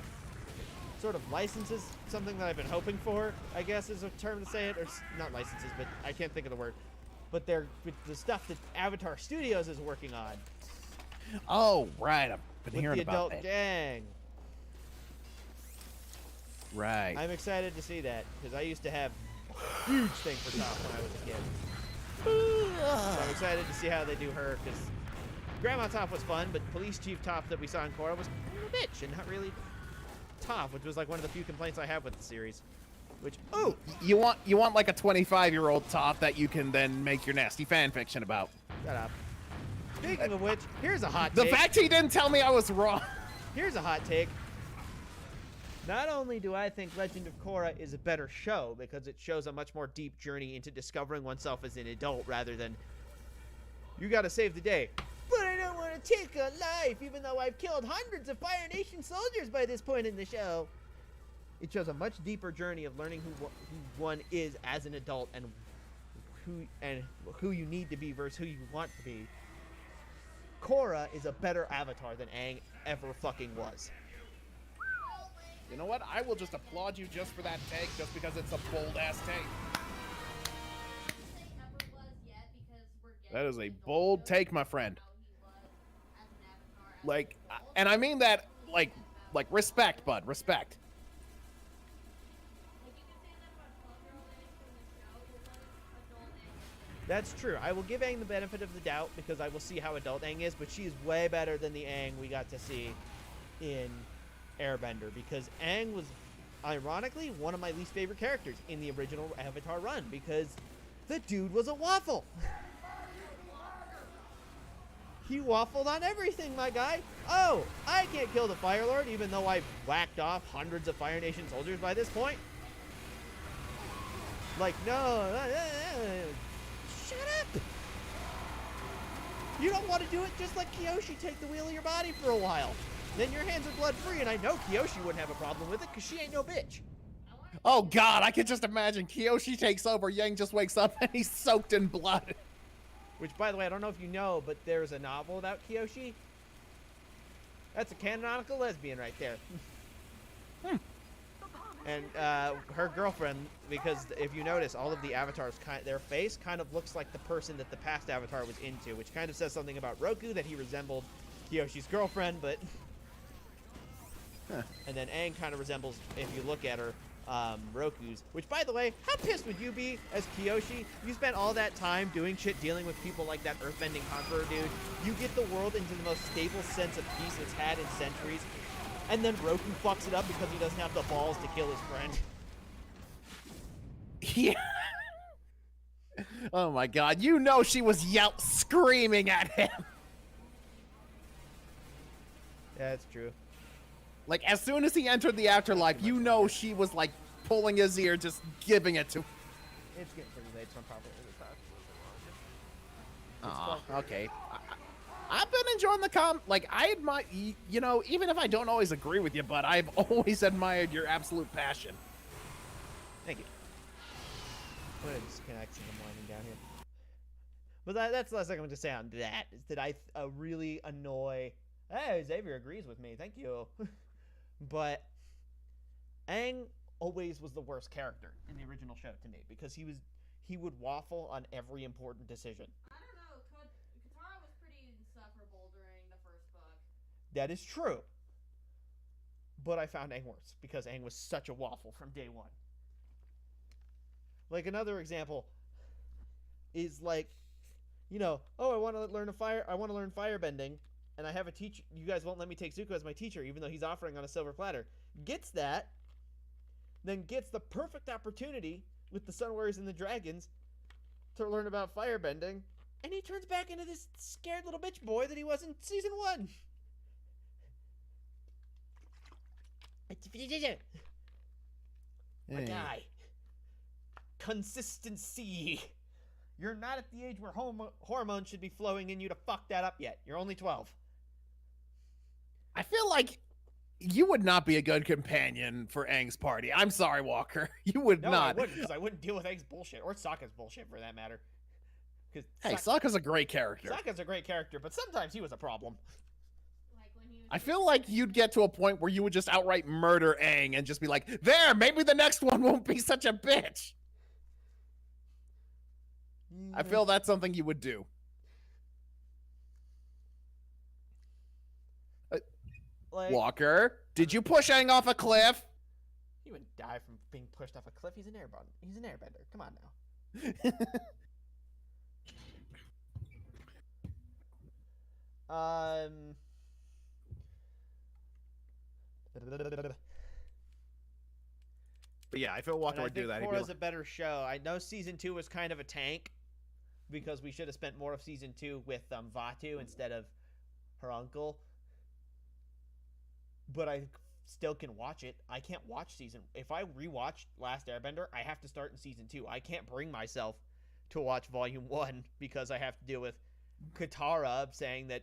sort of licenses something that I've been hoping for. I guess is a term to say it, or not licenses, but I can't think of the word. But they're with the stuff that Avatar Studios is working on Oh, right. I've been with hearing the about adult that. gang. Right. I'm excited to see that because I used to have a huge thing for Toph when I was a kid. So I'm excited to see how they do her because Grandma Toph was fun, but Police Chief Toph that we saw in Korra was kind of a bitch and not really Toph, which was like one of the few complaints I have with the series. Which, oh, You want like a 25-year-old top that you can then make your nasty fan fiction about. shut up. Speaking of which, here's a hot The take. fact he didn't tell me I was wrong. Here's a hot take. Not only do I think Legend of Korra is a better show because it shows a much more deep journey into discovering oneself as an adult rather than you gotta save the day. But I don't want to take a life even though I've killed hundreds of Fire Nation soldiers by this point in the show. It shows a much deeper journey of learning who one is as an adult and who you need to be versus who you want to be. Korra is a better avatar than Aang ever fucking was. You know what? I will just applaud you just for that take, just because it's a bold-ass take. That is a bold take, my friend. Like, and I mean that, like respect, bud, respect. That's true. I will give Aang the benefit of the doubt because I will see how adult Aang is, but she is way better than the Aang we got to see in Airbender because Aang was, ironically, one of my least favorite characters in the original Avatar run because the dude was a waffle. He waffled on everything, my guy. Oh, I can't kill the Fire Lord even though I've whacked off hundreds of Fire Nation soldiers by this point. Like, no, shut up. You don't want to do it just like Kyoshi, take the wheel of your body for a while. then your hands are blood free, and I know Kyoshi wouldn't have a problem with it because she ain't no bitch. Oh God, I can just imagine Kyoshi takes over, Yang just wakes up and he's soaked in blood. Which, by the way, I don't know if you know, but there's a novel about Kyoshi. That's a canonical lesbian right there. And her girlfriend, because if you notice, all of the avatars, their face kind of looks like the person that the past avatar was into, which kind of says something about Roku, that he resembled Kyoshi's girlfriend, but... And then Aang kind of resembles, if you look at her, Roku's. Which, by the way, how pissed would you be as Kyoshi? You spent all that time doing shit, dealing with people like that earthbending conqueror dude. You get the world into the most stable sense of peace it's had in centuries, and then Roku fucks it up because he doesn't have the balls to kill his friend. Yeah. Oh my God, you know she was screaming at him. Yeah, that's true. Like, as soon as he entered the afterlife, you know she was, like, pulling his ear, just giving it to him. It's getting pretty late, so I'm probably going to talk. Aw, okay. I've been enjoying the like, I admire, you know, even if I don't always agree with you, but I've always admired your absolute passion. Thank you. I'm going to disconnect since I'm winding down here. But that's the last thing I'm going to say on that, is that I really annoy... Hey, Xavier agrees with me. Thank you. But Aang always was the worst character in the original show to me, because he would waffle on every important decision. I don't know. Katara was pretty insufferable during the first book. That is true. But I found Aang worse, because Aang was such a waffle from day one. Like, another example is, like, you know, oh, I want to learn firebending, and I have a teacher. You guys won't let me take Zuko as my teacher, even though he's offering on a silver platter. Gets that, then gets the perfect opportunity with the Sun Warriors and the Dragons to learn about firebending, and he turns back into this scared little bitch boy that he was in season 1. My guy. Consistency. You're not at the age where hormones should be flowing in you to fuck that up yet. You're only 12. I feel like you would not be a good companion for Aang's party. I'm sorry, Walker. You would No, not. I wouldn't, because I wouldn't deal with Aang's bullshit, or Sokka's bullshit for that matter. Hey, Sokka's a great character. Sokka's a great character, but sometimes he was a problem. Like when he was I feel like you'd get to a point where you would just outright murder Aang and just be like, there, maybe the next one won't be such a bitch. I feel that's something you would do. Like, Walker, did you push Aang off a cliff? he wouldn't die from being pushed off a cliff. He's an airbender. He's an airbender. Come on now. But yeah, I feel Walker And I would do think that. He'd be Korra's like, a better show. I know season 2 was kind of a tank, because we should have spent more of season 2 with Vaatu instead of her uncle. But I still can watch it. I can't watch if I rewatch Last Airbender, I have to start in season 2. I can't bring myself to watch volume 1 because I have to deal with Katara saying that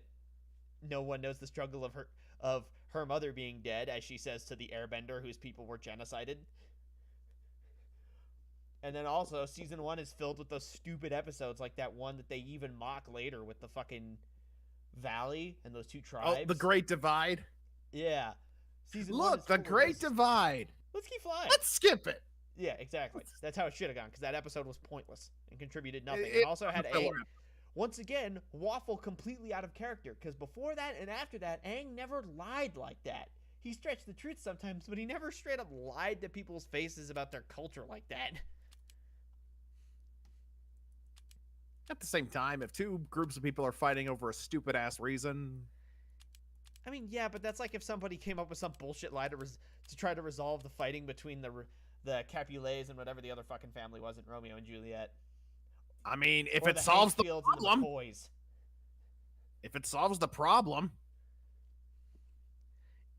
no one knows the struggle of her mother being dead, as she says to the Airbender whose people were genocided. And then also, season 1 is filled with those stupid episodes, like that one that they even mock later with the fucking valley and those 2 tribes. oh, the Great Divide. Yeah. Season 1 Look, is the full of Great those- Divide. Let's keep flying. Let's skip it. Yeah, exactly. That's how it should have gone, because that episode was pointless and contributed nothing. It- And also had it- Aang, once again, waffle completely out of character, because before that and after that, Aang never lied like that. He stretched the truth sometimes, but he never straight up lied to people's faces about their culture like that. At the same time, if 2 groups of people are fighting over a stupid-ass reason... I mean, yeah, but that's like if somebody came up with some bullshit lie to try to resolve the fighting between the Capulets and whatever the other fucking family was in Romeo and Juliet. I mean, if Or it solves the Hansfields and the problem... McCoys. If it solves the problem...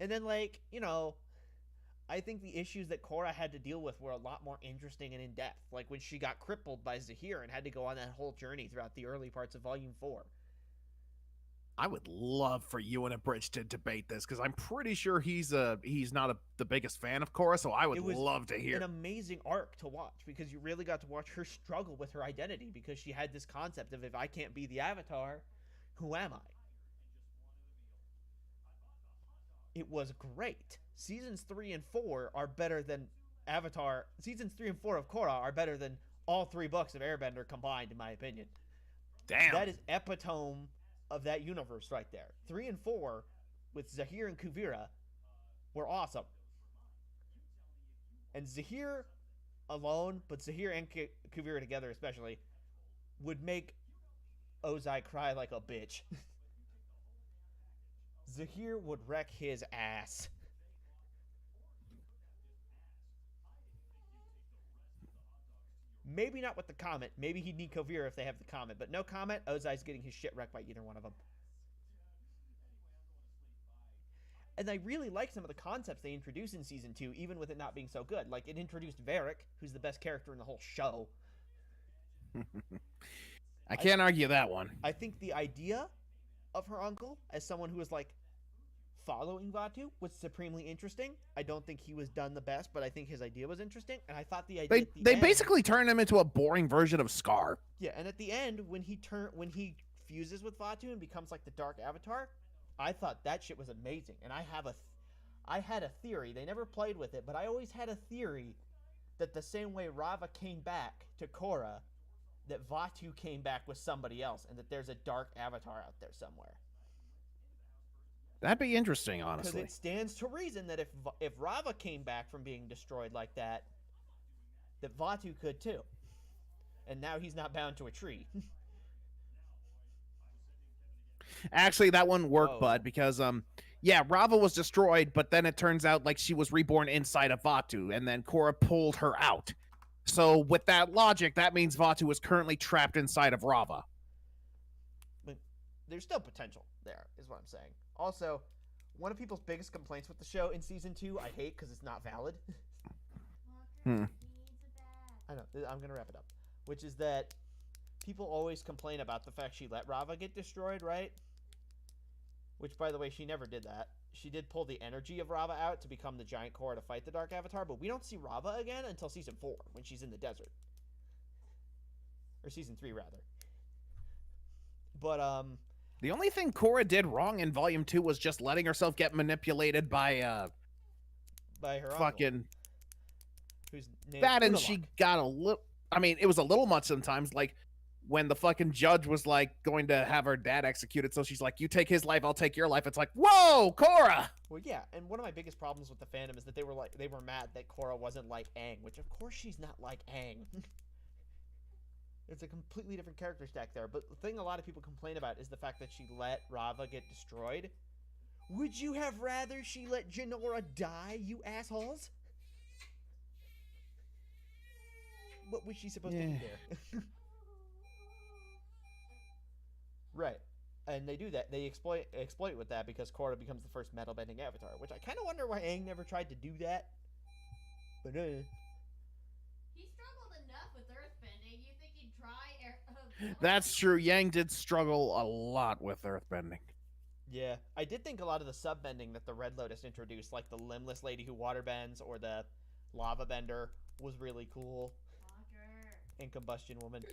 And then, like, you know, I think the issues that Korra had to deal with were a lot more interesting and in-depth. Like when she got crippled by Zahir and had to go on that whole journey throughout the early parts of Volume 4. I would love for you and a Bridge to debate this because I'm pretty sure he's not the biggest fan of Korra, so I would It was love to hear. an amazing arc to watch because you really got to watch her struggle with her identity because she had this concept of if I can't be the Avatar, who am I? It was great. Seasons 3 and 4 are better than Avatar. Seasons 3 and 4 of Korra are better than all 3 books of Airbender combined, in my opinion. Damn. That is epitome of that universe right there. 3 and 4 with Zahir and Kuvira were awesome. And Zahir alone, but Zahir and Kuvira together especially, would make Ozai cry like a bitch. Zahir would wreck his ass. Maybe not with the Comet. Maybe he'd need Kuvira if they have the Comet. But no Comet, Ozai's getting his shit wrecked by either one of them. And I really like some of the concepts they introduced in Season 2, even with it not being so good. Like, it introduced Varric, who's the best character in the whole show. I can't argue that one. I think the idea of her uncle as someone who was, like, following Vaatu was supremely interesting. I don't think he was done the best, but I think his idea was interesting. And I thought the idea They basically turned him into a boring version of Scar. Yeah, and at the end, when he fuses with Vaatu and becomes, like, the Dark Avatar, I thought that shit was amazing. And I had a theory. They never played with it, but I always had a theory that the same way Rava came back to Korra, that Vaatu came back with somebody else, and that there's a Dark Avatar out there somewhere. That'd be interesting, Because honestly. it stands to reason that if Rava came back from being destroyed like that, that Vaatu could too. And now he's not bound to a tree. Actually, that wouldn't work, Oh. Bud, because yeah, Rava was destroyed, but then it turns out like she was reborn inside of Vaatu, and then Korra pulled her out. So with that logic, that means Vaatu is currently trapped inside of Rava. But there's still potential there, is what I'm saying. Also, one of people's biggest complaints with the show in Season 2, I hate because it's not valid. Hmm. I know, I'm going to wrap it up. Which is that people always complain about the fact she let Rava get destroyed, right? Which, by the way, she never did that. She did pull the energy of Rava out to become the giant Korra to fight the Dark Avatar, but we don't see Rava again until Season 4, when she's in the desert. Or Season 3, rather. But, The only thing Korra did wrong in Volume 2 was just letting herself get manipulated by by her fucking uncle, who's named that, and Unalaq. she got a little. I mean, it was a little much sometimes. Like when the fucking judge was like going to have her dad executed, so she's like, "You take his life, I'll take your life." It's like, whoa, Korra. Well, yeah, and one of my biggest problems with the fandom is that they were mad that Korra wasn't like Aang, which of course she's not like Aang. It's a completely different character stack there. But the thing a lot of people complain about is the fact that she let Rava get destroyed. Would you have rather she let Jinora die, you assholes? What was she supposed to do there? Right. And they do that. They exploit with that because Korra becomes the first metal bending avatar, which I kind of wonder why Aang never tried to do that. But He struggled enough with earthbending. You think he'd try That's true. Yang did struggle a lot with earthbending. yeah, I did think a lot of the sub bending that the Red Lotus introduced, like the limbless lady who water bends or the lava bender, was really cool. And Combustion Woman.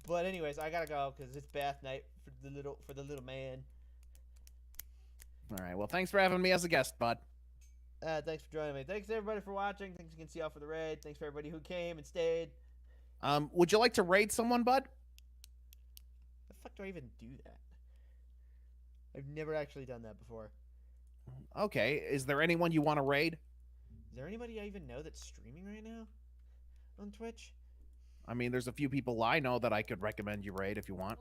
But anyways, I gotta go because it's bath night for the little man. All right. Well, thanks for having me as a guest, Bud. Thanks for joining me. Thanks everybody for watching. Thanks again, CL for the raid. Thanks for everybody who came and stayed. Would you like to raid someone, Bud? The fuck do I even do that? I've never actually done that before. Okay. Is there anyone you want to raid? Is there anybody I even know that's streaming right now on Twitch? I mean, there's a few people I know that I could recommend you raid if you want.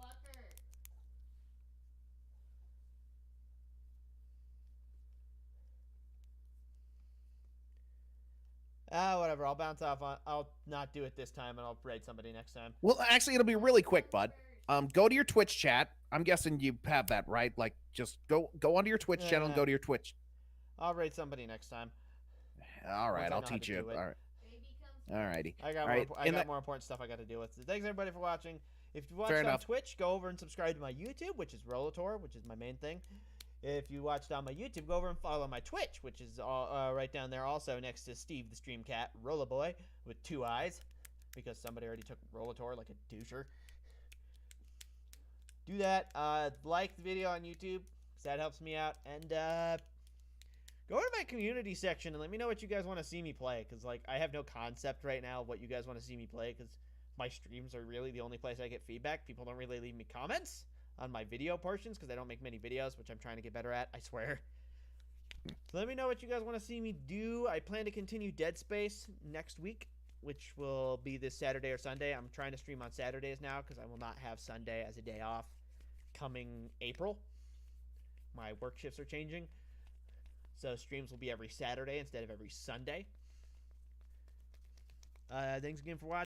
Whatever. I'll bounce off on. I'll not do it this time, and I'll raid somebody next time. Well, actually, it'll be really quick, Bud. Go to your Twitch chat. I'm guessing you have that, right? Like, just go onto your Twitch channel and go to your Twitch. I'll raid somebody next time. All right, Once I I'll know how teach to you. do it. All right. All righty. I got All more. right. I got more important stuff I got to deal with. So thanks everybody for watching. If you watched Fair on enough. Twitch, go over and subscribe to my YouTube, which is Rollator, which is my main thing. If you watched on my YouTube, go over and follow my Twitch, which is right down there also next to Steve the Stream Cat, Rollaboy, with 2 eyes, because somebody already took Rollator like a doucher. Do that. Like the video on YouTube, because that helps me out. And go to my community section and let me know what you guys want to see me play, because like I have no concept right now of what you guys want to see me play, because my streams are really the only place I get feedback. People don't really leave me comments on my video portions because I don't make many videos, which I'm trying to get better at, I swear. So let me know what you guys want to see me do. I plan to continue Dead Space next week, which will be this Saturday or Sunday. I'm trying to stream on Saturdays now because I will not have Sunday as a day off coming April. My work shifts are changing. So streams will be every Saturday instead of every Sunday. Thanks again for watching.